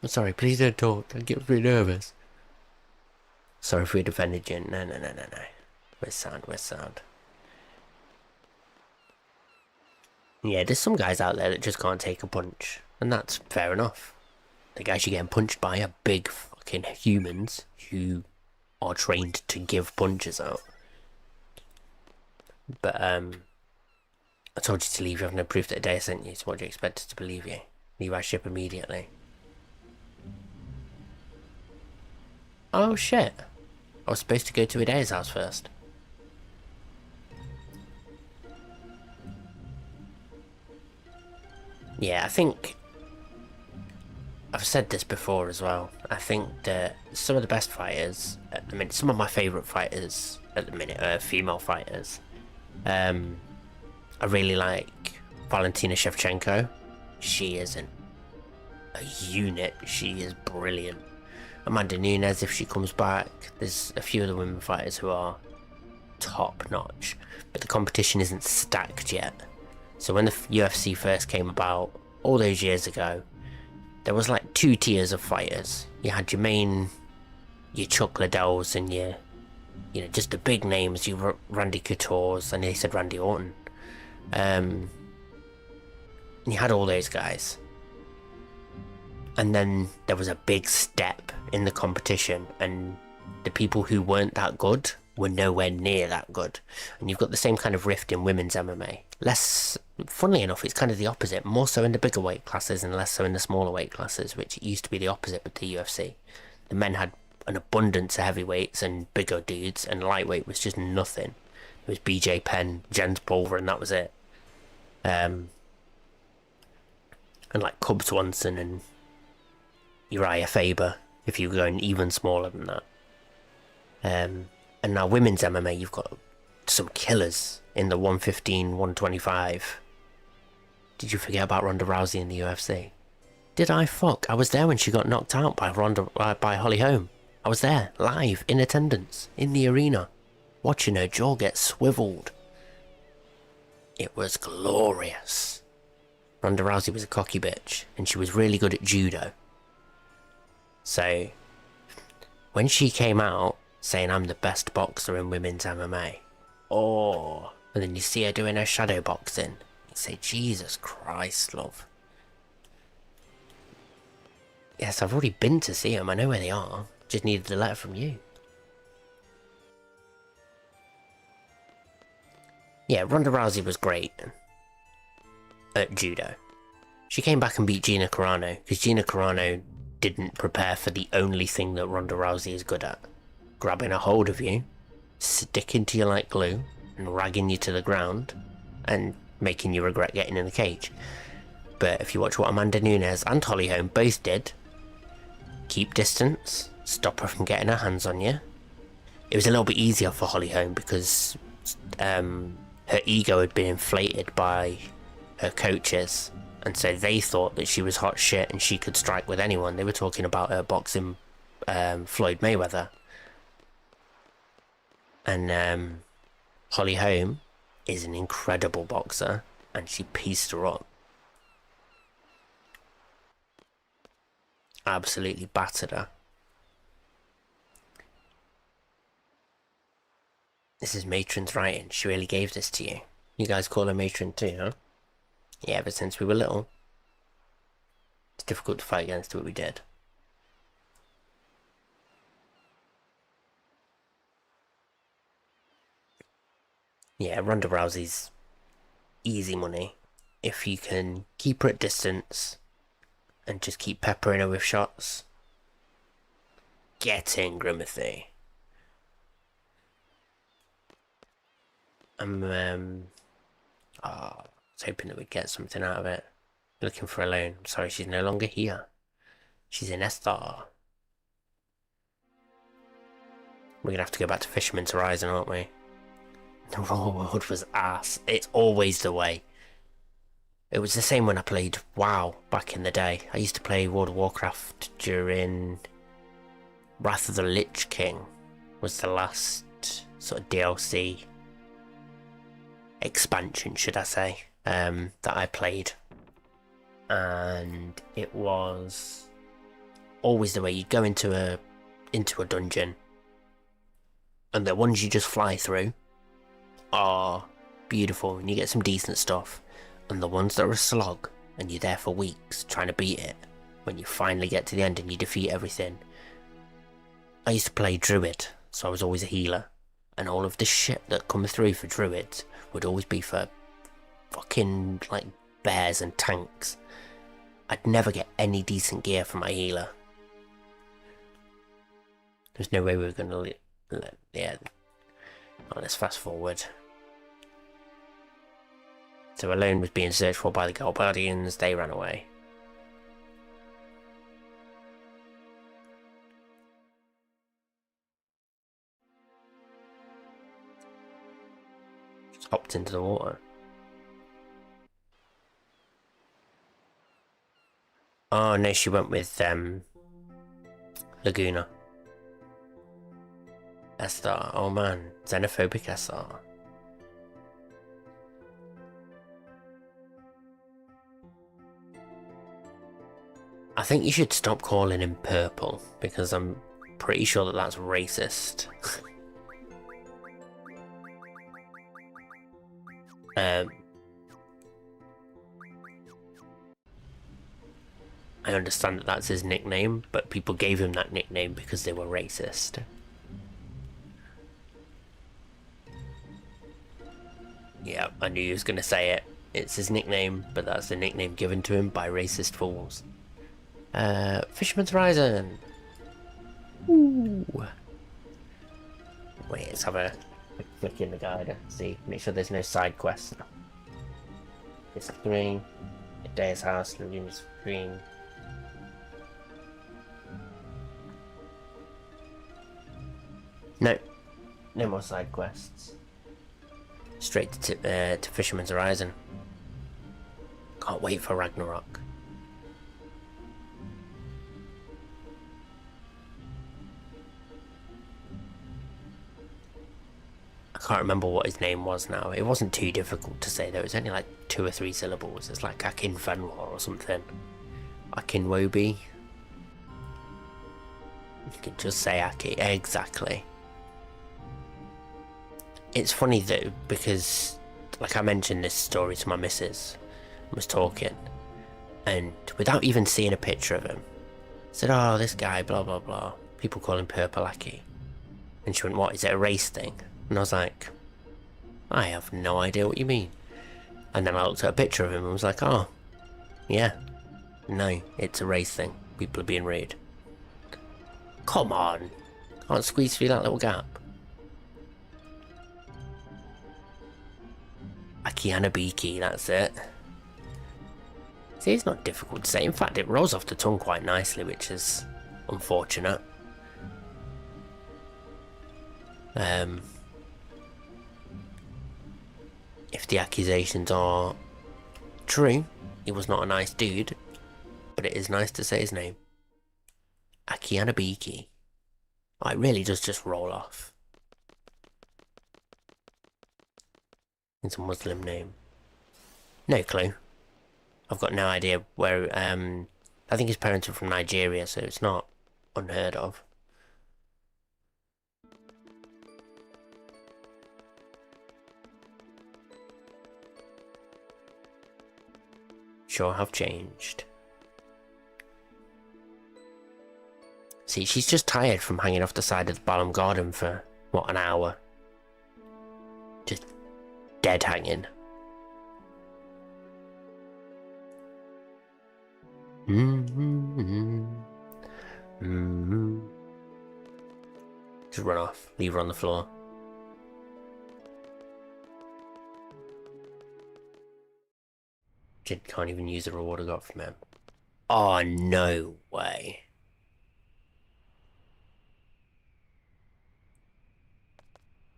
I'm sorry, please don't talk. That gets me nervous. Sorry if we defended you. No. Where's sound? Yeah, there's some guys out there that just can't take a punch. And that's fair enough. The guys you're getting punched by are big fucking humans who are trained to give punches out. But, I told you to leave. You have no proof that Edea sent you, so what do you expect us to believe you? Leave our ship immediately. Oh shit. I was supposed to go to Edea's house first. Yeah, I think I've said this before as well. I think that some of the best fighters at the minute, some of my favourite fighters at the minute are female fighters. I really like Valentina Shevchenko. She is a unit. She is brilliant. Amanda Nunes, if she comes back. There's a few other women fighters who are top notch, but the competition isn't stacked yet. So when the UFC first came about, all those years ago, there was like 2 tiers of fighters. You had your Chuck Liddells and your, just the big names, your Randy Couture's, and they said Randy Orton. And you had all those guys. And then there was a big step in the competition, and the people who weren't that good were nowhere near that good. And you've got the same kind of rift in women's MMA. Less, funnily enough, it's kind of the opposite. More so in the bigger weight classes and less so in the smaller weight classes, which it used to be the opposite with the UFC. The men had an abundance of heavyweights and bigger dudes, and lightweight was just nothing. It was BJ Penn, Jens Pulver, and that was it. And like Cub Swanson and Uriah Faber, if you were going even smaller than that. And now women's MMA, you've got some killers in the 115, 125. Did you forget about Ronda Rousey in the UFC? Did I fuck? I was there when she got knocked out by by Holly Holm. I was there, live, in attendance, in the arena, watching her jaw get swiveled. It was glorious. Ronda Rousey was a cocky bitch, and she was really good at judo. So, when she came out saying I'm the best boxer in women's MMA, and then you see her doing her shadow boxing, you say, Jesus Christ, love. Yes, I've already been to see them, I know where they are, just needed a letter from you. Yeah, Ronda Rousey was great at judo. She came back and beat Gina Carano, because Gina Carano didn't prepare for the only thing that Ronda Rousey is good at. Grabbing a hold of you, sticking to you like glue, and ragging you to the ground, and making you regret getting in the cage. But if you watch what Amanda Nunes and Holly Holm both did, keep distance, stop her from getting her hands on you. It was a little bit easier for Holly Holm because her ego had been inflated by her coaches, and so they thought that she was hot shit and she could strike with anyone. They were talking about her boxing Floyd Mayweather. And Holly Holm is an incredible boxer, and she pieced her up. Absolutely battered her. This is Matron's writing. She really gave this to you. You guys call her Matron too, huh? Yeah, ever since we were little. It's difficult to fight against what we did. Yeah, Ronda Rousey's easy money. If you can keep her at distance and just keep peppering her with shots. Get in, Grimothy. I was hoping that we'd get something out of it. Looking for a loan. I'm sorry, she's no longer here. She's in Esthar. We're gonna have to go back to Fisherman's Horizon, aren't we? The Raw World was ass. It's always the way. It was the same when I played WoW back in the day. I used to play World of Warcraft during Wrath of the Lich King was the last sort of DLC expansion, should I say, that I played. And it was always the way you go into a dungeon, and the ones you just fly through are beautiful and you get some decent stuff, and the ones that are a slog and you're there for weeks trying to beat it, when you finally get to the end and you defeat everything. I used to play Druid, so I was always a healer, and all of the shit that come through for Druids would always be for fucking like bears and tanks. I'd never get any decent gear for my healer. There's no way we were gonna yeah. Oh, let's fast forward. So Alone was being searched for by the Galbadians. They ran away. Just hopped into the water. Oh no, she went with Laguna. Estar. Oh man, xenophobic Estar. I think you should stop calling him purple, because I'm pretty sure that that's racist. I understand that that's his nickname, but people gave him that nickname because they were racist. Yeah, I knew he was going to say it. It's his nickname, but that's the nickname given to him by racist fools. Fisherman's Horizon! Ooh! Wait, let's have a quick flick in the guide. See, make sure there's no side quests. It's green. Edea's house, Luna's green. No. No more side quests. Straight to Fisherman's Horizon. Can't wait for Ragnarok. I can't remember what his name was now. It wasn't too difficult to say though. It was only like 2 or 3 syllables. It's like Akin Fenwar or something. Akin Wobi. You can just say Aki. Exactly. It's funny though, because like I mentioned this story to my missus, I was talking, and without even seeing a picture of him, said, oh, this guy, blah blah blah, people call him Purple Aki. And she went, what, is it a race thing? And I was like, I have no idea what you mean. And then I looked at a picture of him and was like, oh, yeah, no, it's a race thing, people are being rude. Come on, can't squeeze through that little gap. Akianabiki, that's it. See, it's not difficult to say. In fact, it rolls off the tongue quite nicely, which is unfortunate. If the accusations are true, he was not a nice dude, but it is nice to say his name. Akianabiki. Oh, it really does just roll off. It's a Muslim name. No clue. I've got no idea where, I think his parents are from Nigeria, so it's not unheard of. Sure have changed. See, she's just tired from hanging off the side of the Balam Garden for, what, an hour? Just dead hanging. Just run off, leave her on the floor. Jid can't even use the reward I got from him. Oh, no way.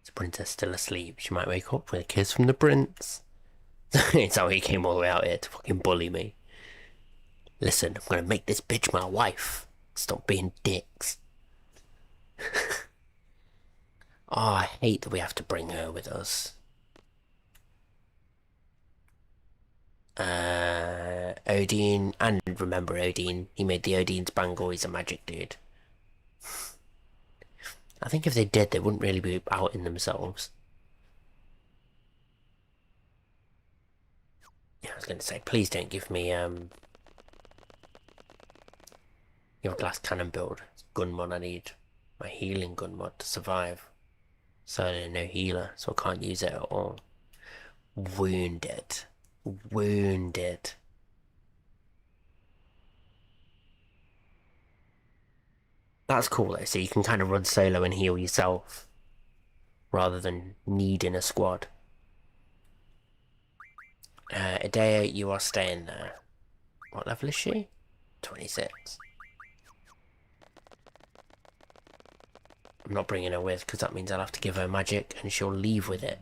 Is the princess still asleep? She might wake up with a kiss from the prince. It's how he came all the way out here to fucking bully me. Listen, I'm gonna make this bitch my wife. Stop being dicks. Oh, I hate that we have to bring her with us. Odin, and remember Odin, he made the Odin's bangle, he's a magic dude. I think if they did, they wouldn't really be outing themselves. Yeah, I was going to say, please don't give me, your glass cannon build. It's gun mod I need. My healing gun mod to survive. So I no healer, so I can't use it at all. Wounded. Wounded. That's cool though, so you can kind of run solo and heal yourself. Rather than needing a squad. Edea, you are staying there. What level is she? 26. I'm not bringing her with, because that means I'll have to give her magic, and she'll leave with it.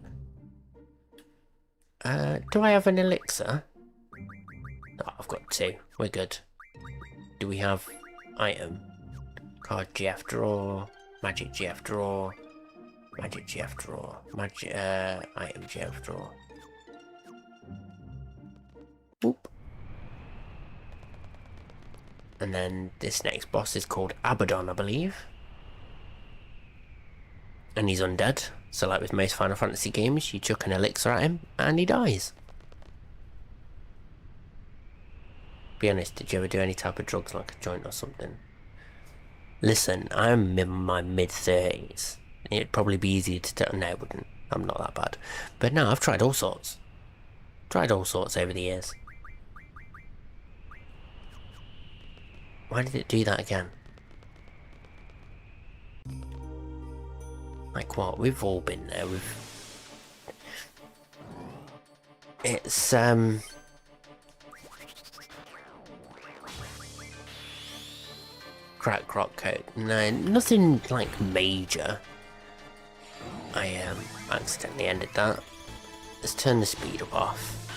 Do I have an elixir? Oh, I've got 2. We're good. Do we have item? Card GF draw, magic GF draw, magic GF draw, magic item GF draw. Boop. And then this next boss is called Abaddon, I believe. And he's undead, so like with most Final Fantasy games, you chuck an elixir at him and he dies. Be honest, did you ever do any type of drugs like a joint or something? Listen, I'm in my mid-30s. It'd probably be easier to tell. No, it wouldn't. I'm not that bad. But no, I've tried all sorts. Tried all sorts over the years. Why did it do that again? Like what? We've all been there. It's crack rock coat. No, nothing like major. I accidentally ended that. Let's turn the speed up off.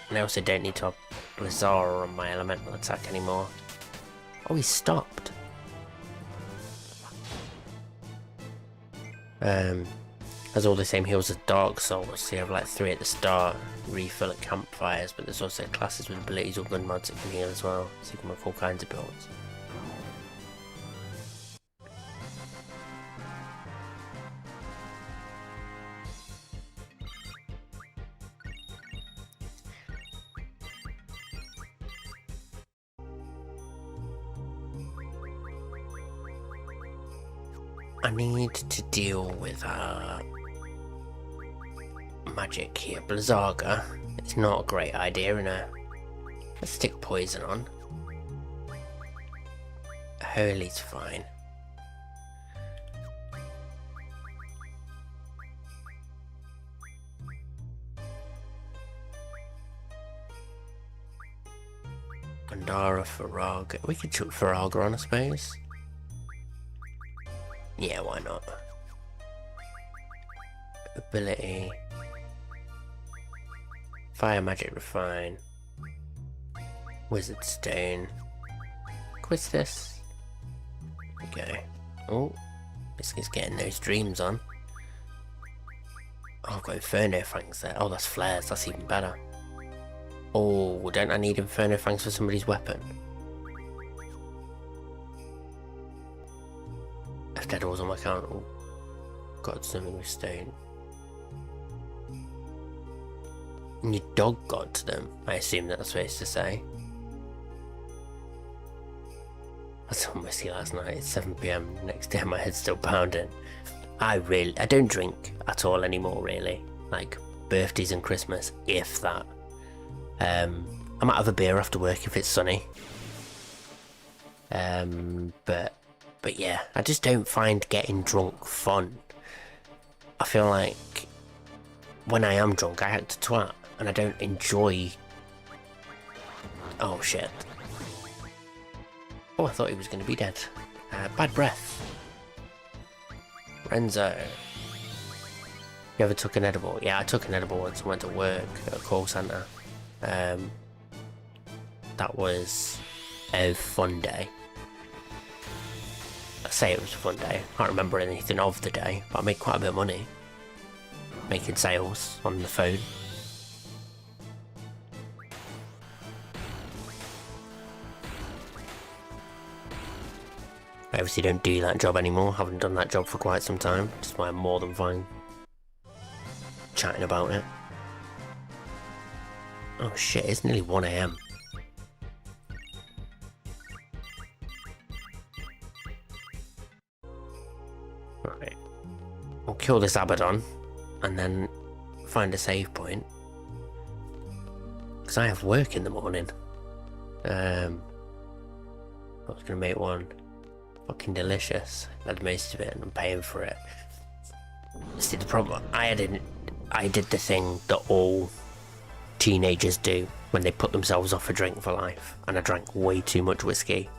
And I also don't need to have Blizzara on my elemental attack anymore. Oh, he stopped. Has all the same heals as Dark Souls, so you have like 3 at the start, refill at campfires, but there's also classes with abilities or gun mods that can heal as well, so you can make all kinds of builds. I need to deal with magic here. Blizzaga. It's not a great idea, innit? Let's stick poison on. Holy's fine. Gandara, Faraga. We could chuck Faraga on, I suppose. Yeah, why not? Ability. Fire Magic Refine. Wizard Stone. Quiz this. Okay. Oh, this is getting those dreams on. Oh, I've got Inferno Fangs there. Oh, that's flares. That's even better. Oh, don't I need Inferno Fangs for somebody's weapon? I've dead alls on my account. Oh, got something with stone. And your dog got to them. I assume that's supposed to say. I saw whiskey last night. It's 7 PM. Next day my head's still pounding. I don't drink at all anymore, really. Like birthdays and Christmas, if that. I might have a beer after work if it's sunny. But yeah, I just don't find getting drunk fun. I feel like when I am drunk, I act a twat, and I don't enjoy. Oh shit. Oh, I thought he was going to be dead. Bad breath. Renzo. You ever took an edible? Yeah, I took an edible once and went to work at a call centre. That was a fun day. I say it was a fun day. I can't remember anything of the day, but I made quite a bit of money making sales on the phone. I obviously don't do that job anymore. Haven't done that job for quite some time. Just why I'm more than fine chatting about it. Oh shit, it's nearly 1 AM. Right. We'll kill this Abaddon and then find a save point. Because I have work in the morning. I was gonna make one fucking delicious. Had most of it and I'm paying for it. See, the problem, I did the thing that all teenagers do when they put themselves off a drink for life, and I drank way too much whiskey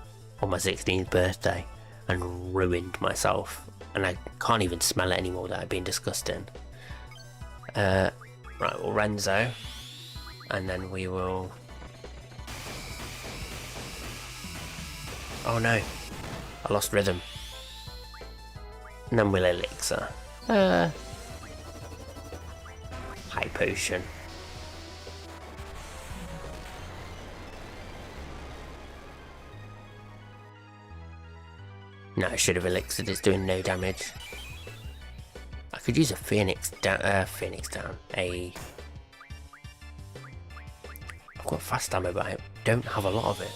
on my 16th birthday and ruined myself, and I can't even smell it anymore. That had been disgusting. Right, well, Renzo, and then we will... Oh no, I lost rhythm. And then we'll elixir. High potion. No, I should have elixired. It's doing no damage. I could use a Phoenix down. I've got fast ammo, but I don't have a lot of it.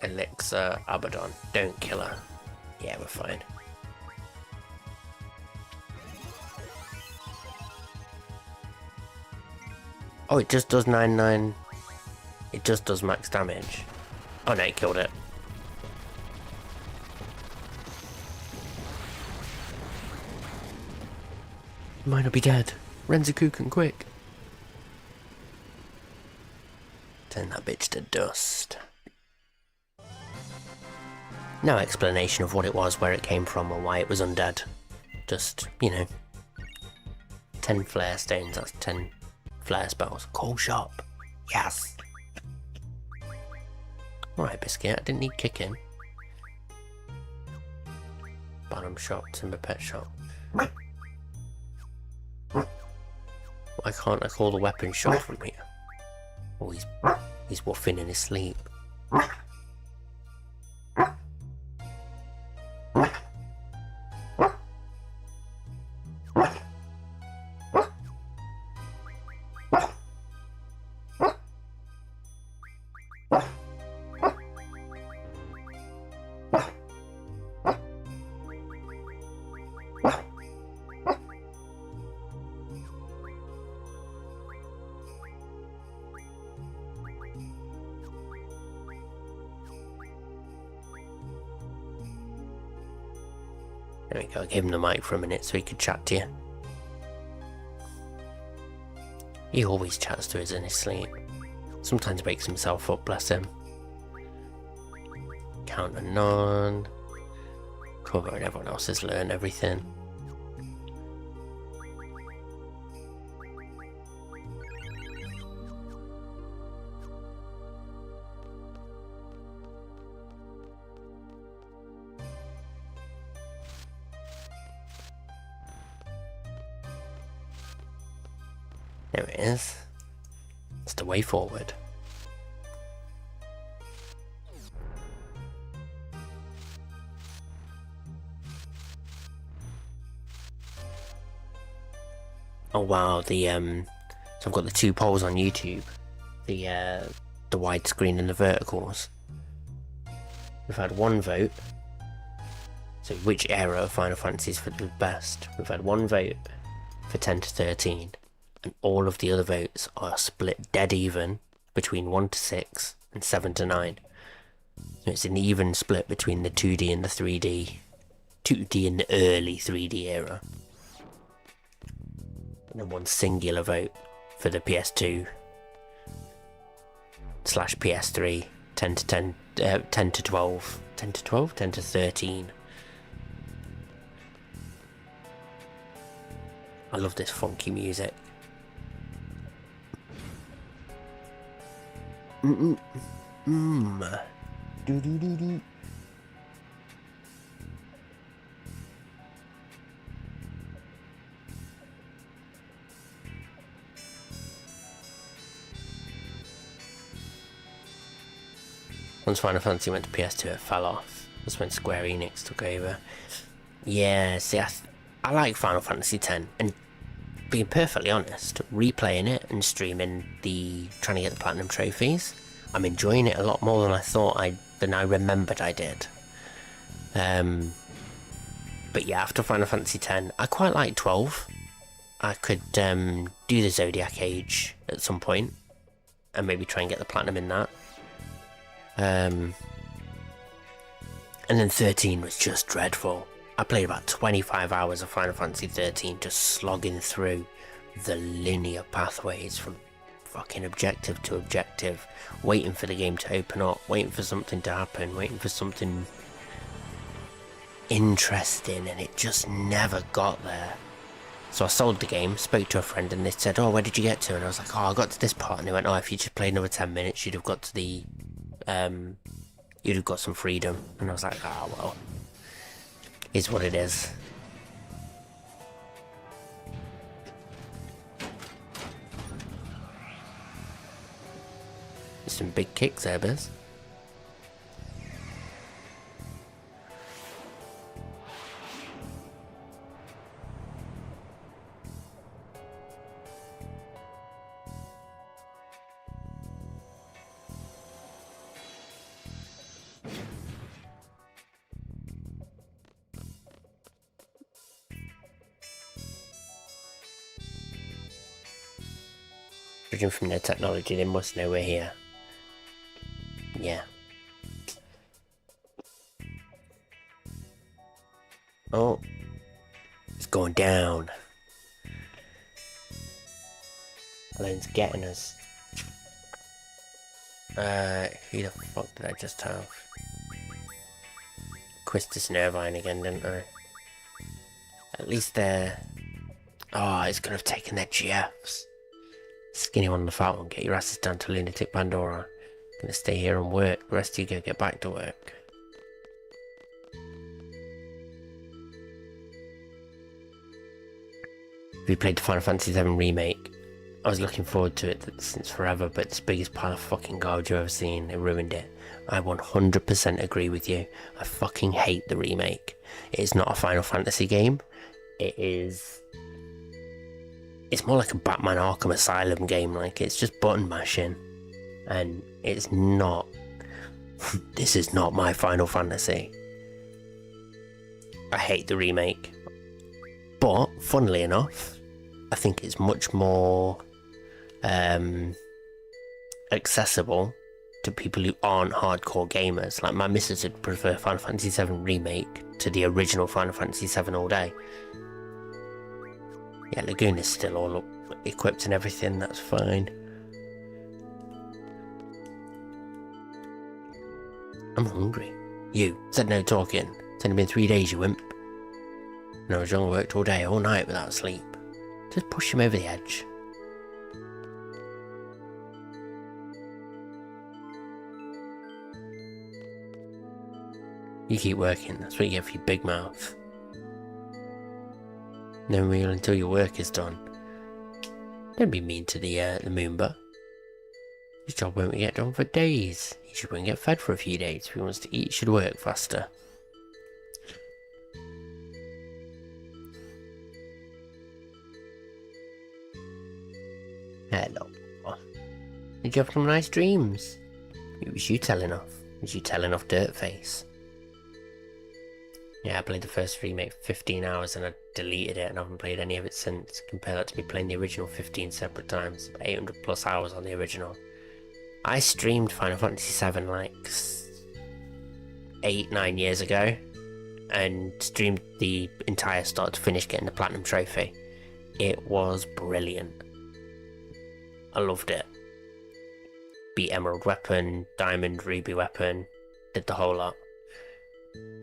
Elixir Abaddon. Don't kill her. Yeah, we're fine. Oh, it just does 9-9. It just does max damage. Oh no, it killed it. Might not be dead. Renzakuken, quick. Turn that bitch to dust. No explanation of what it was, where it came from, or why it was undead. Just, you know, 10 flare stones, that's 10 flare spells. Call shop. Yes. Alright, Biscuit, I didn't need kicking. Bottom shop, timber pet shop. Why can't I call the weapon shop from here? Oh, he's woofing in his sleep. There we go, I gave him the mic for a minute so he could chat to you. He always chats to us in his sleep. Sometimes wakes himself up, bless him. Counter none. Cover and everyone else has learned everything. There it is. It's the way forward. Oh wow, so I've got the 2 polls on YouTube. The widescreen and the verticals. We've had 1 vote. So which era of Final Fantasy is for the best? We've had 1 vote for 10 to 13. And all of the other votes are split dead even between 1 to 6 and 7 to 9. So it's an even split between the 2D and the 3D. 2D and the early 3D era. And then 1 singular vote for the PS2 / PS3. 10 to 10, 10 to 12, 10 to 12, 10 to 13. I love this funky music. Do do do do. Once Final Fantasy went to PS2, it fell off. That's when Square Enix took over. Yeah, see, I like Final Fantasy X, and being perfectly honest, replaying it and streaming trying to get the platinum trophies, I'm enjoying it a lot more than I remembered I did. But yeah, after Final Fantasy X, I quite like 12. I could do the Zodiac Age at some point, and maybe try and get the platinum in that. And then 13 was just dreadful. I played about 25 hours of Final Fantasy 13 just slogging through the linear pathways from fucking objective to objective, waiting for the game to open up, waiting for something to happen, waiting for something interesting, and it just never got there. So I sold the game, spoke to a friend, and they said, "Oh, where did you get to?" And I was like, "Oh, I got to this part." And they went, "Oh, if you just played another 10 minutes, you'd have got to the you'd have got some freedom." And I was like, "Ah, oh, well, is what it is." Some big kicks there, Biz. Judging from their technology, they must know we're here. Yeah. Oh. It's going down. Elaine's getting us. Who the fuck did I just have? Quistis and Irvine again, didn't I? At least they're... Oh, it's gonna have taken their GFs. Skinny one on the fat one, get your asses down to Lunatic Pandora. Gonna stay here and work, the rest of you go get back to work. We played the Final Fantasy VII Remake. I was looking forward to it since forever, but it's the biggest pile of fucking garbage I've ever seen. It ruined it. I 100% agree with you. I fucking hate the remake. It is not a Final Fantasy game. It's more like a Batman Arkham Asylum game. Like, it's just button mashing. And it's not... This is not my Final Fantasy. I hate the remake. But, funnily enough, I think it's much more accessible to people who aren't hardcore gamers. Like, my missus would prefer Final Fantasy VII Remake to the original Final Fantasy VII all day. Yeah, Lagoon is still all equipped and everything, that's fine. I'm hungry. You said no talking. It's only been 3 days, you wimp. And I was young, worked all day, all night without sleep. Just push him over the edge. You keep working, that's what you get for your big mouth. No meal until your work is done. Don't be mean to the Moomba. His job won't get done for days. He should won't get fed for a few days. If he wants to eat, he should work faster. Hello. Did you have some nice dreams? It was you telling off. It was you telling off Dirtface. Yeah, I played the first remake for 15 hours and I deleted it and I haven't played any of it since. Compare that to me playing the original 15 separate times. 800 plus hours on the original. I streamed Final Fantasy VII like 8-9 years ago and streamed the entire start to finish getting the platinum trophy. It was brilliant. I loved it. Beat Emerald Weapon, Diamond, Ruby Weapon, did the whole lot.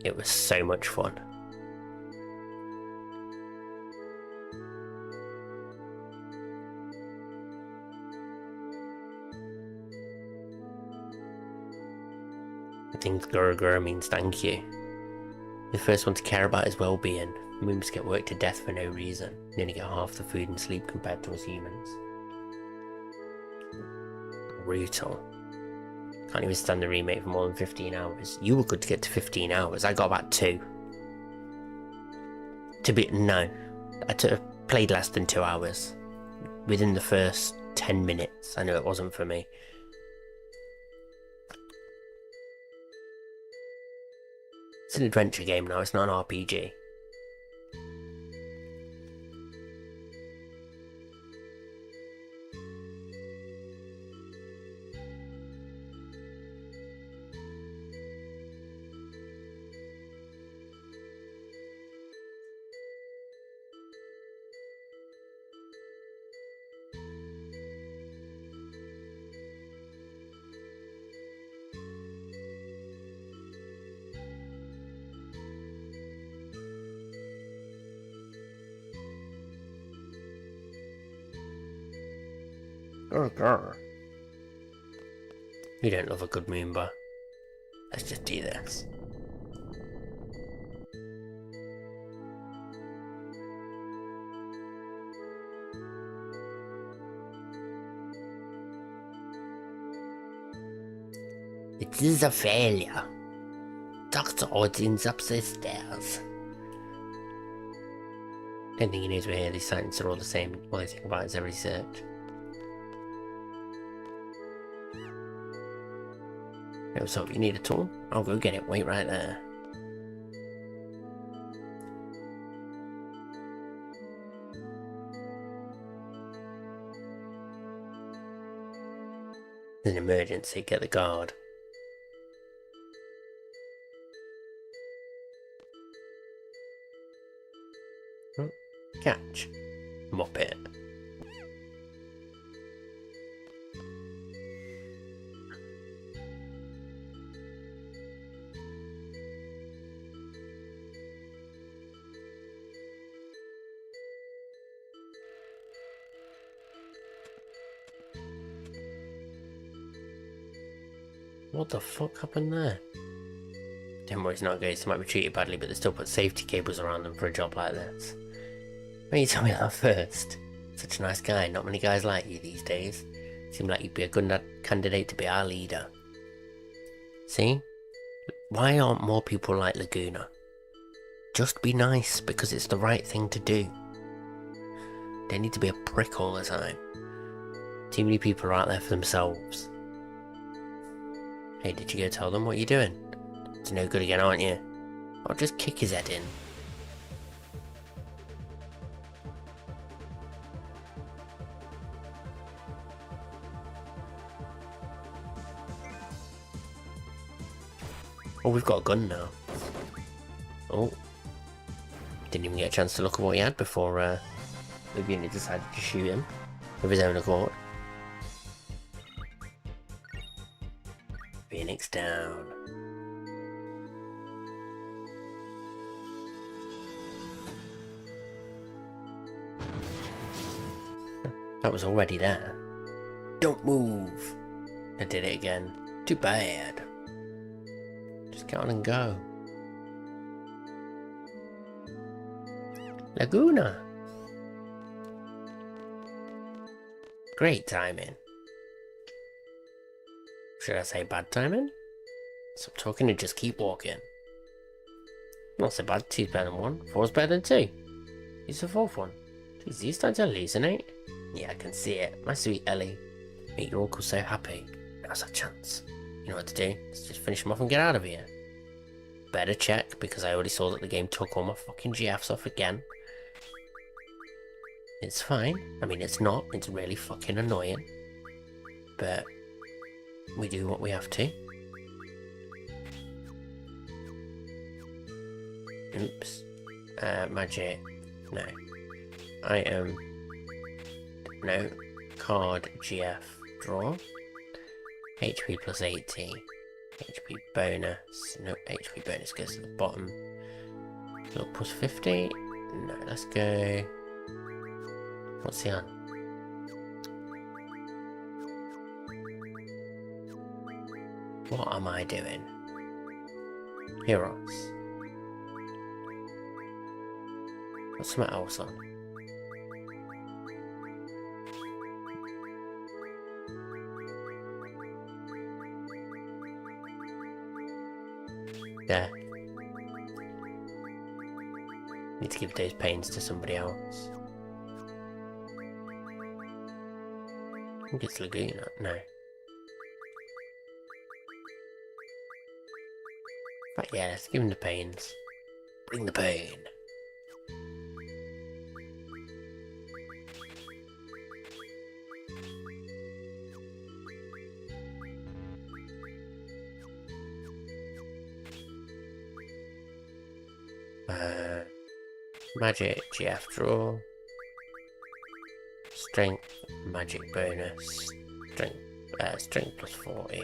It was so much fun. I think Gurgur means thank you. The first one to care about his well-being. Moons get worked to death for no reason. They only get half the food and sleep compared to us humans. Brutal. Can't even stand the remake for more than 15 hours. You were good to get to 15 hours. I got about 2. No. I played less than 2 hours. Within the first 10 minutes, I knew it wasn't for me. It's an adventure game now, it's not an RPG. Grr. You don't love a good moonbar. Let's just do this. It is a failure. Dr. Odin's up the stairs. Don't think he knows we're here. These signs are all the same. All I think about is their research. Hey, what's up? You need a tool? I'll go get it. Wait right there. There's an emergency. Get the guard. Oh, catch. Mop it. What the fuck happened there? Don't worry, it's not ghosts. They might be treated badly, but they still put safety cables around them for a job like this. Why don't you tell me that first? Such a nice guy. Not many guys like you these days. Seem like you'd be a good candidate to be our leader. See? Why aren't more people like Laguna? Just be nice, because it's the right thing to do. Don't need to be a prick all the time. Too many people are out there for themselves. Hey, did you go tell them what you're doing? It's no good again, aren't you? I'll just kick his head in. Oh, we've got a gun now. Oh. Didn't even get a chance to look at what he had before Laguna decided to shoot him of his own accord. Phoenix down. That was already there. Don't move! I did it again. Too bad. Just get on and go. Laguna! Great timing. Should I say bad timing? Stop talking and just keep walking. Not so bad, 2's better than 1, 4's better than 2. Use the 4th one. Jeez, you starting to hallucinate? Yeah, I can see it. My sweet Ellie. Make your uncle so happy. Now's our chance. You know what to do? Let's just finish him off and get out of here. Better check, because I already saw that the game took all my fucking GFs off again. It's fine. I mean, it's not. It's really fucking annoying. But we do what we have to. Oops. Magic. No. Item. No. Card. GF. Draw. HP plus 80. HP bonus. No, HP bonus goes to the bottom. Look, plus 50. No, let's go. What's he on? What am I doing? Heroes. What's something else on? There. Need to give those pains to somebody else. I think it's Laguna. No. But yeah, let's give him the pains. Bring the pain. Magic, GF draw. Strength, magic bonus. Strength plus 40.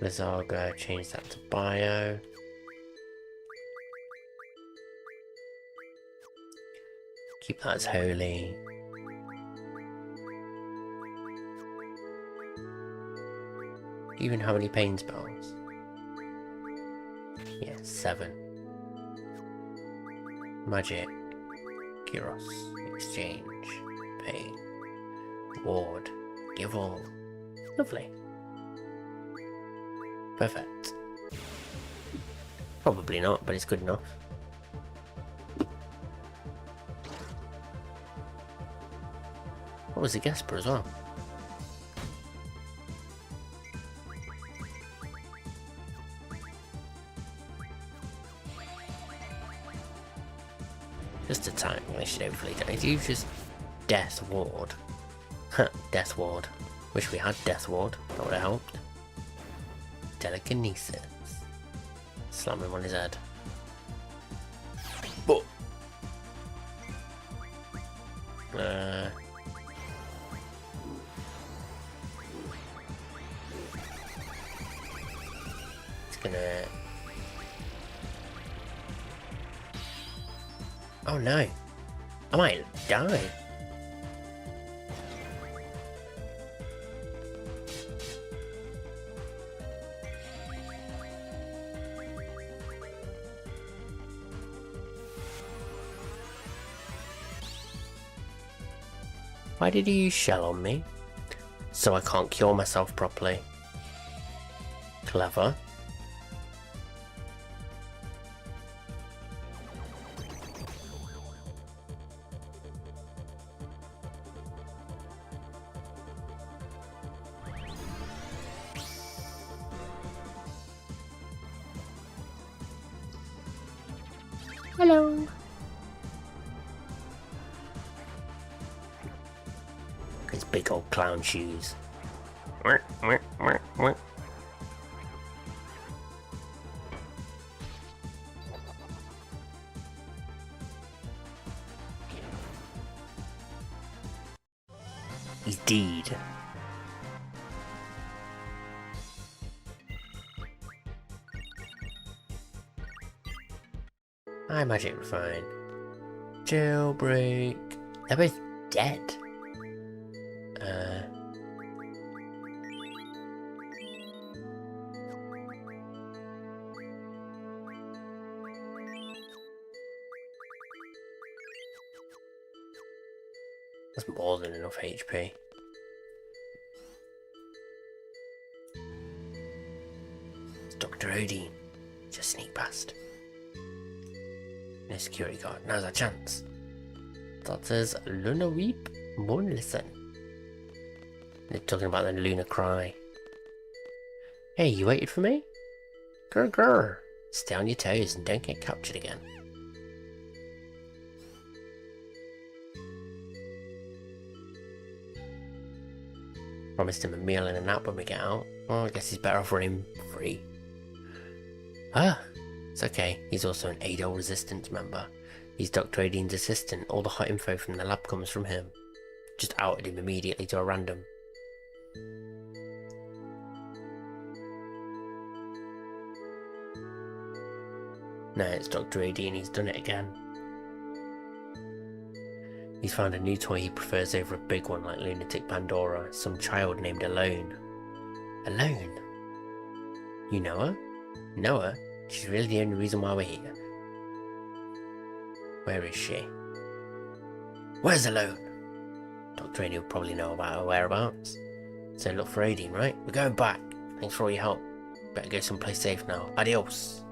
Lizargo, change that to bio. Keep that as holy. Do you even have any pain spells? Yeah, 7. Magic. Gyros. Exchange. Pain. Ward. Give all. Lovely. Perfect. Probably not, but it's good enough. What was the Gasper as well? Just a time, I should hopefully die. It's usually just Death Ward. Death Ward. Wish we had Death Ward, that would have helped. Telekinesis. Slam him on his head. But it's gonna. Oh no! I might die. Why did he use shell on me? So I can't cure myself properly. Clever. Hello. His big old clown shoes. He's deed. Hi, Magic Refine. Jailbreak. They're both dead. That's more than enough HP. It's Dr. Odin. Just sneak past. No security guard. Now's our chance. That says Luna Weep, Moon Listen. They're talking about the Luna Cry. Hey, you waited for me? Grr grr. Stay on your toes and don't get captured again. Promised him a meal and a nap when we get out. Well, I guess he's better off running free. Ah, it's okay. He's also an ADOL Resistance member. He's Dr. Odin's assistant. All the hot info from the lab comes from him. Just outed him immediately to a random. No, it's Dr. Odin. He's done it again. He's found a new toy he prefers over a big one like Lunatic Pandora, some child named Alone. Alone? You know her? Know her? She's really the only reason why we're here. Where is she? Where's Alone? Dr. Edea will probably know about her whereabouts. So look for Odin, right? We're going back. Thanks for all your help. Better go someplace safe now. Adios.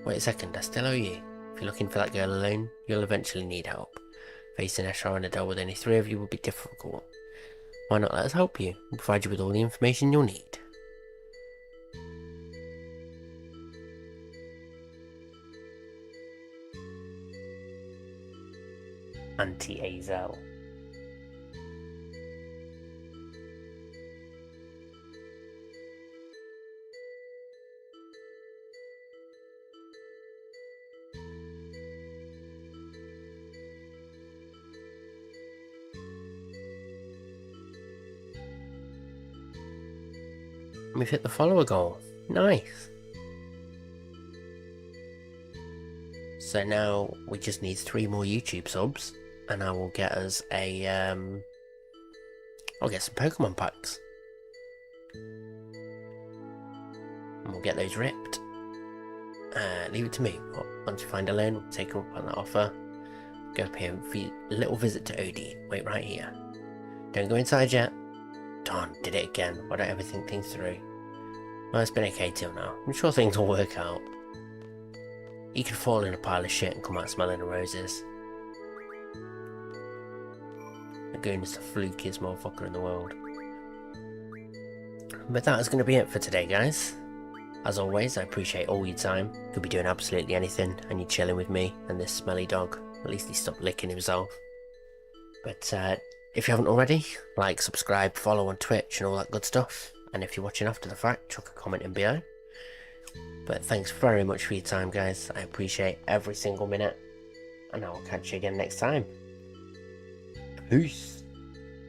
Wait a second, I still owe you. If you're looking for that girl Alone, you'll eventually need help. Facing Escher and Edea with only 3 of you will be difficult. Why not let us help you? We'll provide you with all the information you'll need. Anti-Azel. We've hit the follower goal. Nice. So now we just need 3 more YouTube subs, and I will get us a I'll get some Pokemon packs. And we'll get those ripped. Leave it to me. Once we find Alone, we'll take her up on that offer. Go up here for a little visit to Odin. Wait right here. Don't go inside yet. Darn, did it again. Why don't I ever think things through? Well, it's been okay till now. I'm sure things will work out. You could fall in a pile of shit and come out smelling of roses. Lagoon is the flukiest motherfucker in the world. But that is going to be it for today, guys. As always, I appreciate all your time. Could be doing absolutely anything, and you're chilling with me and this smelly dog. At least he stopped licking himself. But if you haven't already, like, subscribe, follow on Twitch and all that good stuff. And if you're watching after the fact, chuck a comment in below. But thanks very much for your time, guys. I appreciate every single minute. And I will catch you again next time. Peace.